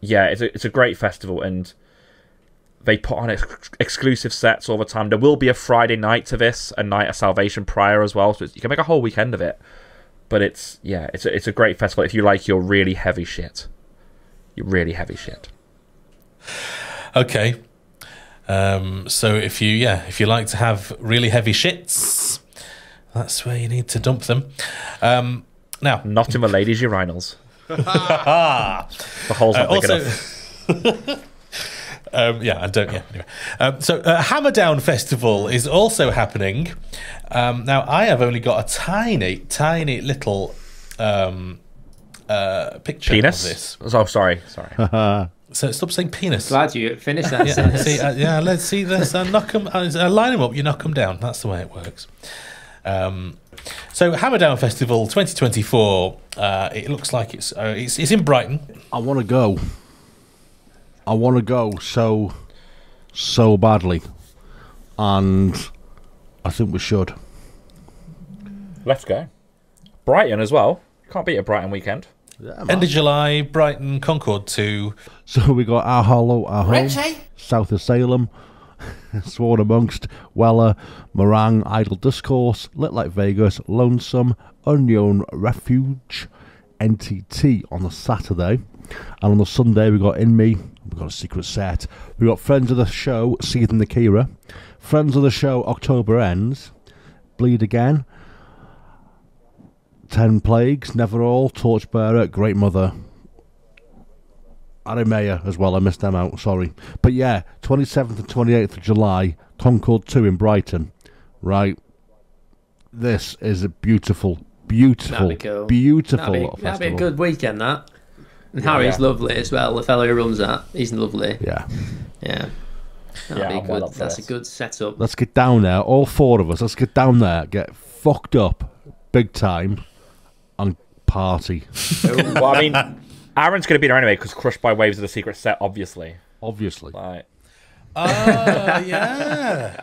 Yeah, it's a great festival, and they put on exclusive sets all the time. There will be a Friday night to this, a night of Salvation prior as well, so you can make a whole weekend of it. But it's a great festival if you like your really heavy shit. Your really heavy shit. Okay. So if you like to have really heavy shits, that's where you need to dump them. Now, not in the ladies' urinals. The hole's not big enough. Anyway. So Hammerdown Festival is also happening. Now, I have only got a tiny little picture penis? of this. Oh, sorry. So stop saying penis. Glad you finished that sentence. Let's knock them. Line them up. You knock them down. That's the way it works. So Hammerdown Festival 2024. It looks like it's in Brighton. I want to go. So badly, and I think we should. Let's go. Brighton as well. Can't beat a Brighton weekend. Yeah, End of July, Brighton, Concord 2. So we got Our Hollow, Our Home, South of Salem, Sworn Amongst, Weller, Meringue, Idle Discourse, Lit Like Vegas, Lonesome, Unknown Refuge, NTT on the Saturday. And on the Sunday we got In Me, we got a secret set. We got Friends of the Show, Seething the Kira, Friends of the Show, October Ends, Bleed Again, 10 Plagues, Never All, Torchbearer, Great Mother, Arimea as well. I missed them out. Sorry, but yeah, 27th and 28th of July, Concord 2 in Brighton. Right, this is a beautiful, beautiful little festival. That'd be a good weekend. That. And Harry's lovely as well. The fellow who runs that, he's lovely. Yeah. That'd be good. That's a good setup. Let's get down there, all four of us. Let's get down there, get fucked up, big time, and party. Well, I mean, Aaron's going to be there anyway because Crushed by Waves of the Secret Set, obviously. Like. Yeah.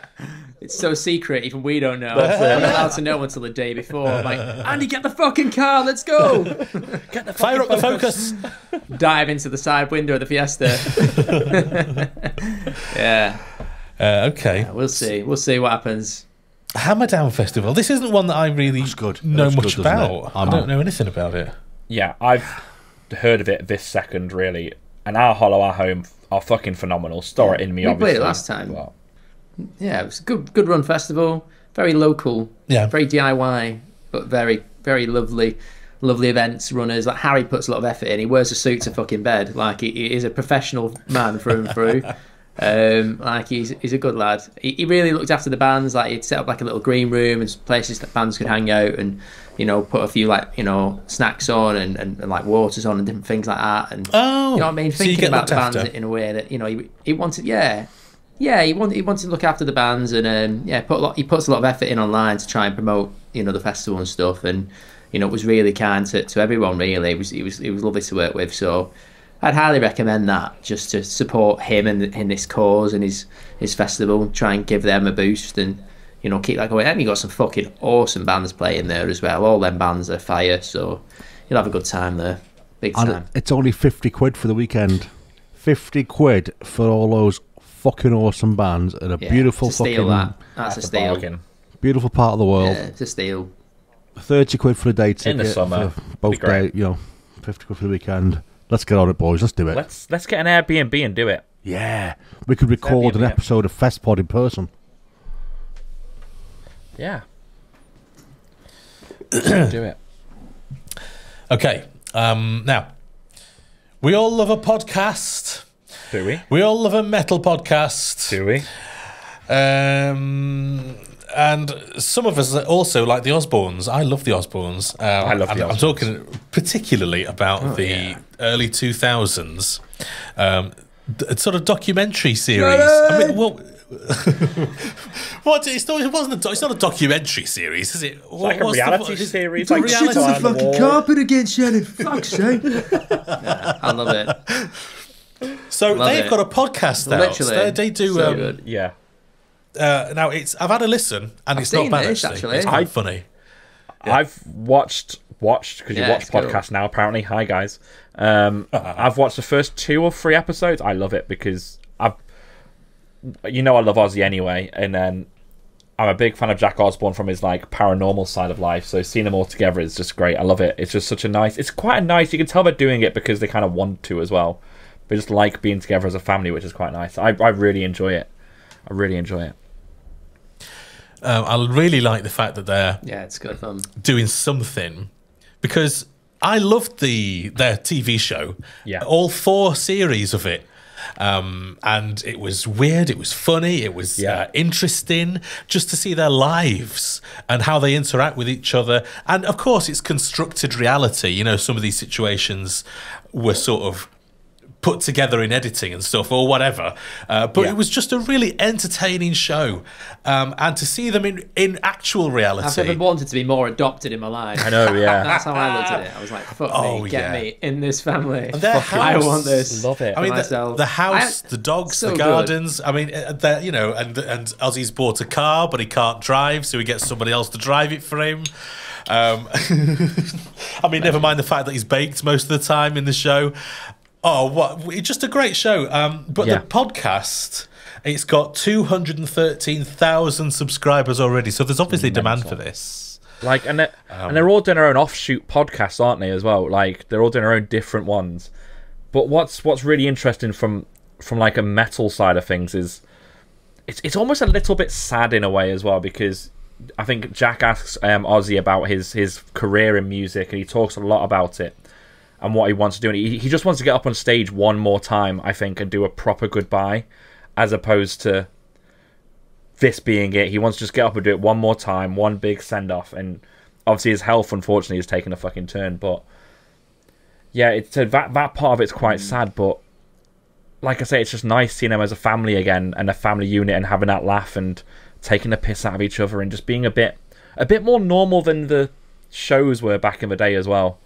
It's so secret, even we don't know. We're not allowed to know until the day before. I'm like, Andy, get the fucking car, let's go. Get the fire up the Focus. Dive into the side window of the Fiesta. Yeah. Okay. Yeah, we'll see. We'll see what happens. Hammerdown Festival. This isn't one that I really know much about. I don't know anything about it. Yeah, I've heard of it this second, really. And Our Hollow, Our Home are fucking phenomenal. Store It In Me, obviously. We played it last time. Well. Yeah, it was a good run festival. Very local. Yeah. Very DIY, but very, very lovely events, runners. Like Harry puts a lot of effort in. He wears a suit to fucking bed. Like he is a professional man through and through. Like he's a good lad. He really looked after the bands. Like he'd set up like a little green room and places that bands could hang out and, you know, put a few like, you know, snacks on and like waters on and different things like that. And you know what I mean? Thinking about the bands in a way that, you know, he wanted, he wanted to look after the bands and he puts a lot of effort in online to try and promote, you know, the festival and stuff. And, you know, it was really kind to everyone. Really, he was lovely to work with. So I'd highly recommend that, just to support him in this cause and his festival. Try and give them a boost and, you know, keep that going. And you got some fucking awesome bands playing there as well. All them bands are fire. So you'll have a good time there, big time. And it's only £50 for the weekend. £50 for all those fucking awesome bands and a beautiful fucking. That's a steal. Bargain. Beautiful part of the world. Yeah, it's a steal. £30 for a day ticket in the summer. Both days, you know, £50 for the weekend. Let's get on it, boys. Let's do it. Let's get an Airbnb and do it. Yeah, we could record an episode of Festpod in person. Yeah. Do it. Okay. Now, we all love a podcast. Do we? We all love a metal podcast. Do we? And some of us also like the Osbournes. I love the Osbournes. I love the Osbournes. I'm talking particularly about the early 2000s sort of documentary series. I mean, what? It's not a documentary series, is it? It's like a reality series. Don't shit on the fucking carpet again, Shannon. Fuck's sake. I love it. So they've got a podcast out. Literally, they do. So good. Yeah. Now I've had a listen, and it's not bad actually. It's quite funny. Yeah. I've watched because you watch podcasts now. Apparently, hi guys. I've watched the first 2 or 3 episodes. I love it because I love Ozzy anyway, and then I'm a big fan of Jack Osbourne from his like paranormal side of life. So seeing them all together is just great. I love it. It's just such a nice. It's quite a nice. You can tell they're doing it because they kind of want to as well. They just like being together as a family, which is quite nice. I really enjoy it. I really enjoy it. I really like the fact that they're it's good fun doing something, because I loved their TV show, all 4 series of it, and it was weird, it was funny, it was interesting just to see their lives and how they interact with each other. And of course, it's constructed reality. You know, some of these situations were sort of put together in editing and stuff or whatever, but it was just a really entertaining show, and to see them in actual reality. I've never wanted to be more adopted in my life. I know, yeah. That's how I looked at it. I was like, fuck me, get me in this family. House, I want this. Love it. I mean, myself. The house, the dogs, the gardens. Good. I mean, you know, and Ozzy's bought a car, but he can't drive, so he gets somebody else to drive it for him. I mean, never mind the fact that he's baked most of the time in the show. Oh, what! It's just a great show. But the podcast, it's got 213,000 subscribers already. So there's obviously demand for this. Like, and they're all doing their own offshoot podcasts, aren't they? As well, like they're all doing their own different ones. But what's really interesting from like a metal side of things is it's almost a little bit sad in a way as well, because I think Jack asks Ozzy about his career in music, and he talks a lot about it. and what he wants to do. And he just wants to get up on stage one more time, I think, and do a proper goodbye, as opposed to this being it. He wants to just get up and do it one more time, one big send-off. And obviously his health, unfortunately, has taken a fucking turn. But yeah, that part of it's quite sad. But like I say, it's just nice seeing them as a family again, and a family unit, and having that laugh and taking the piss out of each other, and just being a bit more normal than the shows were back in the day as well.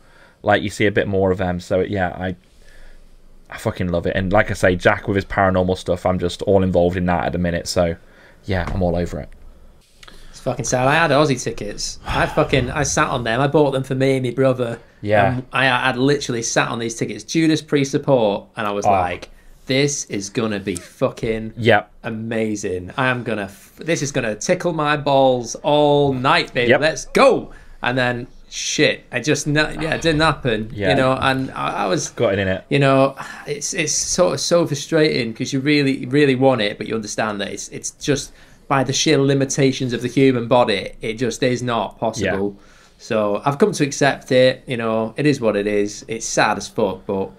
Like, you see a bit more of them. So yeah, I fucking love it. And like I say, Jack with his paranormal stuff, I'm just all involved in that at the minute. So yeah, I'm all over it. It's fucking sad. I had Aussie tickets. I sat on them. I bought them for me and my brother. Yeah. I'd literally sat on these tickets, Judas pre-support, and I was like, this is gonna be fucking amazing. This is gonna tickle my balls all night, baby. Let's go. And then shit, it didn't happen. You know, and I was got it in it. You know, it's sort of so frustrating, because you really, really want it, but you understand that it's just by the sheer limitations of the human body, it just is not possible. So I've come to accept it. You know, it is what it is. It's sad as fuck, but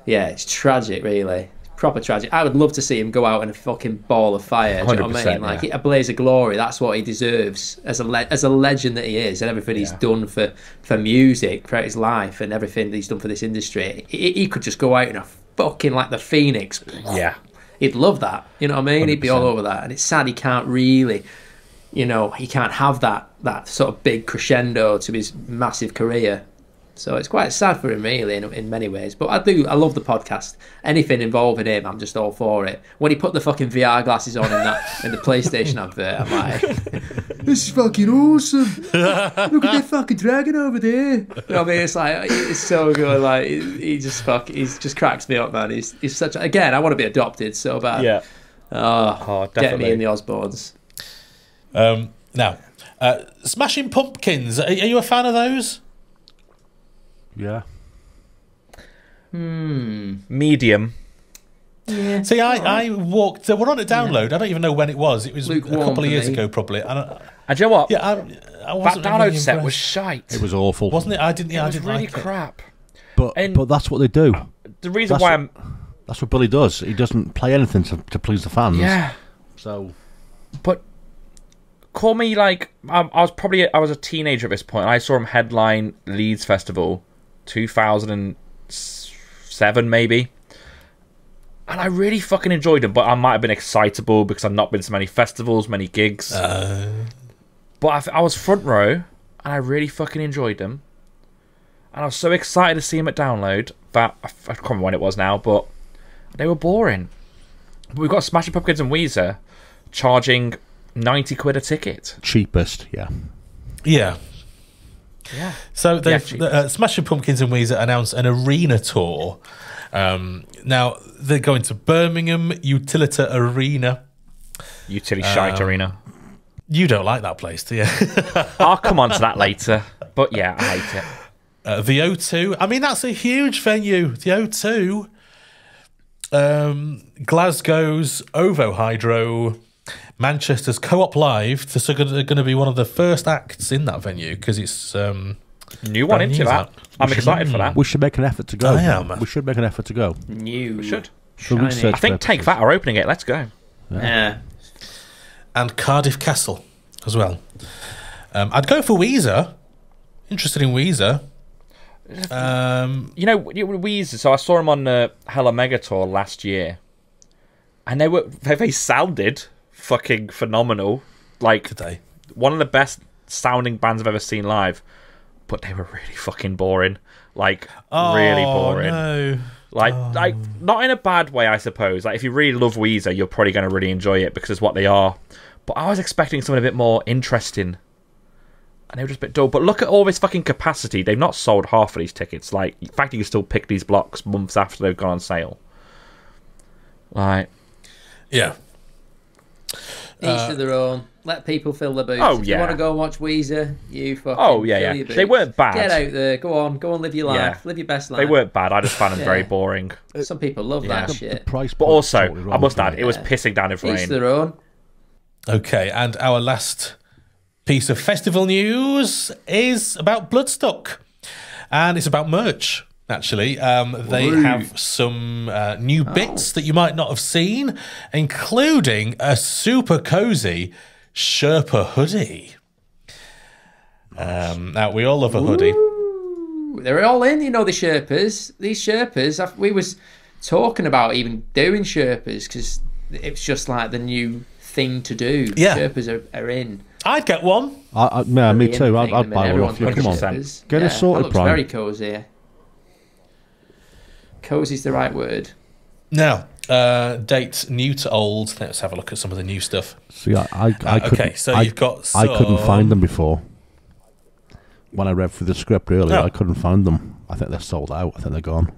yeah, it's tragic, really. Proper tragic. I would love to see him go out in a fucking ball of fire. Do you know what I mean? Like, a blaze of glory. That's what he deserves as a legend that he is, and everything he's done for music throughout his life, and everything that he's done for this industry. He could just go out in a fucking, like the Phoenix. Yeah. He'd love that. You know what I mean? 100%. He'd be all over that. And it's sad he can't really, you know, he can't have that sort of big crescendo to his massive career. So it's quite sad for him, really, in many ways. But I love the podcast. Anything involving him, I'm just all for it. When he put the fucking VR glasses on in the PlayStation advert, I'm like, this is fucking awesome. Look at that fucking dragon over there. You know what I mean? It's like, it's so good. Like, he just cracks me up, man. He's such again, I want to be adopted so bad. Yeah. Oh, get me in the Osbournes. Now, Smashing Pumpkins. Are you a fan of those? Yeah. Medium. Yeah. See, I walked. We're on a download. I don't even know when it was. It was a couple of years ago, probably. And do you know what? Yeah, I wasn't that download really set impressed. Was shite. It was awful, wasn't it? I didn't really like crap. But that's what they do. The reason why that's what Billy does. He doesn't play anything to please the fans. Yeah. So, but call me like I was a teenager at this point. And I saw him headline Leeds Festival, 2007 maybe, and I really fucking enjoyed him. But I might have been excitable because I've not been to many festivals, many gigs. But I was front row, and I really fucking enjoyed them. And I was so excited to see him at Download that I can't remember when it was now, but they were boring. But we've got Smashing Pumpkins and Weezer charging 90 quid a ticket. Cheapest, yeah. Yeah. Yeah. So Smashing Pumpkins and Weezer announced an arena tour. Now they're going to Birmingham Utilita Arena. Shite Arena. You don't like that place, do you? I'll come on to that later. But yeah, I hate it. The O2. I mean, that's a huge venue. The O2. Glasgow's OVO Hydro. Manchester's Co-op Live. They're going to be one of the first acts in that venue because it's new one into that. I'm excited for that. We should make an effort to go. I am. We should make an effort to go. New. We should. Shiny. I think Take That are opening it. Let's go. Yeah. And Cardiff Castle as well. I'd go for Weezer. Interested in Weezer. Weezer. So I saw him on the Hella Mega Tour last year, and they sounded fucking phenomenal. Like, one of the best sounding bands I've ever seen live, but they were really fucking boring. Like, really boring. No. Like not in a bad way, I suppose. Like, if you really love Weezer, you're probably going to really enjoy it because it's what they are. But I was expecting something a bit more interesting, and they were just a bit dull. But look at all this fucking capacity. They've not sold half of these tickets. Like, in fact, you can still pick these blocks months after they've gone on sale. Like, yeah. Each to their own. Let people fill their boots. Oh, if yeah. you want to go and watch Weezer, you fucking Oh, yeah, fill yeah. your boots. They weren't bad. Get out there. Go on live your life. Yeah. Live your best life. they weren't bad. I just found them Yeah. very boring. Some people love that The shit. price But point is also, totally I wrong, must isn't add, it was pissing down in Each to rain. their own. Okay, and our last piece of festival news is about Bloodstock. And it's about merch. Actually, they have some new bits that you might not have seen, including a super cozy Sherpa hoodie. Now, we all love a hoodie. Ooh, they're all in, you know, the Sherpas. These Sherpas, we was talking about even doing Sherpas because it's just like the new thing to do. Yeah. Sherpas are in. I'd get one. Yeah, me too. I'd buy one off you. Come on. Get it sorted, That looks Prime. very cozy. Cozy's the right word. Now, dates new to old. Let's have a look at some of the new stuff. So yeah, I couldn't, okay, so you've got some... I couldn't find them before. When I read through the script earlier, I couldn't find them. I think they're sold out. I think they're gone.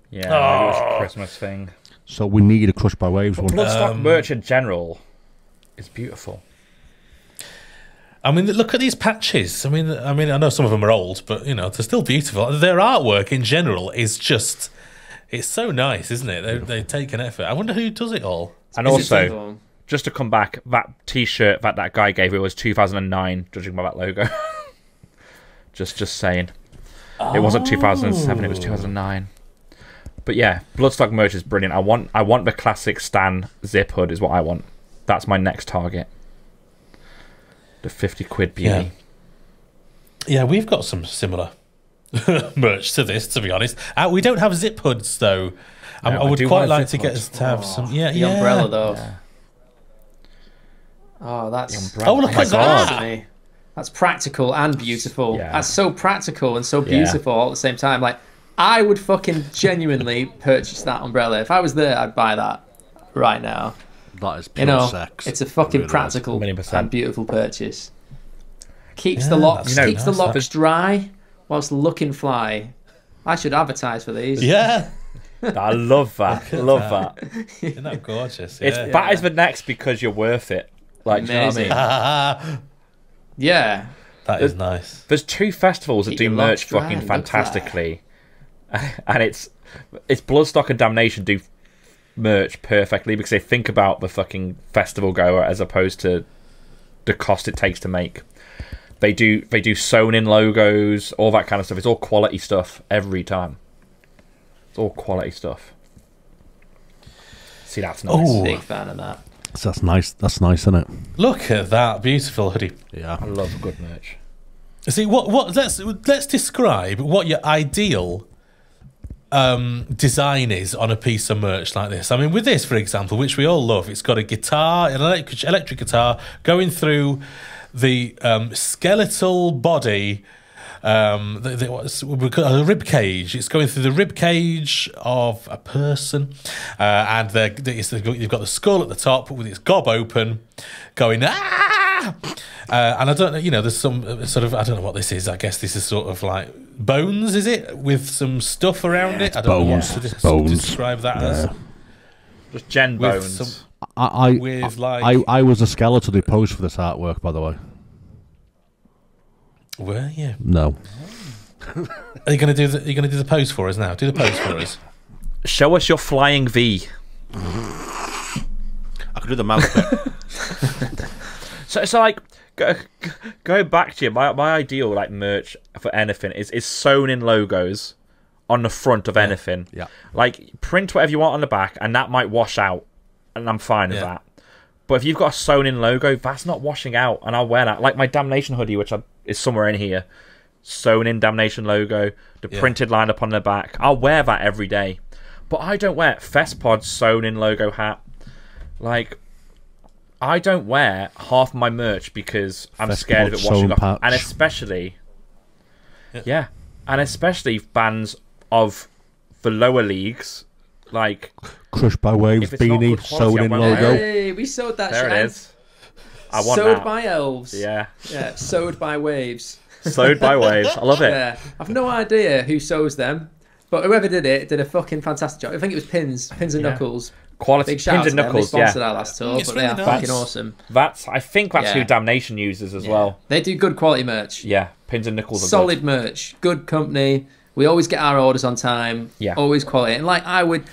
Yeah, maybe it was a Christmas thing. So we need a Crushed by Waves one. Bloodstock merch in general is beautiful. I mean, look at these patches. I mean, I know some of them are old, but you know they're still beautiful. Their artwork in general is just—it's so nice, isn't it? They take an effort. I wonder who does it all. And also, just to come back, that T-shirt that guy gave it was 2009, judging by that logo. just saying, it wasn't 2007; it was 2009. But yeah, Bloodstock merch is brilliant. I want the classic Stan zip hood is what I want. That's my next target. The 50 quid beauty. Yeah, we've got some similar merch to this, to be honest. We don't have zip hoods, though. No, I would quite like to get us to have some. Yeah, the umbrella, though. Yeah. Oh, look at that. That's practical and beautiful. Yeah. That's so practical and so beautiful all at the same time. Like, I would fucking genuinely purchase that umbrella. If I was there, I'd buy that right now. That is pure sex. It's a fucking really practical is. and beautiful purchase. Keeps the locks the locks dry whilst looking fly. I should advertise for these. Yeah. I love that. Isn't that gorgeous? That is the next because you're worth it. Like, amazing. You know what I mean? Yeah. That is nice. There's two festivals that Keep do your merch locks dry fucking and fantastically, and it's Bloodstock and Damnation do merch perfectly because they think about the fucking festival goer as opposed to the cost it takes to make. They do sewn in logos, all that kind of stuff. It's all quality stuff every time. It's all quality stuff. See, that's nice. Ooh. Big fan of that. So that's nice. That's nice, isn't it? Look at that beautiful hoodie. Yeah, I love good merch. See what? Let's describe what your ideal design is on a piece of merch like this. I mean, with this, for example, which we all love, it's got a guitar, an electric guitar going through the skeletal body, a rib cage. It's going through the rib cage of a person, and you've got the skull at the top with its gob open, going ah. And I don't know, you know, there's some sort of, I don't know what this is. I guess this is sort of like bones, is it? With some stuff around it. I don't know what to describe that as. Just gen bones. I was a skeleton who posed for this artwork, by the way. Were you? No. Are you going to do the pose for us now? Do the pose for us. Show us your flying V. I could do the mouth bit. So it's like going back to you. My ideal like merch for anything is sewn in logos on the front of anything. Yeah. Like print whatever you want on the back, and that might wash out, and I'm fine with that. But if you've got a sewn in logo, that's not washing out, and I'll wear that. Like my Damnation hoodie, which is somewhere in here, sewn in Damnation logo, the printed line up on the back. I'll wear that every day. But I don't wear Festpod sewn in logo hat. Like, I don't wear half my merch because I'm scared of it washing off. Patch. And especially, and especially bands of the lower leagues, like Crushed by Waves beanie, sewn in logo. Hey, we sewed that shit. There it is. I want sewed that. by elves. Yeah. Yeah, sewed by waves. Sewed by waves. I love it. Yeah. I've no idea who sews them, but whoever did it did a fucking fantastic job. I think it was Pins and Knuckles. Quality. Big shout Pins out and to them. Knuckles, They sponsored our last tour, but really they are nice. fucking awesome. I think that's who Damnation uses as well. They do good quality merch. Yeah, Pins and Knuckles are Solid good. merch, good company. We always get our orders on time. Yeah. Always quality. And like I would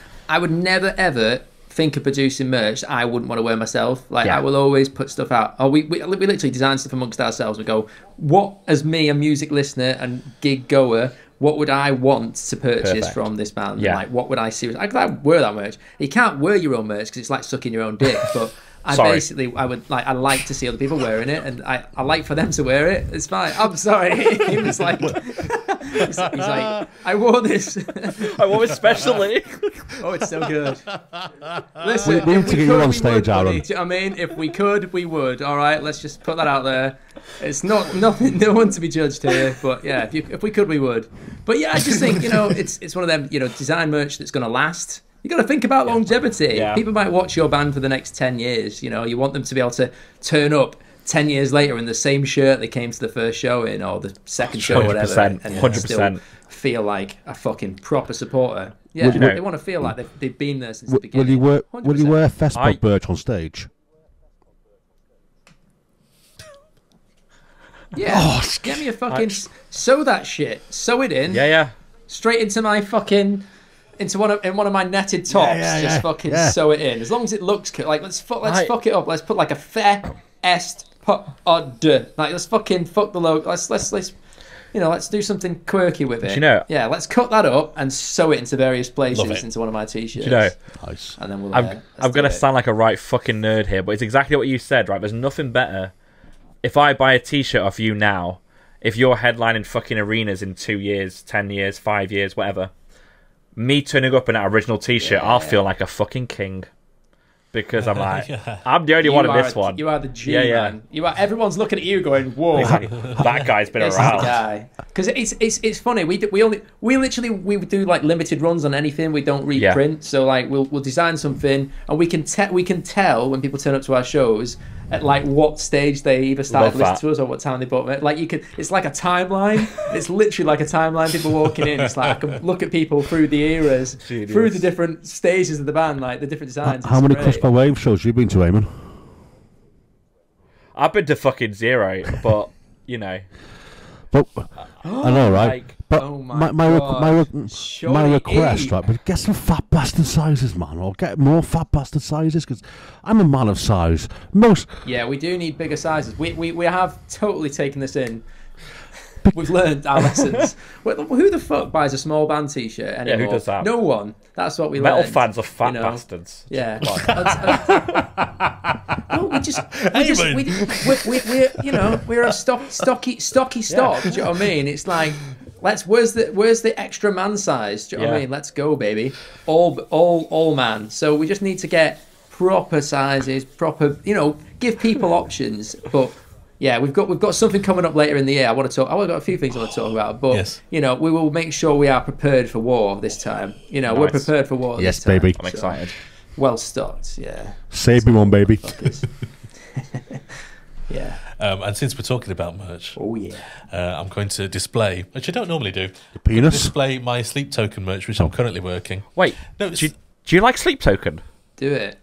never ever think of producing merch that I wouldn't want to wear myself. Like I will always put stuff out. Oh, we literally design stuff amongst ourselves. We go, what as me, a music listener and gig goer, what would I want to purchase Perfect. from this band? Yeah. Like, what would I see? I could wear that merch. You can't wear your own merch because it's like sucking your own dick. But I like to see other people wearing it, and I like for them to wear it. It's fine. I'm sorry. He was like, he's like, I wore this. I wore it specially. Oh, it's so good. Listen, We need if to get you could, on we stage, would, buddy. Aaron. Do you know what I mean? If we could, we would. All right, let's just put that out there. It's nothing, no one to be judged here. But yeah, if we could, we would. But yeah, I just think it's one of them design merch that's going to last. You got to think about longevity. Yeah. People might watch your band for the next 10 years. You want them to be able to turn up 10 years later in the same shirt they came to the first show in, or the second show, or whatever, and 100%. still feel like a fucking proper supporter. Yeah, they want to feel like they've been there since the beginning. Will you wear Festpod merch on stage? Yeah, get me a fucking sew that shit, sew it in. Yeah. Straight into my fucking one of my netted tops. Just fucking sew it in. As long as it looks good. Like let's fuck it up. Let's put like a Festpod. Like let's fucking fuck the logo. Let's do something quirky with it. Yeah, let's cut that up and sew it into various places into one of my t-shirts. Nice. And then we'll. I'm gonna sound like a right fucking nerd here, but it's exactly what you said. Right? There's nothing better. If I buy a t-shirt off you now, if you're headlining fucking arenas in 2 years, 10 years, 5 years, whatever, me turning up in that original t-shirt, I'll feel like a fucking king. Because I'm like, I'm the only one in this one. You are the G, man. You are. Everyone's looking at you going, whoa. That guy's been around. Because it's funny. We do like limited runs on anything. We don't reprint. So like we'll design something, and we can tell when people turn up to our shows at like what stage they either started listening to us or what time they bought it. Like it's like a timeline. It's literally like a timeline. People walking in. It's like I can look at people through the eras, through the different stages of the band, like the different designs. How many Crush by Wave shows you been to, Eamon? I've been to fucking 0, but But I know, right? Like, but my request, right? But get some fat bastard sizes, man, or get more fat bastard sizes, because I'm a man of size. Yeah, we do need bigger sizes. We have totally taken this in. We've learned our lessons. Who the fuck buys a small band t-shirt anymore? Yeah, who does that? No one. That's what we Metal learned. fans are fat bastards. Yeah. No, we're a stocky stock. Do you know what I mean? It's like, where's the extra man size? Do you know what I mean? Let's go, baby. All man. So we just need to get proper sizes, give people options, but. Yeah, we've got something coming up later in the year. I've got a few things I want to talk about, but we will make sure we are prepared for war this time. We're prepared for war. Yes, this time, baby. I'm excited. Well stocked. Yeah. Save me one, baby. Yeah. And since we're talking about merch, I'm going to display, which I don't normally do. The penis. Display my Sleep Token merch, which I'm currently working. Wait, no, do you like Sleep Token? Do it.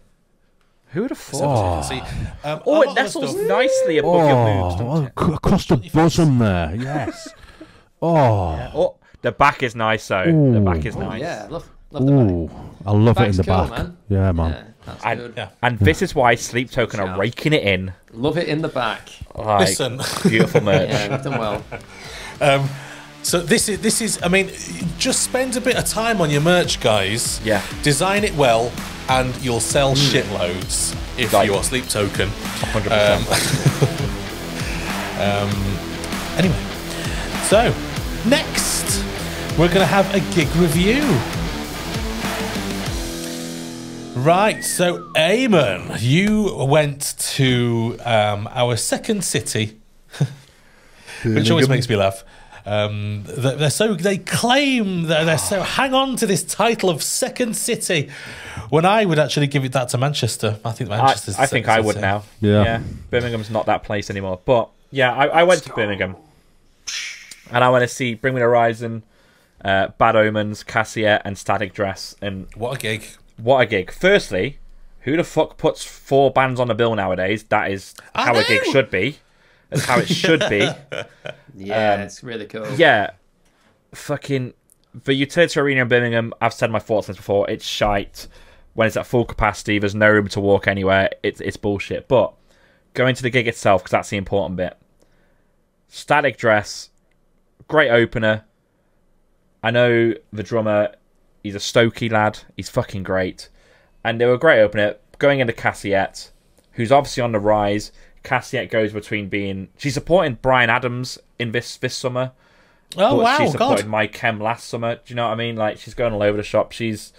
Who would have thought? It nestles nicely above your boobs. Across the bosom there, yes. Oh, the back is nice, though. The back is nice. Yeah, love the back. I love it in the cool, back. Man. Yeah, man. That's good. And this is why Sleep Token are raking it in. Love it in the back. Like, Listen. Beautiful merch. Yeah, we've done well. So this is. I mean, just spend a bit of time on your merch, guys. Yeah. Design it well, and you'll sell shitloads if you are Sleep Token. 100%. Anyway, so next we're going to have a gig review. Right, so Eamon, you went to our second city, which always makes me laugh. They claim that they're so hang on to this title of second city, when I would actually give it that to Manchester. I think Manchester's. I think I would now. Yeah. Birmingham's not that place anymore. But yeah, I went to Birmingham, and I want to Bring Me the Horizon, Bad Omens, Cassyette, and Static Dress. And what a gig! What a gig! Firstly, who the fuck puts 4 bands on the bill nowadays? That is how a gig should be. That's how it should be. Yeah, it's really cool. Yeah, fucking the Utility Arena in Birmingham. I've said my thoughts on this before. It's shite. When it's at full capacity, there's no room to walk anywhere. It's bullshit. But going to the gig itself, because that's the important bit. Static Dress, great opener. I know the drummer, he's a Stokey lad. He's fucking great. And they were a great opener. Going into Cassyette, who's obviously on the rise. Cassyette goes between being... She's supporting Bryan Adams in this summer. Oh, wow, She supported God. My Chem last summer. Do you know what I mean? Like, she's going all over the shop. She's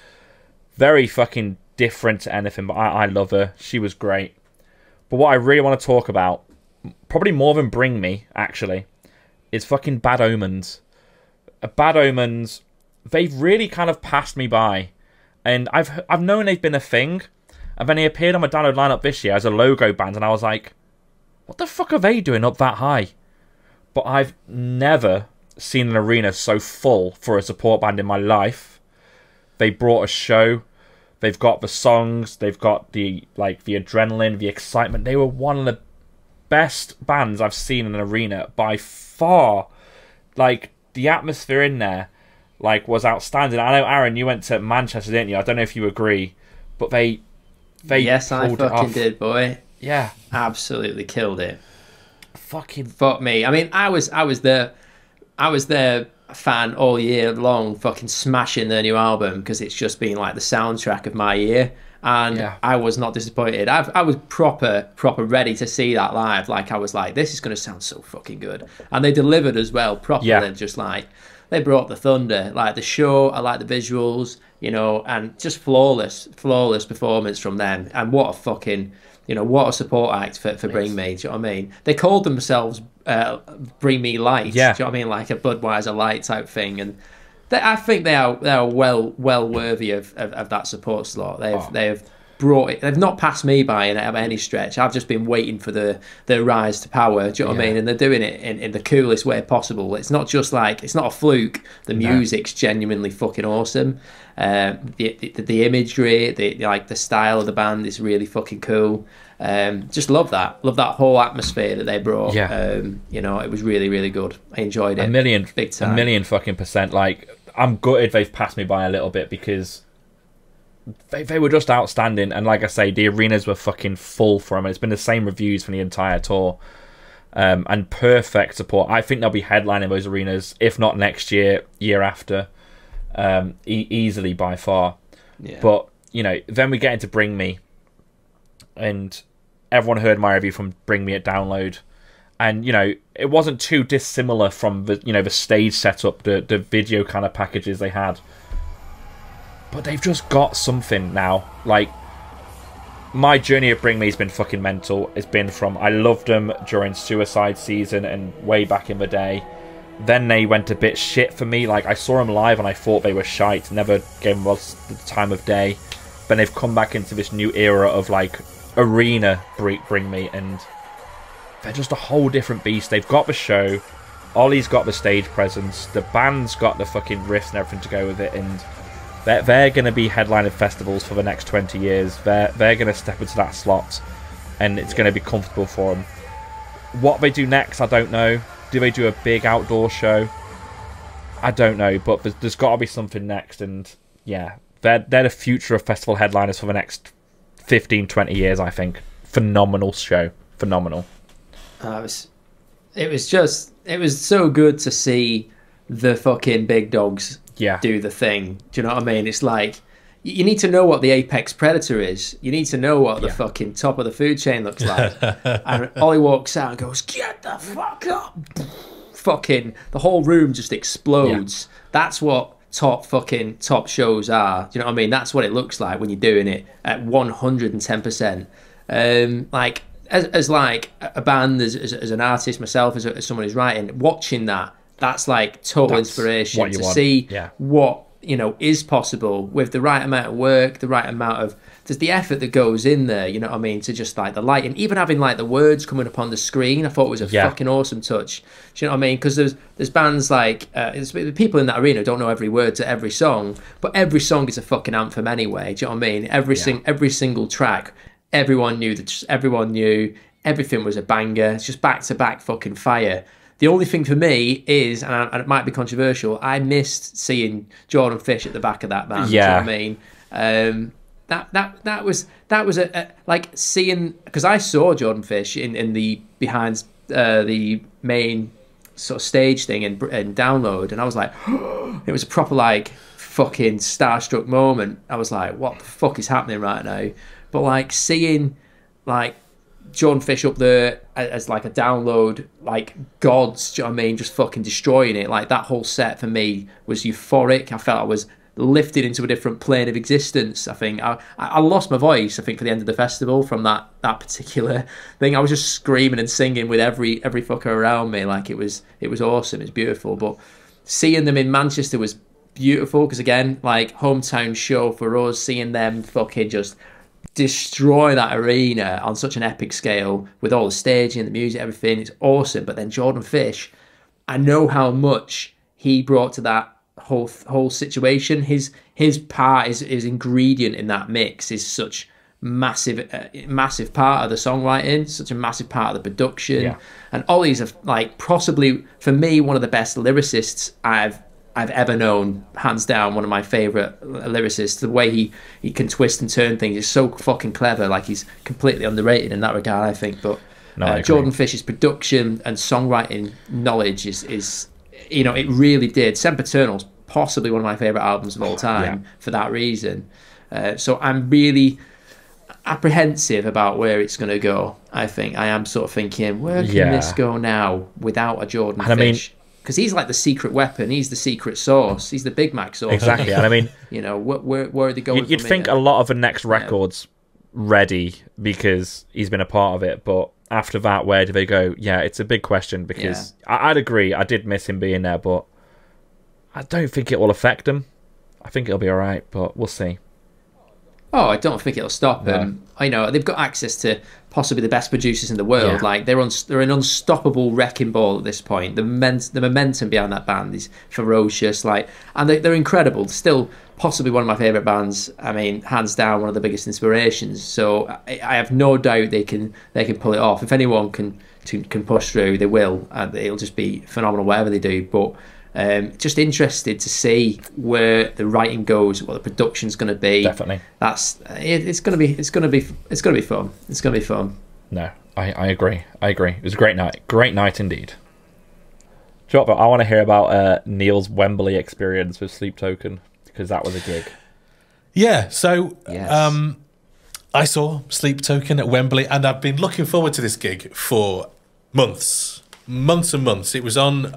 very fucking different to anything, but I love her. She was great. But what I really want to talk about, probably more than Bring Me, actually, is fucking Bad Omens. Bad Omens, they've really kind of passed me by. And I've known they've been a thing. And then they appeared on my download lineup this year as a logo band, and I was like, what the fuck are they doing up that high? But I've never seen an arena so full for a support band in my life. They brought a show. They've got the songs. They've got the adrenaline, the excitement. They were one of the best bands I've seen in an arena by far. Like, the atmosphere in there, like, was outstanding. I know, Arran, you went to Manchester, didn't you? I don't know if you agree, but they yes, I pulled it fucking off. did, boy. Yeah, Absolutely killed it. fucking Fuck me. I mean, I was their fan all year long, fucking smashing their new album because it's just been like the soundtrack of my year, and Yeah. I was not disappointed. I was proper ready to see that live. Like, I was like, this is going to sound so fucking good, and they delivered as well properly. Yeah. Just like, they brought the thunder. Like, the show, I like the visuals, you know, and just flawless performance from them. And what a fucking, you know, what a support act for Bring Me. Do you know what I mean? They called themselves Bring Me Light. Yeah. Do you know what I mean? Like a Budweiser Light type thing. And I think they are well worthy of that support slot. They've brought it. They've not passed me by in any stretch. I've just been waiting for their rise to power. Do you know what I mean? And they're doing it in the coolest way possible. It's not just like, it's not a fluke. The music's genuinely fucking awesome. The imagery, the style of the band is really fucking cool. Just love that whole atmosphere that they brought. You know, it was really, really good. I enjoyed it. Big time. A million fucking percent. Like, I'm gutted they've passed me by a little bit because they were just outstanding. And like I say, the arenas were fucking full for them. It's been the same reviews for the entire tour. And perfect support. I think they'll be headlining those arenas, if not next year, year after. Easily by far. Yeah. But, you know, then we get into Bring Me. And everyone heard my review from Bring Me at Download. And, you know, it wasn't too dissimilar from the, you know, the stage setup, the video kind of packages they had. But they've just got something now. Like, my journey at Bring Me has been fucking mental. It's been from, I loved them during Suicide season and way back in the day. Then they went a bit shit for me. Like, I saw them live and I thought they were shite. Never gave them the time of day. Then they've come back into this new era of, like, arena Bring Me, and they're just a whole different beast. They've got the show. Ollie's got the stage presence. The band's got the fucking riffs and everything to go with it, and they're going to be headlining festivals for the next 20 years. They're going to step into that slot, and it's going to be comfortable for them. What they do next, I don't know. Do they do a big outdoor show? I don't know, but there's got to be something next, and yeah, they're the future of festival headliners for the next 15, 20 years, I think. Phenomenal show. Phenomenal. It was so good to see the fucking big dogs do the thing. Do you know what I mean? It's like, you need to know what the apex predator is. You need to know what the fucking top of the food chain looks like. And Ollie walks out and goes, get the fuck up. Fucking, the whole room just explodes. That's what top shows are. Do you know what I mean? That's what it looks like when you're doing it at 110%. Like, as like a band, as an artist myself, as someone who's writing, watching that's like total inspiration to see what, you know, is possible with the right amount of work, the right amount of, there's the effort that goes in there, you know what I mean, to just like the light, and even having like the words coming up on the screen, I thought was a fucking awesome touch. Do you know what I mean? Because there's bands like there's people in that arena who don't know every word to every song, but every song is a fucking anthem anyway. Do you know what I mean? Every single track, everyone knew, everything was a banger. It's just back to back fucking fire. The only thing for me is, and it might be controversial, I missed seeing Jordan Fish at the back of that band. Yeah. Do you know what I mean? That was a like seeing, because I saw Jordan Fish in the behind the main sort of stage thing and download, and I was like, it was a proper like fucking starstruck moment. I was like, what the fuck is happening right now? But like seeing like Jordan Fish up there as like a download, like gods, do you know what I mean, just fucking destroying it. Like that whole set for me was euphoric. I felt I was lifted into a different plane of existence. I think I lost my voice, I think, for the end of the festival from that particular thing. I was just screaming and singing with every fucker around me. Like it was awesome, it's beautiful. But seeing them in Manchester was beautiful, because again, like hometown show for us, seeing them fucking just destroy that arena on such an epic scale with all the staging, the music, everything, it's awesome. But then Jordan Fish, I know how much he brought to that whole situation. His part, his ingredient in that mix is such massive part of the songwriting, such a massive part of the production. And Ollie's like possibly for me one of the best lyricists I've ever known, hands down. One of my favorite lyricists. The way he can twist and turn things is so fucking clever. Like he's completely underrated in that regard, I think. But Jordan Fish's production and songwriting knowledge is you know, it really did. Sempiternal's possibly one of my favorite albums of all time for that reason. So I'm really apprehensive about where it's going to go. I think I am sort of thinking, where can this go now without a Jordan Fish? Because he's like the secret weapon. He's the secret sauce. He's the Big Mac sauce. Exactly. And I mean, you know, where are they going? You'd think a lot of the next record's ready because he's been a part of it, but after that, where do they go? Yeah, it's a big question, because I'd agree. I did miss him being there, but I don't think it will affect him. I think it'll be all right, but we'll see. Oh, I don't think it'll stop him. I know they've got access to possibly the best producers in the world. Like they're an unstoppable wrecking ball at this point. The momentum behind that band is ferocious. Like, and they're incredible. Still, possibly one of my favorite bands. I mean, hands down, one of the biggest inspirations. So I have no doubt they can pull it off. If anyone can push through, they will. And it'll just be phenomenal whatever they do. But just interested to see where the writing goes, what the production's going to be. Definitely, it's going to be fun. It's going to be fun. No, I agree. It was a great night indeed. Do you know what, I want to hear about Neil's Wembley experience with Sleep Token, because that was a gig. Yeah, so I saw Sleep Token at Wembley, and I've been looking forward to this gig for months and months. It was on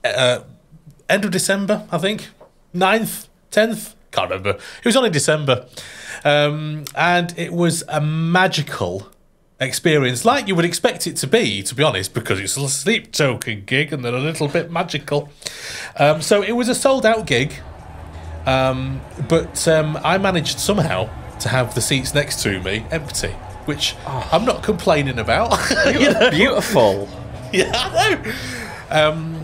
end of December, I think, 9th, 10th, can't remember. It was on in December, and it was a magical experience, like you would expect it to be honest, because it's a Sleep Token gig and they're a little bit magical. So it was a sold out gig, but I managed somehow to have the seats next to me empty, which I'm not complaining about. Beautiful. Yeah, I know.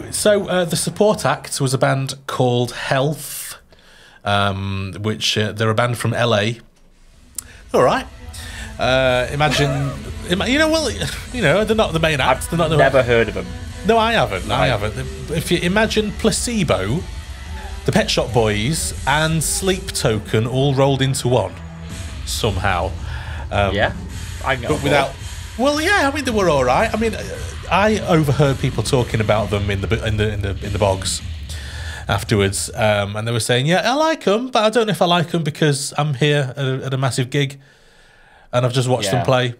So the support act was a band called Health, which they're a band from LA. All right. Imagine, they're not the main act. I've never heard of them. No, I haven't. I haven't. If you imagine Placebo, the Pet Shop Boys, and Sleep Token all rolled into one somehow. I know. But without. Well, yeah. I mean, they were all right. I mean, I overheard people talking about them in the bogs afterwards, and they were saying, "Yeah, I like them, but I don't know if I like them because I'm here at a massive gig, and I've just watched them play."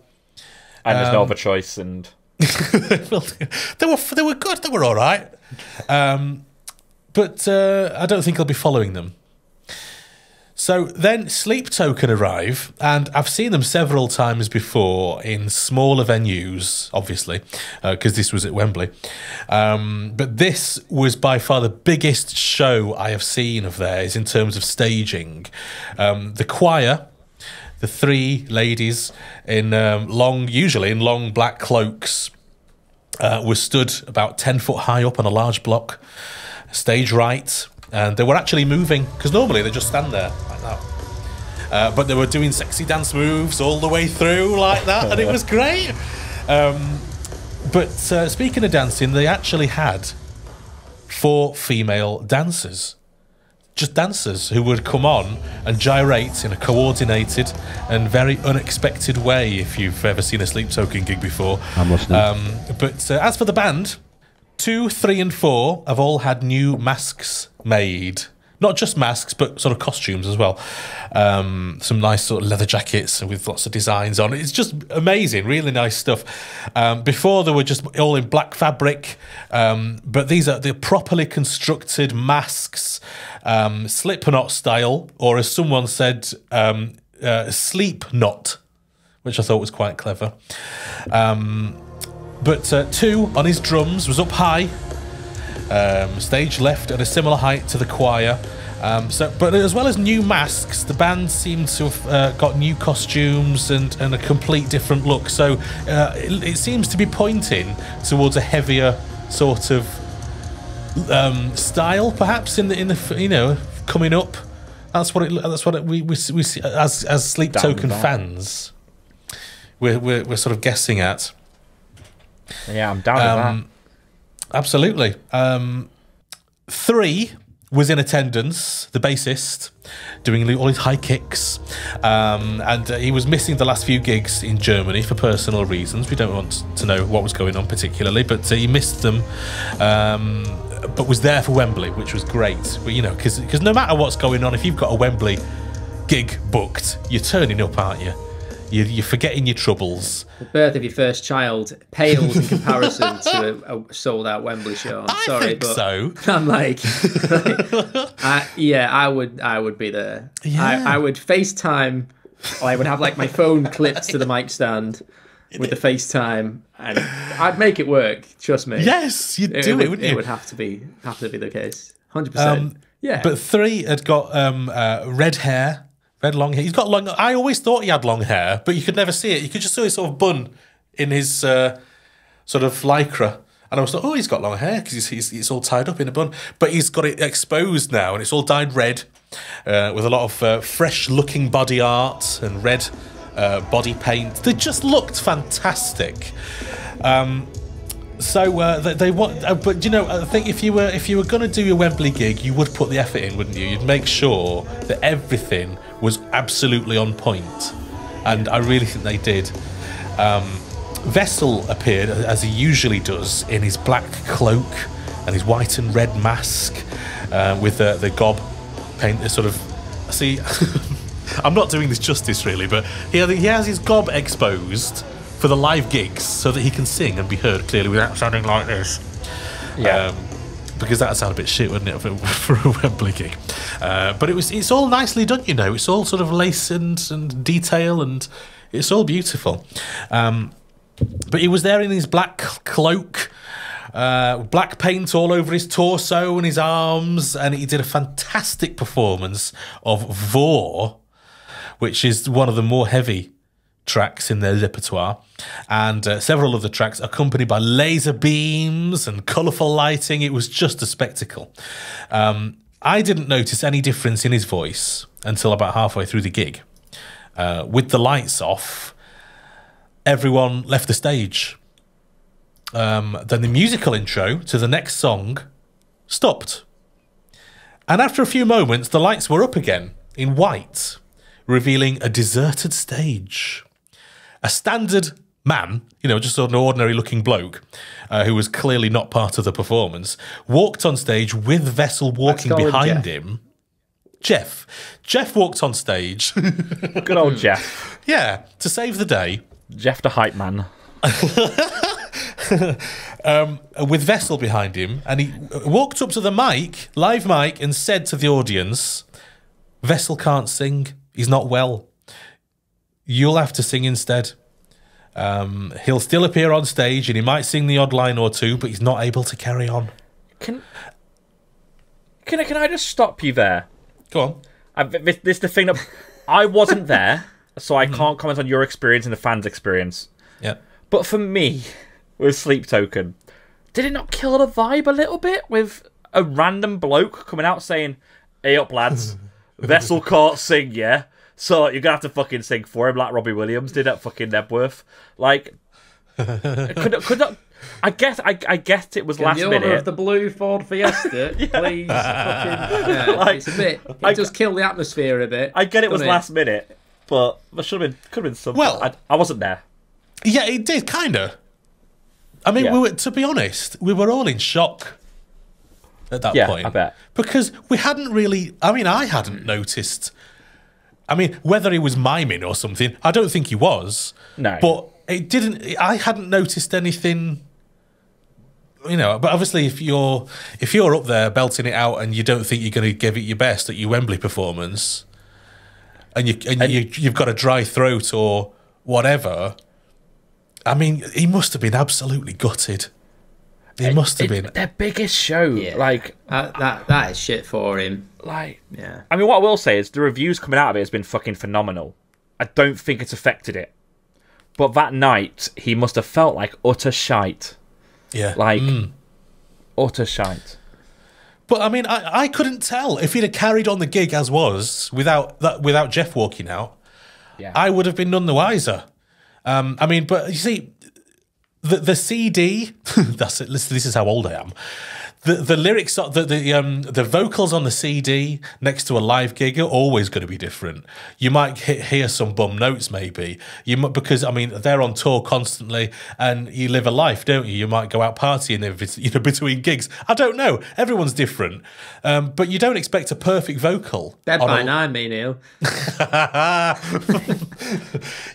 And there's no other choice, and well, they were good. They were all right, but I don't think I'll be following them. So then Sleep Token arrive, and I've seen them several times before in smaller venues, obviously, because this was at Wembley. But this was by far the biggest show I have seen of theirs in terms of staging. The choir, the three ladies usually in long black cloaks, were stood about 10 foot high up on a large block, stage right. And they were actually moving, because normally they just stand there like that. But they were doing sexy dance moves all the way through like that, and it was great. But speaking of dancing, they actually had 4 female dancers. Just dancers who would come on and gyrate in a coordinated and very unexpected way, if you've ever seen a Sleep Token gig before. I'm listening. But as for the band, 2, 3, and 4 have all had new masks made. Not just masks, but sort of costumes as well. Some nice sort of leather jackets with lots of designs on. It's just amazing, really nice stuff. Before they were just all in black fabric, but these are the properly constructed masks, Slipknot style, or as someone said, sleep knot, which I thought was quite clever. But 2 on his drums was up high. Stage left at a similar height to the choir. But as well as new masks, the band seemed to have got new costumes and a complete different look. So it seems to be pointing towards a heavier sort of style, perhaps in the coming up. That's what we see as Sleep Token fans. We're sort of guessing at. Yeah, I'm down with that. Absolutely. 3 was in attendance, the bassist, doing all his high kicks. And he was missing the last few gigs in Germany for personal reasons. We don't want to know what was going on particularly, but he missed them. But was there for Wembley, which was great. But, because no matter what's going on, if you've got a Wembley gig booked, you're turning up, aren't you? You're forgetting your troubles. The birth of your first child pales in comparison to a sold-out Wembley show. I'm sorry, but so. I'm like I would be there. Yeah. I would FaceTime. Or I would have my phone clipped to the mic stand with the FaceTime, and I'd make it work. Trust me. Yes, you'd do it, wouldn't you? It would have to be the case. 100%. Yeah. But 3 had got red hair. Red long hair. He's got long. I always thought he had long hair, but you could never see it. You could just see his sort of bun in his sort of lycra, and I was like, "Oh, he's got long hair because he's all tied up in a bun." But he's got it exposed now, and it's all dyed red with a lot of fresh-looking body art and red body paint. They just looked fantastic. So they want, but I think if you were going to do a Wembley gig, you would put the effort in, wouldn't you? You'd make sure that everything was absolutely on point, and I really think they did. Vessel appeared as he usually does in his black cloak and his white and red mask with the gob paint. Sort of, see, I'm not doing this justice really, but he has his gob exposed for the live gigs so that he can sing and be heard clearly without sounding like this. Yeah. Because that would sound a bit shit, wouldn't it, for a Wembley gig? But it's all nicely done, It's all sort of lace and detail, and it's all beautiful. But he was there in his black cloak, black paint all over his torso and his arms, and he did a fantastic performance of Vor, which is one of the more heavy tracks in their repertoire, and several of the tracks accompanied by laser beams and colourful lighting. It was just a spectacle. I didn't notice any difference in his voice until about halfway through the gig. With the lights off, everyone left the stage. Then the musical intro to the next song stopped. And after a few moments, the lights were up again in white, revealing a deserted stage. A standard man, just an ordinary-looking bloke, who was clearly not part of the performance, walked on stage with Vessel walking behind him. Jeff walked on stage. Good old Jeff. Yeah, to save the day. Jeff the hype man. With Vessel behind him, and he walked up to the live mic, and said to the audience, Vessel can't sing. He's not well. You'll have to sing instead. He'll still appear on stage and he might sing the odd line or two, but he's not able to carry on. Can I just stop you there? Go on. This is the thing that I wasn't there, so I can't comment on your experience and the fans' experience. Yeah. But for me, with Sleep Token, did it not kill the vibe a little bit with a random bloke coming out saying, "Hey up, lads, Vessel can't sing, yeah? So you're gonna have to fucking sing for him like Robbie Williams did at fucking Nebworth." Like, could that? I guess it was last minute. The owner of the blue Ford Fiesta, please. It's a bit. It does kill the atmosphere a bit. I get it was last minute, but there could have been something. Well, I wasn't there. Yeah, it did kinda. I mean, to be honest, we were all in shock at that point. I bet. Because we hadn't really... I mean, I hadn't noticed... I mean, whether he was miming or something, I don't think he was. No. But it didn't... I hadn't noticed anything... You know, but obviously if you're up there belting it out and you don't think you're going to give it your best at your Wembley performance and you've got a dry throat or whatever... I mean, he must have been absolutely gutted. He must have been their biggest show. Yeah. Like that is shit for him. Like, yeah. I mean, what I will say is the reviews coming out of it has been fucking phenomenal. I don't think it's affected it, but that night he must have felt like utter shite. Yeah, like utter shite. But I mean, I couldn't tell if he'd have carried on the gig as was without Jeff walking out. Yeah, I would have been none the wiser. I mean, but you see, the CD. That's it. This is how old I am. The lyrics, the vocals on the CD next to a live gig are always going to be different. You might hear some bum notes, maybe because I mean they're on tour constantly, and you live a life, don't you? You might go out partying, between gigs. I don't know. Everyone's different, but you don't expect a perfect vocal. Dead by nine, me, Neil.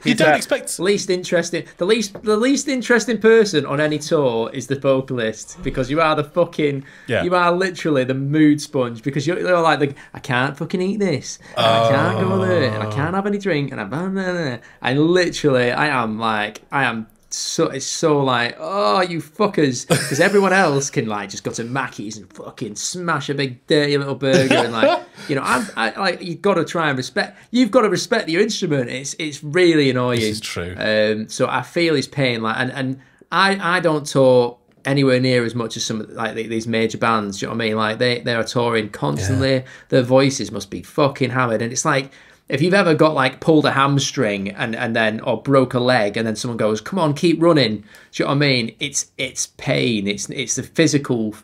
You don't expect least interesting. The least interesting person on any tour is the vocalist, because you are the fucking. Yeah. You are literally the mood sponge, because you're like I can't fucking eat this, and I can't go there, and I can't have any drink, and I literally I am so, it's so like, oh, you fuckers, because everyone else can like just go to Mackey's and fucking smash a big dirty little burger, and like, you know, I like, you've got to try and respect your instrument. It's really annoying. This is true. So I feel his pain, like, and I don't tour anywhere near as much as some like these major bands. Do you know what I mean? Like they are touring constantly. Yeah. Their voices must be fucking hammered, and it's like, if you've ever got like pulled a hamstring and then or broke a leg, and then someone goes, "Come on, keep running." Do you know what I mean? It's pain. It's a physical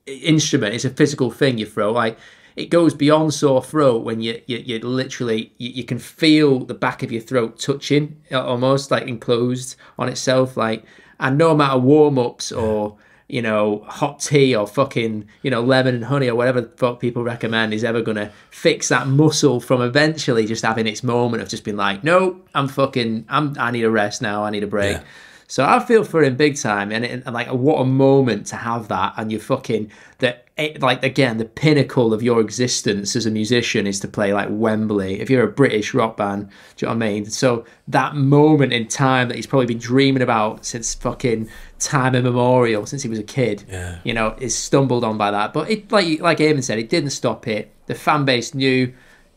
instrument. It's a physical thing you throw. Like, it goes beyond sore throat when you literally you can feel the back of your throat touching, almost like enclosed on itself. Like, and no matter warm ups or, you know, hot tea or fucking, you know, lemon and honey or whatever the fuck people recommend is ever going to fix that muscle from eventually just having its moment of just being like, no, I need a rest now, I need a break. Yeah. So I feel for him big time, and like, what a moment to have that, and you're fucking, like, again, the pinnacle of your existence as a musician is to play like Wembley, if you're a British rock band, do you know what I mean? So that moment in time that he's probably been dreaming about since fucking time immemorial, since he was a kid, yeah, you know, is stumbled on by that. But it, like Eamon said, it didn't stop it. The fan base knew,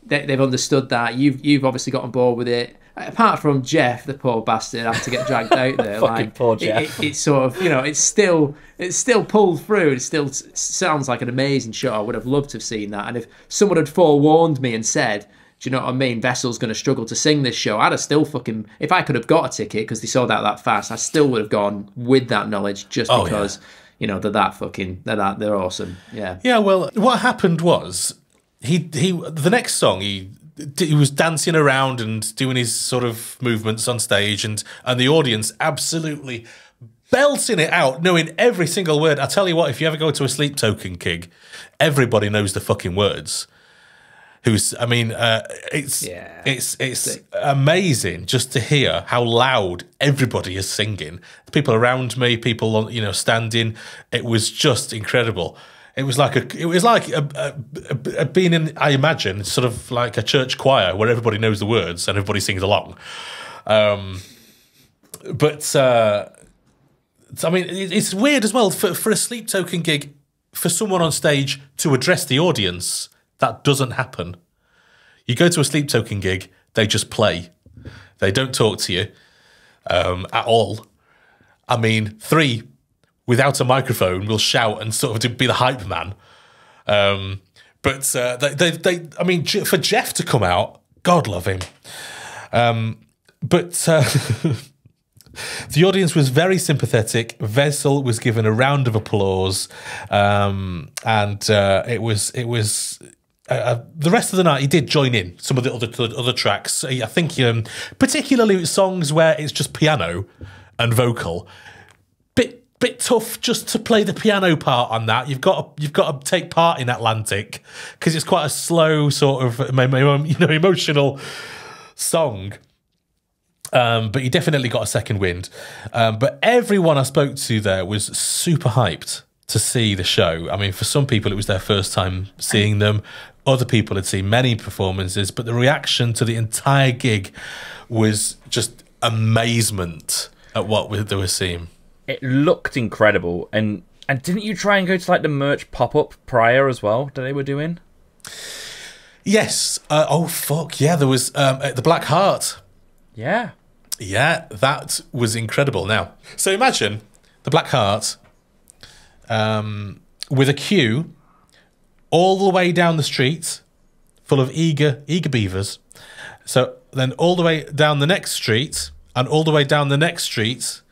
they've understood that. You've obviously got on board with it. Apart from Jeff, the poor bastard, had to get dragged out there. Fucking poor Jeff. It's sort of, you know, it's still pulled through. It still sounds like an amazing show. I would have loved to have seen that. And if someone had forewarned me and said, do you know what I mean, Vessel's going to struggle to sing this show, I'd have still fucking, if I could have got a ticket because they sold out that fast, I still would have gone with that knowledge, just because, you know, they're awesome. Yeah. Yeah. Well, what happened was the next song he was dancing around and doing his sort of movements on stage, and the audience absolutely belting it out, knowing every single word. I tell you what, if you ever go to a Sleep Token gig, everybody knows the fucking words. It's amazing just to hear how loud everybody is singing. The people around me, people, you know, standing. It was just incredible. It was like being in, I imagine, sort of like a church choir where everybody knows the words and everybody sings along. I mean, it's weird as well for a Sleep Token gig, for someone on stage to address the audience. That doesn't happen. You go to a Sleep Token gig, they just play. They don't talk to you at all. I mean, three without a microphone will shout and sort of be the hype man. I mean, for Jeff to come out, God love him. The audience was very sympathetic. Vessel was given a round of applause, and it was the rest of the night. He did join in some of the other tracks. I think particularly songs where it's just piano and vocal. bit tough just to play the piano part on that. You've got to take part in Atlantic because it's quite a slow sort of emotional song. But you definitely got a second wind. But everyone I spoke to there was super hyped to see the show. I mean, for some people, it was their first time seeing them. Other people had seen many performances, but the reaction to the entire gig was just amazement at what they were seeing. It looked incredible, and didn't you try and go to like the merch pop-up prior as well that they were doing? Yes. Oh fuck yeah! There was the Black Heart. Yeah, that was incredible. Now, so imagine the Black Heart with a queue all the way down the street, full of eager beavers. So then all the way down the next street, and all the way down the next street,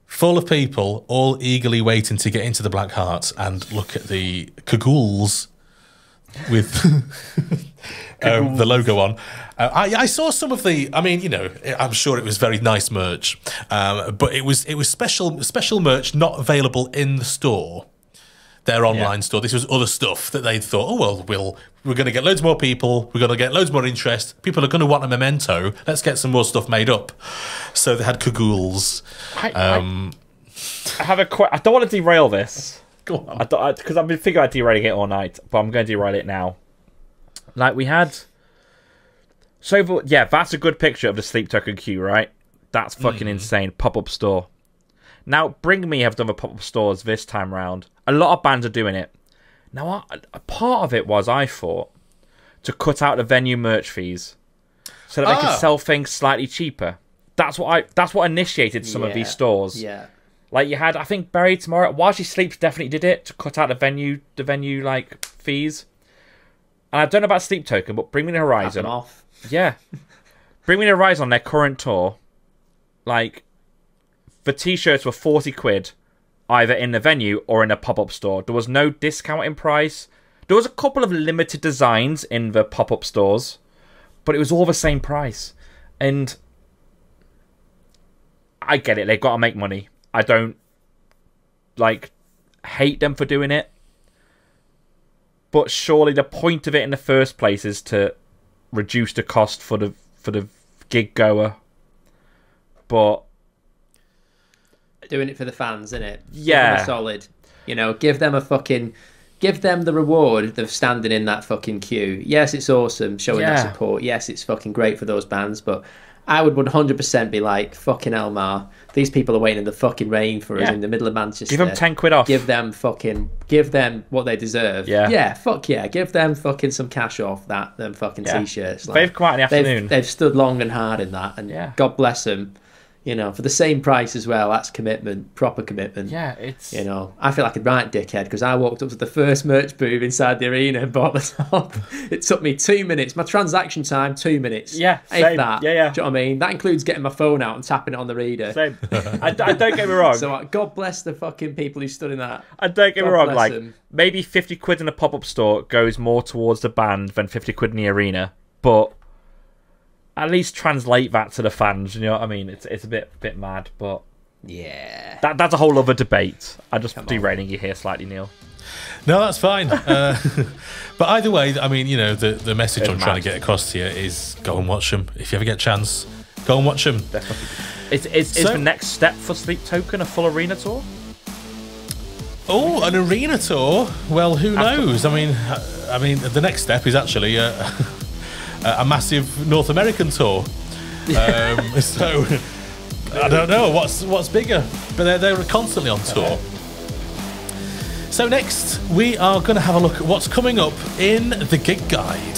full of people, all eagerly waiting to get into the Black Heart and look at the cagoules with the logo on. I saw some of the. I mean, I'm sure it was very nice merch, but it was special merch not available in the store, their online store. This was other stuff that they thought, oh well, we're going to get loads more people. We're going to get loads more interest. People are going to want a memento. Let's get some more stuff made up. So they had cagoules. I have a I don't want to derail this. Go on. Because I've been thinking about derailing it all night, but I'm going to derail it now. Like we had. So yeah, that's a good picture of the Sleep Token queue, right? That's fucking insane. Pop-up store. Now, Bring Me have done the pop-up stores this time round. A lot of bands are doing it. Now, a part of it was, I thought, to cut out the venue merch fees so that they could sell things slightly cheaper. That's what initiated some of these stores. Yeah. Like you had, I think Bury Tomorrow, While She Sleeps definitely did it to cut out the venue like fees. And I don't know about Sleep Token, but Bring Me the Horizon. Off. Yeah. Bring Me the Horizon on their current tour. Like, the t-shirts were 40 quid, either in the venue or in a pop-up store. There was no discount in price. There was a couple of limited designs in the pop-up stores, but it was all the same price. And I get it, they've got to make money. I don't, hate them for doing it. But surely the point of it in the first place is to reduce the cost for the gig goer. But doing it for the fans, innit? Yeah. Give them a solid. Give them the reward of standing in that fucking queue. Yes, it's awesome showing that support. Yes, it's fucking great for those bands, but I would 100% be like, fucking hell, Ma. These people are waiting in the fucking rain for us in the middle of Manchester. Give them 10 quid off. Give them what they deserve. Yeah. Yeah, fuck yeah. Give them fucking some cash off them fucking t-shirts. They've come out in the afternoon. They've stood long and hard in that, and God bless them. For the same price as well. That's commitment, proper commitment. Yeah, it's... I feel like a right dickhead because I walked up to the first merch booth inside the arena and bought the top. It took me 2 minutes. My transaction time, 2 minutes. Yeah, same. If that. Yeah. Do you know what I mean? That includes getting my phone out and tapping it on the reader. Same. I don't get me wrong. So God bless the fucking people who stood in that. I don't get me wrong. Them. Maybe 50 quid in a pop-up store goes more towards the band than 50 quid in the arena. But at least translate that to the fans, you know what I mean? It's a bit mad, but yeah, that's a whole other debate. I'm just derailing you here slightly, Neil. No, that's fine. But either way, I mean, the message I'm trying to get across to you is go and watch them. If you ever get a chance, go and watch them. Definitely. Is the next step for Sleep Token a full arena tour? Oh, an arena tour? Well, who knows? I mean, the next step is actually a massive North American tour. So I don't know what's bigger, but they're constantly on tour. So next we are going to have a look at what's coming up in the gig guide.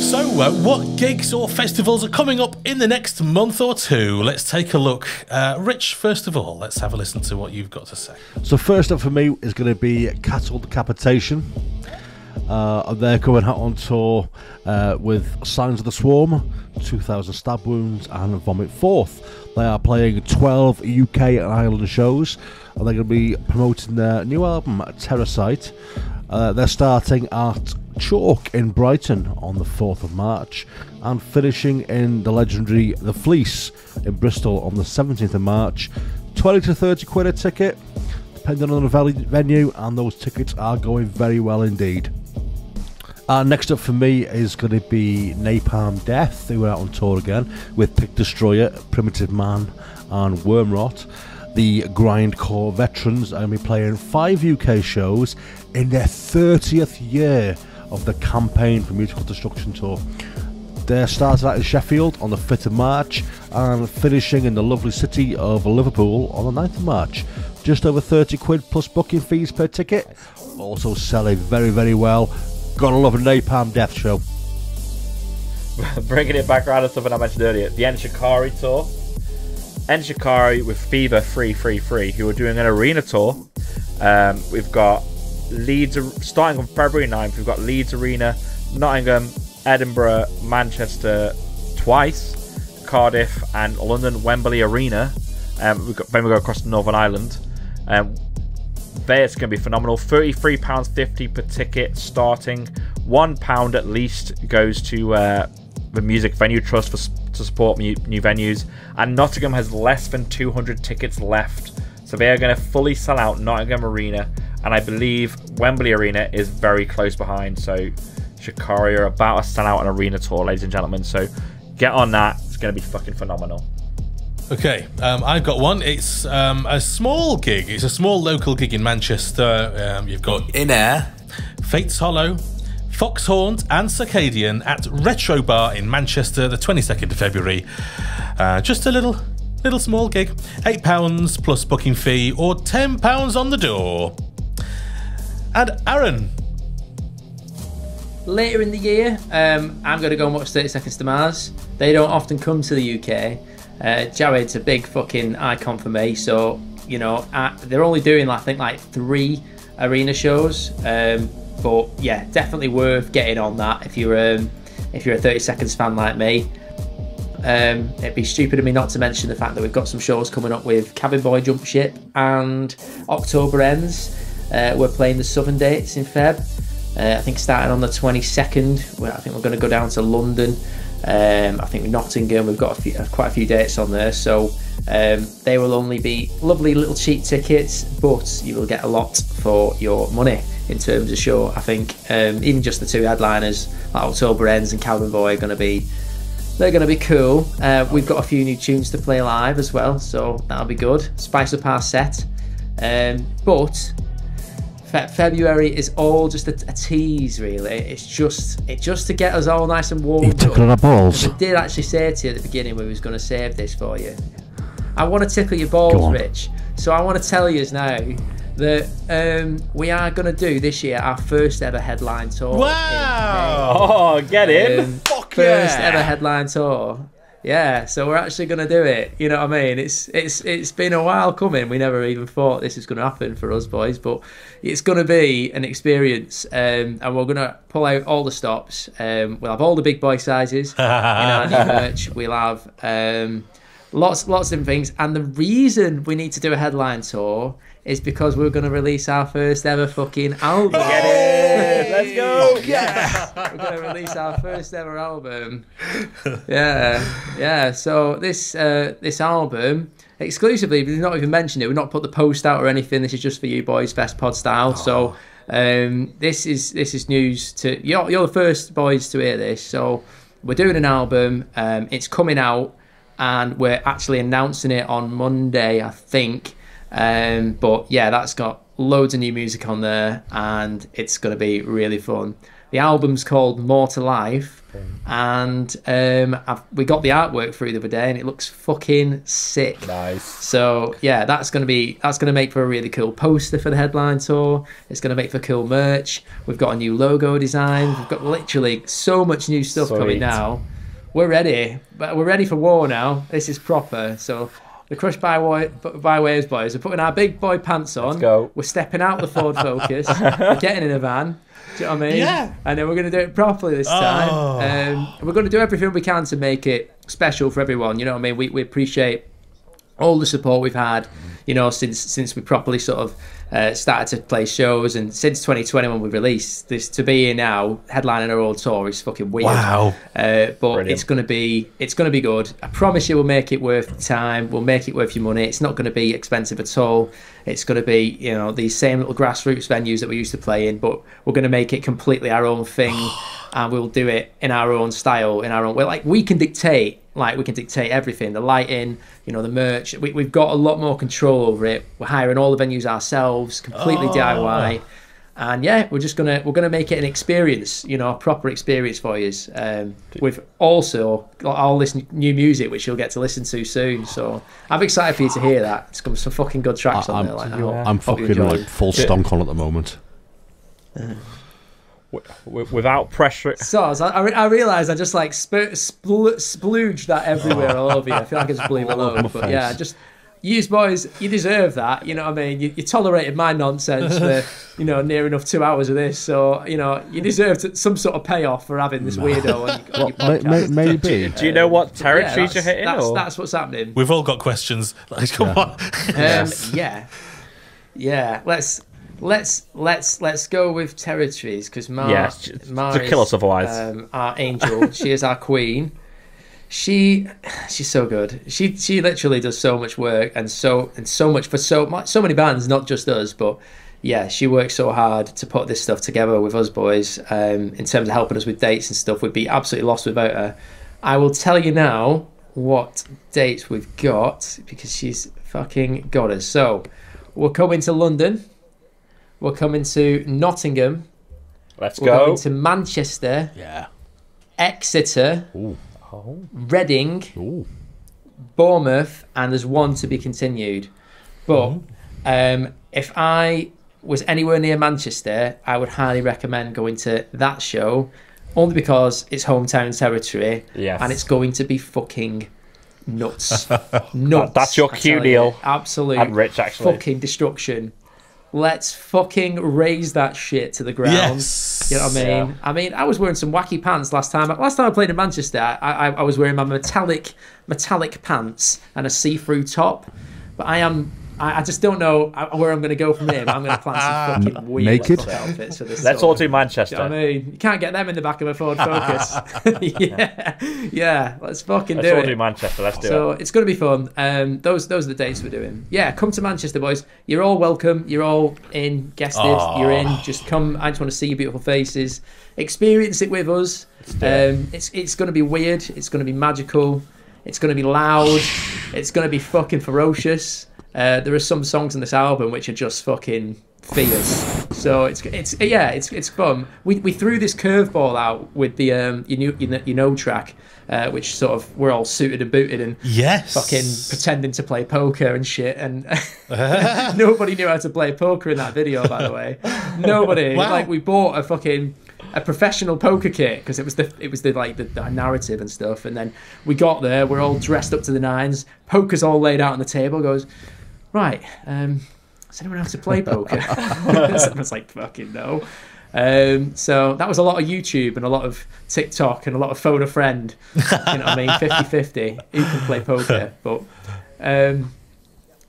So what gigs or festivals are coming up in the next month or two? Let's take a look. Rich, first of all, let's have a listen to what you've got to say. So first up for me is going to be Cattle Decapitation. They're going out on tour with Signs of the Swarm, 2000 Stab Wounds and Vomit Forth. They are playing 12 UK and Ireland shows, and they're going to be promoting their new album, Terrasite, They're starting at Chalk in Brighton on the 4th of March and finishing in the legendary The Fleece in Bristol on the 17th of March. 20 to 30 quid a ticket, depending on the venue, and those tickets are going very well indeed. Next up for me is going to be Napalm Death, who are out on tour again with Pick Destroyer, Primitive Man and Wormrot. The grindcore veterans are going to be playing 5 UK shows in their 30th year of the Campaign for Musical Destruction tour. They started out in Sheffield on the 5th of March and finishing in the lovely city of Liverpool on the 9th of March. Just over 30 quid plus booking fees per ticket. Also selling very, very well. Gotta love a Napalm Death show. Bringing it back around to something I mentioned earlier, the Shikari tour. Shikari with Fever 333, who are doing an arena tour. We've got Leeds, starting on February 9th, we've got Leeds Arena, Nottingham, Edinburgh, Manchester twice, Cardiff and London Wembley Arena. Then we go across to Northern Ireland. There it's going to be phenomenal. £33.50 per ticket starting. £1 at least goes to the Music Venue Trust to support new venues. And Nottingham has less than 200 tickets left. So they are going to fully sell out Nottingham Arena. And I believe Wembley Arena is very close behind. So Shikari are about to sell out an arena tour, ladies and gentlemen. So get on that. It's going to be fucking phenomenal. Okay, I've got one. It's a small gig. It's a small local gig in Manchester. You've got InAir, Fates Hollow, Foxhaunt and Circadian at Retro Bar in Manchester, the 22nd of February. Just a little small gig. £8 plus booking fee or £10 on the door. And Arran. Later in the year, I'm going to go and watch 30 Seconds to Mars. They don't often come to the UK. Jared's a big fucking icon for me, so you know they're only doing I think like 3 arena shows, but yeah, definitely worth getting on that if you're a 30 Seconds fan like me. It'd be stupid of me not to mention the fact that we've got some shows coming up with Cabin Boy Jump Ship and October Ends. We're playing the southern dates in Feb. I think starting on the 22nd. I think we're going to go down to London. I think Nottingham, we've got quite a few dates on there, so they will only be lovely little cheap tickets, but you will get a lot for your money in terms of show. I think even just the 2 headliners, like October Ends and Cabin Boy, are going to be cool. We've got a few new tunes to play live as well, so that'll be good. Spice up our set, but February is all just a tease, really. It's just to get us all nice and warm. You're tickling our balls. I did actually say to you at the beginning we was going to save this for you. I want to tickle your balls, Rich. So I want to tell you now that we are going to do this year our first ever headline tour. Wow! Oh, get in! Fuck first yeah! ever headline tour. Yeah, so we're actually going to do it. You know what I mean? It's been a while coming. We never even thought this was going to happen for us boys, but it's going to be an experience. And we're going to pull out all the stops. We'll have all the big boy sizes in our new merch. We'll have lots of different things. And the reason we need to do a headline tour is because we're going to release our first ever fucking album. Get it! Let's go! Yeah, we're going to release our first ever album. Yeah. So this album exclusively, we've not even mentioned it. We've not put the post out or anything. This is just for you boys, Festpod style. So this is news to you're the first boys to hear this. So we're doing an album. It's coming out, and we're actually announcing it on Monday, I think. But yeah, that's got loads of new music on there, and it's going to be really fun. The album's called More to Life, and we got the artwork through the other day, and it looks fucking sick. Nice. So yeah, that's going to make for a really cool poster for the headline tour. It's going to make for cool merch. We've got a new logo design. We've got literally so much new stuff coming now. We're ready, but we're ready for war now. This is proper. So the Crushed by Waves boys are putting our big boy pants on. Let's go. We're stepping out the Ford Focus. We're getting in a van. Do you know what I mean? Yeah. And then we're going to do it properly this time. We're going to do everything we can to make it special for everyone. You know what I mean? We appreciate all the support we've had, you know, since we properly sort of started to play shows, and since 2020 when we released this, to be here now headlining our old tour is fucking weird. Wow. But Brilliant. it's gonna be good. I promise you, we'll make it worth the time. We'll make it worth your money. It's not going to be expensive at all. It's going to be, you know, these same little grassroots venues that we used to play in, but we're going to make it completely our own thing, and we'll do it in our own style, in our own way. Like we can dictate everything, the lighting, you know, the merch. We've got a lot more control over it. We're hiring all the venues ourselves, completely DIY. And yeah, we're gonna make it an experience, you know, a proper experience for you. With also all this new music, which you'll get to listen to soon. So I'm excited for you to hear that. It's got some fucking good tracks on there. Like that. I'm fucking like full stonk on at the moment. Without pressure. So I realised I just like splooged that everywhere all over you. I feel like I just blew it all over. But yeah, just you boys, you deserve that. You know what I mean? You tolerated my nonsense for, you know, near enough 2 hours of this. So, you know, you deserved some sort of payoff for having this weirdo on your podcast. Maybe. Do you know what territories you're hitting? That's what's happening. We've all got questions. Like, come on. Yeah. Let's go with territories, because Mars to kill us otherwise. Our angel, she is our queen. She's so good. She literally does so much work and so much for so many bands, not just us. But yeah, she works so hard to put this stuff together with us boys. In terms of helping us with dates and stuff, we'd be absolutely lost without her. I will tell you now what dates we've got, because she's fucking got us. So we're coming to London. We're coming to Nottingham. We're going to Manchester. Yeah. Exeter. Ooh. Reading. Ooh. Bournemouth, and there's one to be continued. But if I was anywhere near Manchester, I would highly recommend going to that show, only because it's hometown territory, and it's going to be fucking nuts. Nuts. That's your cue, Neil. Absolute and Rich, actually. Fucking destruction. Let's fucking raise that shit to the ground. Yes. You know what I mean? Yeah. I mean, I was wearing some wacky pants last time. Last time I played in Manchester, I was wearing my metallic pants and a see-through top. But I just don't know where I'm going to go from here. But I'm going to plan some fucking weird Naked outfits for this. Let's all do Manchester. You know what I mean? You can't get them in the back of a Ford Focus. yeah. Let's fucking Let's do all it. do Manchester. Let's do So it. it's going to be fun. Those are the dates we're doing. Yeah, come to Manchester, boys. You're all welcome. You're all in, guested. You're in. Just come. I just want to see your beautiful faces. Experience it with us. It's going to be weird. It's going to be magical. It's going to be loud. It's going to be fucking ferocious. There are some songs on this album which are just fucking fierce. So it's fun. We threw this curveball out with the you know track, which sort of we're all suited and booted and fucking pretending to play poker and shit, and nobody knew how to play poker in that video, by the way. Nobody. Wow. Like, we bought a professional poker kit because it was the narrative and stuff, and then we got there, we're all dressed up to the nines, poker's all laid out on the table, goes, right, does anyone know how to play poker? Someone's like, fucking no. So that was a lot of YouTube and a lot of TikTok and a lot of phone a friend, you know what I mean, 50-50 who can play poker. But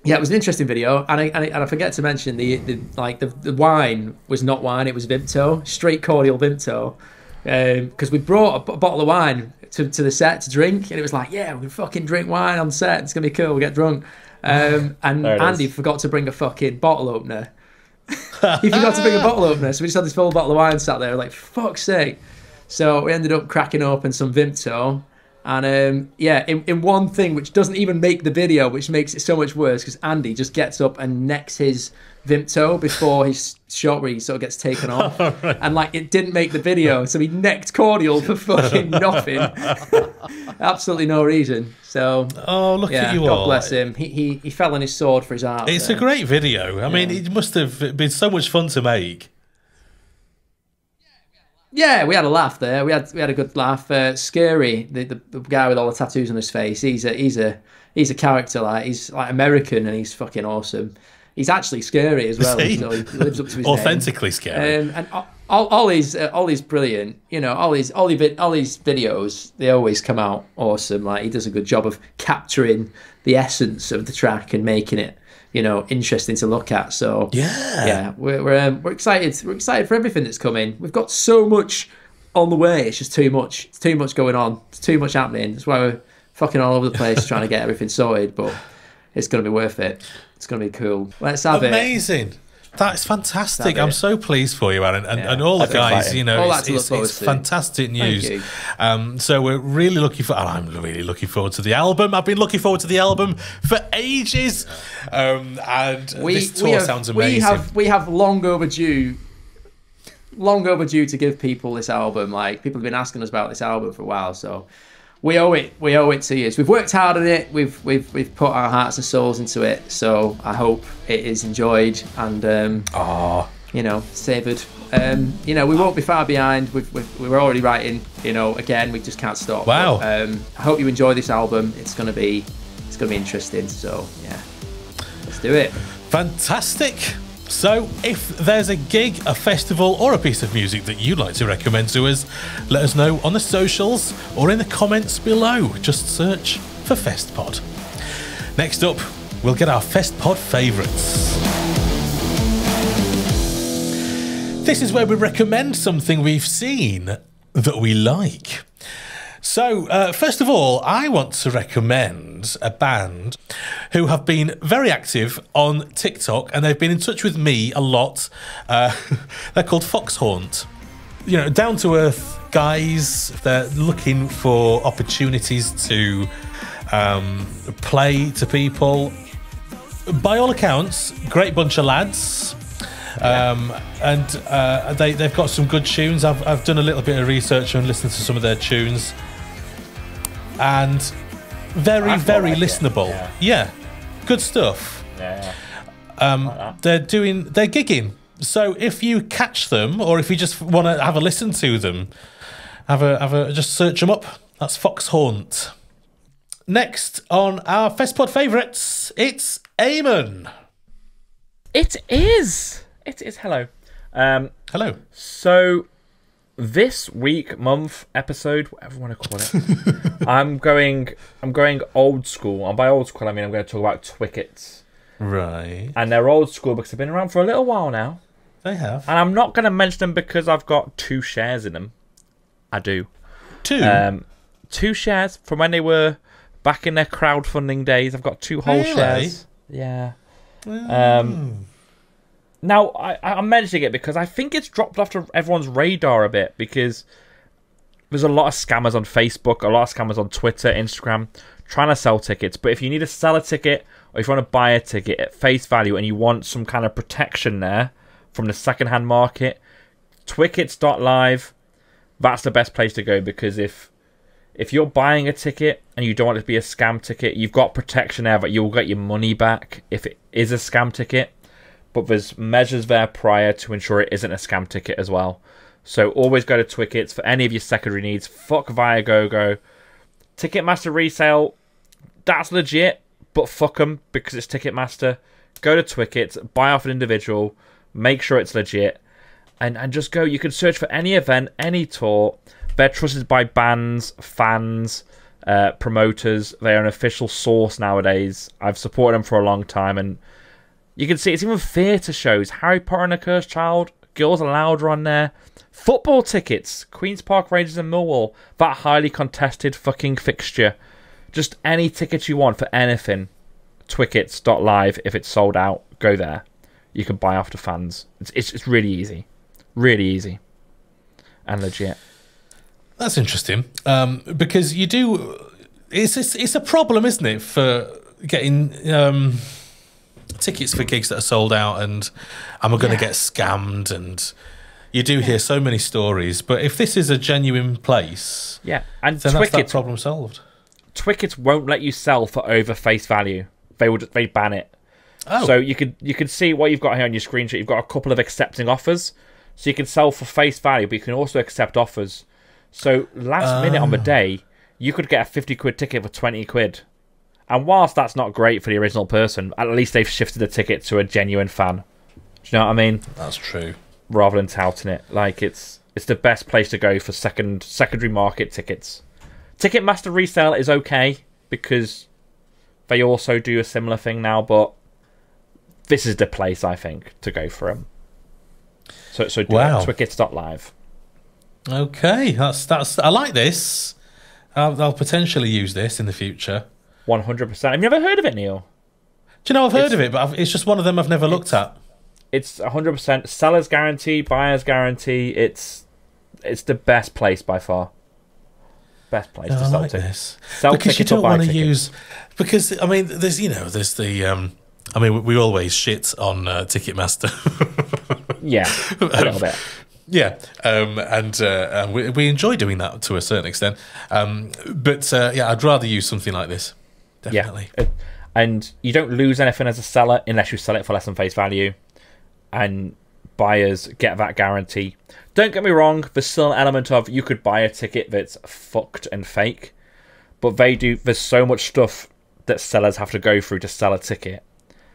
yeah, it was an interesting video, and I forget to mention the wine was not wine, it was Vimto, straight cordial Vimto, because we brought a bottle of wine to the set to drink, and it was like, yeah, we can fucking drink wine on set, it's gonna be cool, we'll get drunk. And Andy forgot to bring a fucking bottle opener. He forgot to bring a bottle opener, so we just had this full bottle of wine sat there, like, fuck's sake. So we ended up cracking open some Vimto. And in one thing which doesn't even make the video, which makes it so much worse, because Andy just gets up and necks his Vimto before his shot where he sort of gets taken off. Right. And like, it didn't make the video, so he necked cordial for fucking nothing. Absolutely no reason. So look at you God all. bless him. He fell on his sword for his art. It's a great video. I mean, it must have been so much fun to make. Yeah, we had a laugh there. We had a good laugh. Scary, the guy with all the tattoos on his face. He's a character. Like, he's like American, and he's fucking awesome. He's actually scary as well. So he lives up to his authentically name. Scary. And Ollie's brilliant. You know, Ollie's videos, they always come out awesome. Like, he does a good job of capturing the essence of the track and making it, interesting to look at. So yeah, we're excited. We're excited for everything that's coming. We've got so much on the way. It's just too much. It's too much going on. It's too much happening. That's why we're fucking all over the place trying to get everything sorted. But it's going to be worth it. It's going to be cool. Let's have it. Amazing. That's fantastic. I'm so pleased for you, Aaron, and all the guys. It's fantastic news. So we're really looking for. I'm really looking forward to the album. I've been looking forward to the album for ages, and this tour sounds amazing. We have long overdue to give people this album. Like, people have been asking us about this album for a while, so we owe it to you. So we've worked hard on it. We've put our hearts and souls into it. So I hope it is enjoyed and savoured. We won't be far behind. We're already writing. Again, we just can't stop. Wow. But, I hope you enjoy this album. It's gonna be interesting. So yeah, let's do it. Fantastic. So, if there's a gig, a festival, or a piece of music that you'd like to recommend to us, let us know on the socials or in the comments below. Just search for Festpod. Next up, we'll get our Festpod Favourites. This is where we recommend something we've seen that we like. So, first of all, I want to recommend a band who have been very active on TikTok, and they've been in touch with me a lot. They're called Foxhaunt. Down-to-earth guys. They're looking for opportunities to play to people. By all accounts, great bunch of lads. And they've got some good tunes. I've done a little bit of research and listened to some of their tunes. And very listenable. Yeah, good stuff. Yeah. They're gigging. So if you catch them, or if you just want to have a listen to them, just search them up. That's Foxhaunt. Next on our Festpod Favourites, it's Eamon. It is. Hello. Hello. So, this week, month, episode, whatever you want to call it, I'm going old school. And by old school, I mean I'm going to talk about Twickets. Right. And they're old school because they've been around for a little while now. They have. And I'm not going to mention them because I've got 2 shares in them. I do. 2? 2 shares from when they were back in their crowdfunding days. I've got 2 whole shares. Yeah. Now, I'm mentioning it because I think it's dropped off everyone's radar a bit, because there's a lot of scammers on Facebook, a lot of scammers on Twitter, Instagram, trying to sell tickets. But if you need to sell a ticket, or if you want to buy a ticket at face value and you want some kind of protection there from the second-hand market, Twickets.live, that's the best place to go, because if you're buying a ticket and you don't want it to be a scam ticket, you've got protection there that you'll get your money back if it is a scam ticket. But there's measures there prior to ensure it isn't a scam ticket as well. So always go to Twickets for any of your secondary needs. Fuck Viagogo. Ticketmaster resale, that's legit, but fuck them because it's Ticketmaster. Go to Twickets, buy off an individual, make sure it's legit, and just go. You can search for any event, any tour. They're trusted by bands, fans, promoters. They're an official source nowadays. I've supported them for a long time, and you can see it's even theatre shows. Harry Potter and the Cursed Child, Girls Aloud are on there. Football tickets, Queen's Park Rangers and Millwall, that highly contested fucking fixture. Just any tickets you want for anything. Twickets.live, if it's sold out, go there. You can buy after fans. It's really easy. Really easy. And legit. That's interesting. Because you do... It's a problem, isn't it, for getting... tickets for gigs that are sold out, and am I going to get scammed? And you do hear so many stories, but if this is a genuine place, and then that's that problem solved. Twickets won't let you sell for over face value. They ban it. So you could see what you've got here on your screenshot. You've got a couple of accepting offers, so you can sell for face value, but you can also accept offers. So last minute on the day, you could get a 50 quid ticket for 20 quid. And whilst that's not great for the original person, at least they've shifted the ticket to a genuine fan. Do you know what I mean? That's true. Rather than touting it. Like, it's the best place to go for secondary market tickets. Ticketmaster resale is okay, because they also do a similar thing now, but this is the place I think to go for them. So do Wow. Twickets.live. Okay, that's. I like this. I'll potentially use this in the future. 100%. Have you ever heard of it, Neil? Do you know I've heard of it, but it's just one of them I've never looked at. It's 100% seller's guarantee, buyer's guarantee. It's the best place by far. Best place to I sell like tickets. this Sell because you tickets or don't buy want to tickets. use because I mean there's the I mean we always shit on Ticketmaster. Yeah, a little bit. Yeah, and we enjoy doing that to a certain extent. But yeah, I'd rather use something like this. Definitely. Yeah. And you don't lose anything as a seller unless you sell it for less than face value. And buyers get that guarantee. Don't get me wrong, there's still an element of you could buy a ticket that's fucked and fake. But there's so much stuff that sellers have to go through to sell a ticket.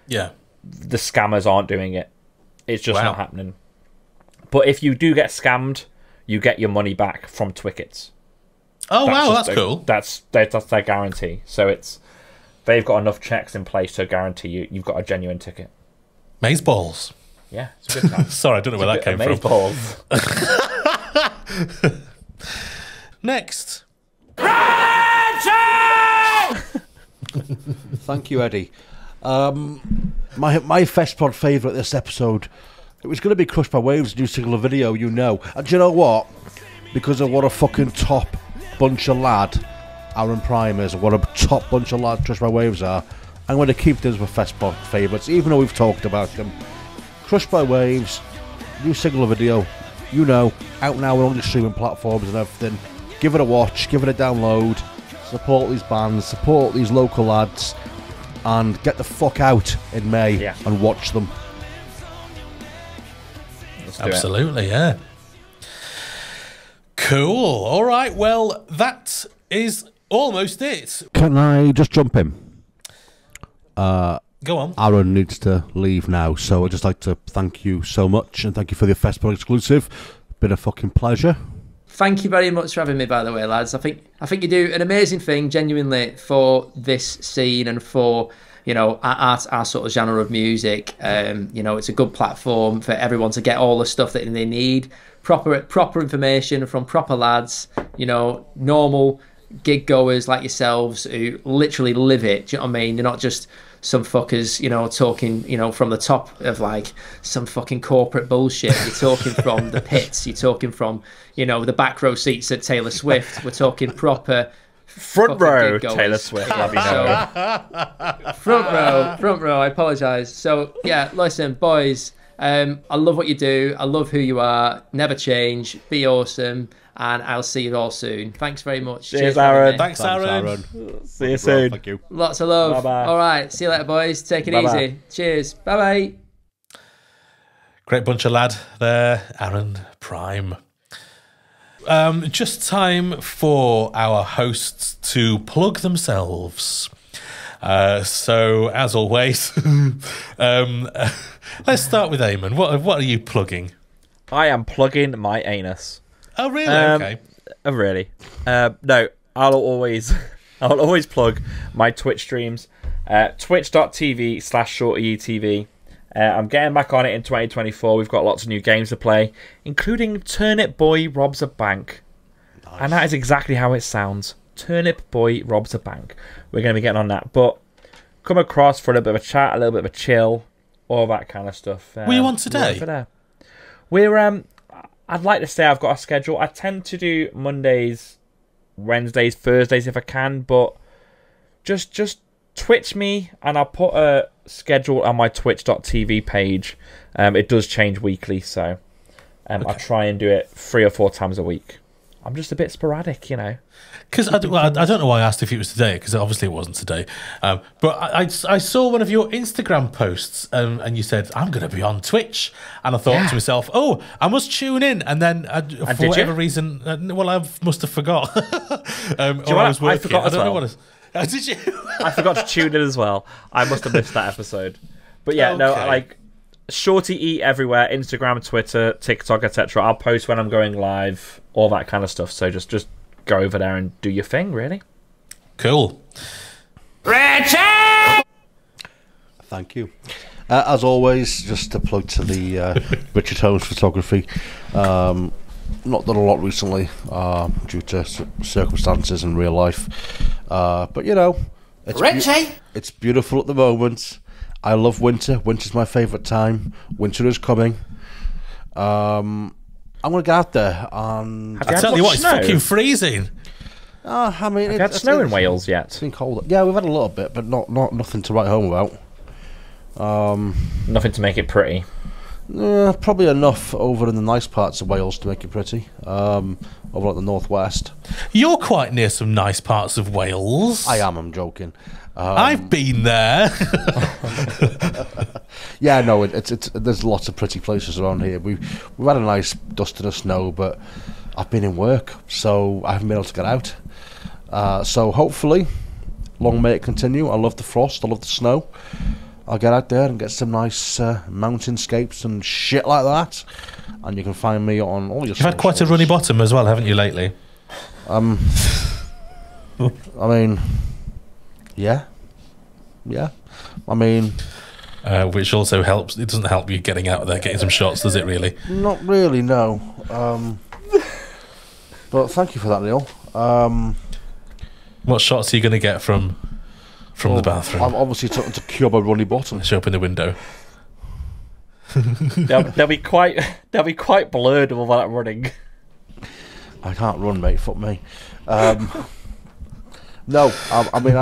Yeah. The scammers aren't doing it. It's just not happening. But if you do get scammed, you get your money back from Twickets. Oh wow, that's cool. That's their guarantee. So they've got enough checks in place to guarantee you've got a genuine ticket. Maze balls. Yeah, it's a good time. Sorry, I don't know where that came Maze from. balls. Next. Thank you, Eddie. My Festpod favourite this episode, it was going to be Crushed by Waves' new single video, you know. And do you know what? Because of what a fucking top bunch of lad Arran Prime is, and what a top bunch of lad Crushed by Waves are, I'm going to keep this with Festpod favourites, even though we've talked about them. Crushed by Waves, new single video, you know, out now on all the streaming platforms and everything. Give it a watch, give it a download, support these bands, support these local lads, and get the fuck out in May and watch them. Absolutely, yeah. Cool. All right. Well, that is almost it. Can I just jump in? Go on. Arran needs to leave now, so I'd just like to thank you so much, and thank you for the Festpod exclusive. Been a fucking pleasure. Thank you very much for having me, by the way, lads. I think you do an amazing thing, genuinely, for this scene and for, you know, our sort of genre of music. You know, it's a good platform for everyone to get all the stuff that they need, proper information from proper lads, you know, normal gig goers like yourselves who literally live it. Do you know what I mean? You're not just some fuckers, you know, talking, you know, from the top of like some fucking corporate bullshit. You're talking from the pits. You're talking from, you know, the back row seats at Taylor Swift. We're talking proper front row Taylor Swift. Love you know. Front row. I apologise. So yeah, listen, boys. I love what you do. I love who you are. Never change. Be awesome. And I'll see you all soon. Thanks very much. Cheers, Arran. Thanks, Arran. See you soon. Thank you. Lots of love. Bye-bye. All right. See you later, boys. Take it Bye-bye. easy. Cheers. Bye-bye. Great bunch of lad there, Arran Prime. Just time for our hosts to plug themselves. So, as always, let's start with Eamon. What are you plugging? I am plugging my anus. Oh, really? Okay. Really? No, I'll always plug my Twitch streams. Twitch.tv/ShortyETV. I'm getting back on it in 2024. We've got lots of new games to play, including Turnip Boy Robs a Bank. Nice. And that is exactly how it sounds. Turnip Boy Robs a Bank. We're going to be getting on that. But come across for a little bit of a chat, a little bit of a chill, all that kind of stuff. What are you on today? I'd like to say I've got a schedule. I tend to do Mondays, Wednesdays, Thursdays if I can, but just Twitch me and I'll put a schedule on my twitch.tv page. It does change weekly, so I try and do it 3 or 4 times a week. I'm just a bit sporadic, you know. Because I don't know why I asked if it was today, because obviously it wasn't today. But I saw one of your Instagram posts, and you said, I'm going to be on Twitch. And I thought to myself, oh, I must tune in. And then, for whatever reason, I must have forgot. I forgot as well. Did you? I forgot to tune in as well. I must have missed that episode. But yeah, no, like, Shorty Eat everywhere, Instagram, Twitter, TikTok, etc. I'll post when I'm going live, all that kind of stuff. So just go over there and do your thing, really. Cool. Thank you. As always, just a plug to the Richard Holmes photography. Not done a lot recently due to circumstances in real life, but you know, it's beautiful at the moment. I love winter. Winter's my favourite time. Winter is coming. I'm gonna get out there and I tell you what, it's fucking freezing. I mean, have you had snow in Wales yet? It's been cold. Yeah, we've had a little bit, but not nothing to write home about. Nothing to make it pretty. Probably enough over in the nice parts of Wales to make it pretty. Over at the northwest. You're quite near some nice parts of Wales. I am. I'm joking. I've been there. Yeah, no, it's there's lots of pretty places around here. We've had a nice dusting of snow, but I've been in work, so I haven't been able to get out. So hopefully, long may it continue. I love the frost. I love the snow. I'll get out there and get some nice mountainscapes and shit like that. And you can find me on all your. You've had quite a runny bottom as well, haven't you, lately? I mean, yeah. I mean, which also helps. It doesn't help you getting out there, getting some shots, does it? Really? Not really, no. But thank you for that, Neil. What shots are you going to get from the bathroom? I'm obviously talking to cure my runny bottom. Let's open the window. they'll be quite blurred with all that running. I can't run, mate. Fuck me. No, I mean,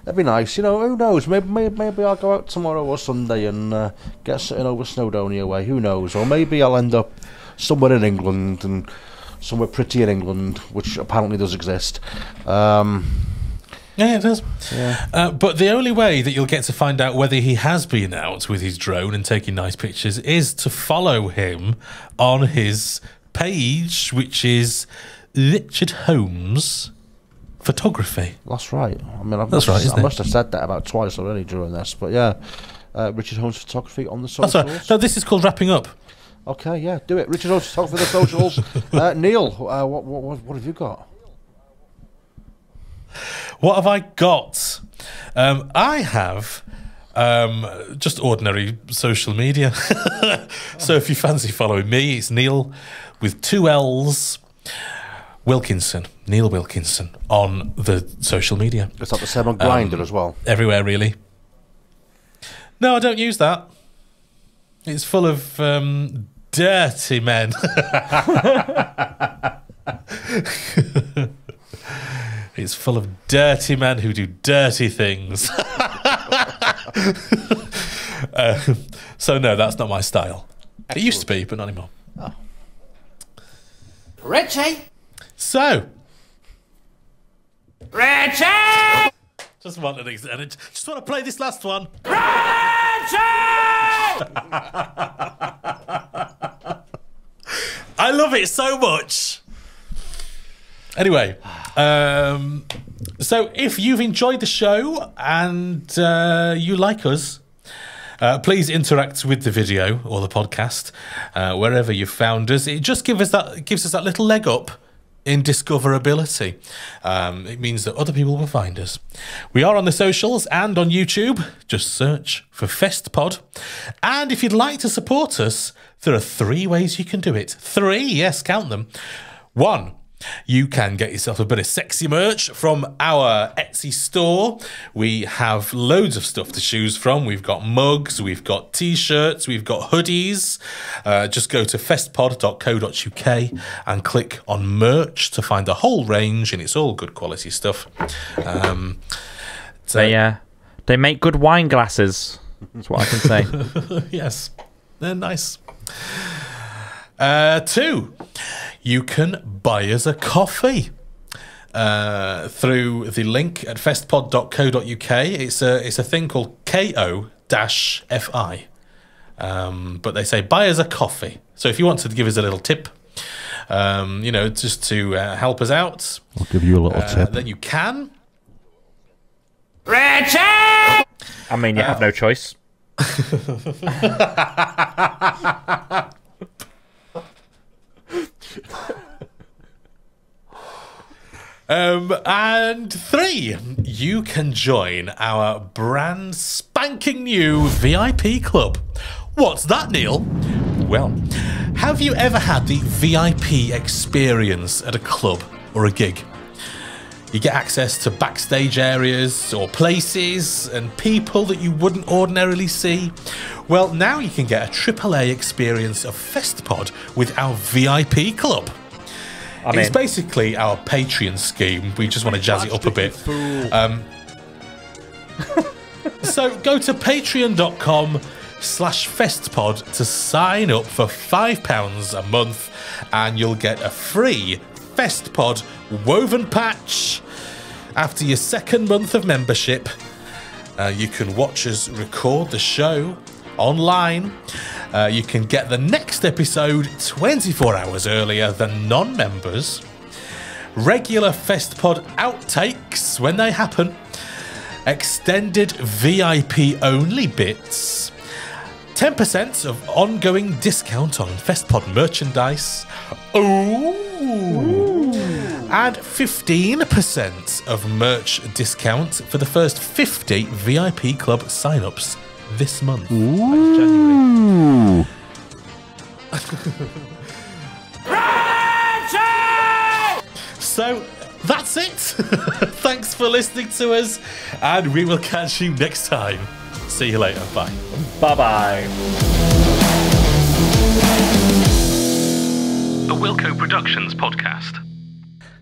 it'd be nice. You know, who knows? Maybe I'll go out tomorrow or Sunday and get something over Snowdonia way. Who knows? Or maybe I'll end up somewhere in England and somewhere pretty in England, which apparently does exist. Yeah, it does. Yeah. But the only way that you'll get to find out whether he has been out with his drone and taking nice pictures is to follow him on his page, which is Richard Holmes Photography. That's right. I mean, I That's right, isn't I it? must have said that about twice already during this, but yeah. Richard Holmes Photography on the socials. That's right. No, this is called Wrapping Up. Okay, yeah, do it. Richard Holmes Photography on the socials. Neil, what have you got? What have I got? I have just ordinary social media. So if you fancy following me, it's Neil with 2 L's Wilkinson, Neil Wilkinson, on the social media. Is that the same on Grindr as well? Everywhere, really. No, I don't use that. It's full of dirty men. It's full of dirty men who do dirty things. So no, that's not my style. Excellent. It used to be, but not anymore. Oh. Richie! So, Richie! just want to play this last one. Richie! I love it so much. Anyway, so if you've enjoyed the show and you like us, please interact with the video or the podcast wherever you've found us. It just gives us that little leg up in discoverability. It means that other people will find us. We are on the socials and on YouTube. Just search for Festpod. And if you'd like to support us, there are 3 ways you can do it. 3, yes, count them. 1, you can get yourself a bit of sexy merch from our Etsy store. We have loads of stuff to choose from. We've got mugs, we've got t-shirts, we've got hoodies. Just go to festpod.co.uk and click on merch to find the whole range, and it's all good quality stuff. They make good wine glasses. That's what I can say. Yes, they're nice. 2, you can buy us a coffee through the link at festpod.co.uk. It's a thing called KO-FI. But they say buy us a coffee. So if you want to give us a little tip, just to help us out, I'll give you a little tip. then you can. Richie! I mean, you have no choice. And 3, you can join our brand spanking new VIP club. What's that, Neil? Well, have you ever had the VIP experience at a club or a gig? You get access to backstage areas or places and people that you wouldn't ordinarily see. Well, now you can get a AAA experience of Festpod with our VIP club. It's basically our Patreon scheme. We just want to jazz it up a bit. So go to patreon.com/Festpod to sign up for £5 a month and you'll get a free Festpod woven patch. After your second month of membership, you can watch us record the show online. You can get the next episode 24 hours earlier than non-members. Regular Festpod outtakes when they happen. Extended VIP only bits. 10% of ongoing discount on Festpod merchandise. Ooh. And 15% of merch discount for the first 50 VIP club sign-ups this month. Ooh. So that's it. Thanks for listening to us, and we will catch you next time. See you later. Bye. Bye-bye. A Wilco Productions podcast.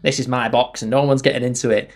This is my box and no one's getting into it.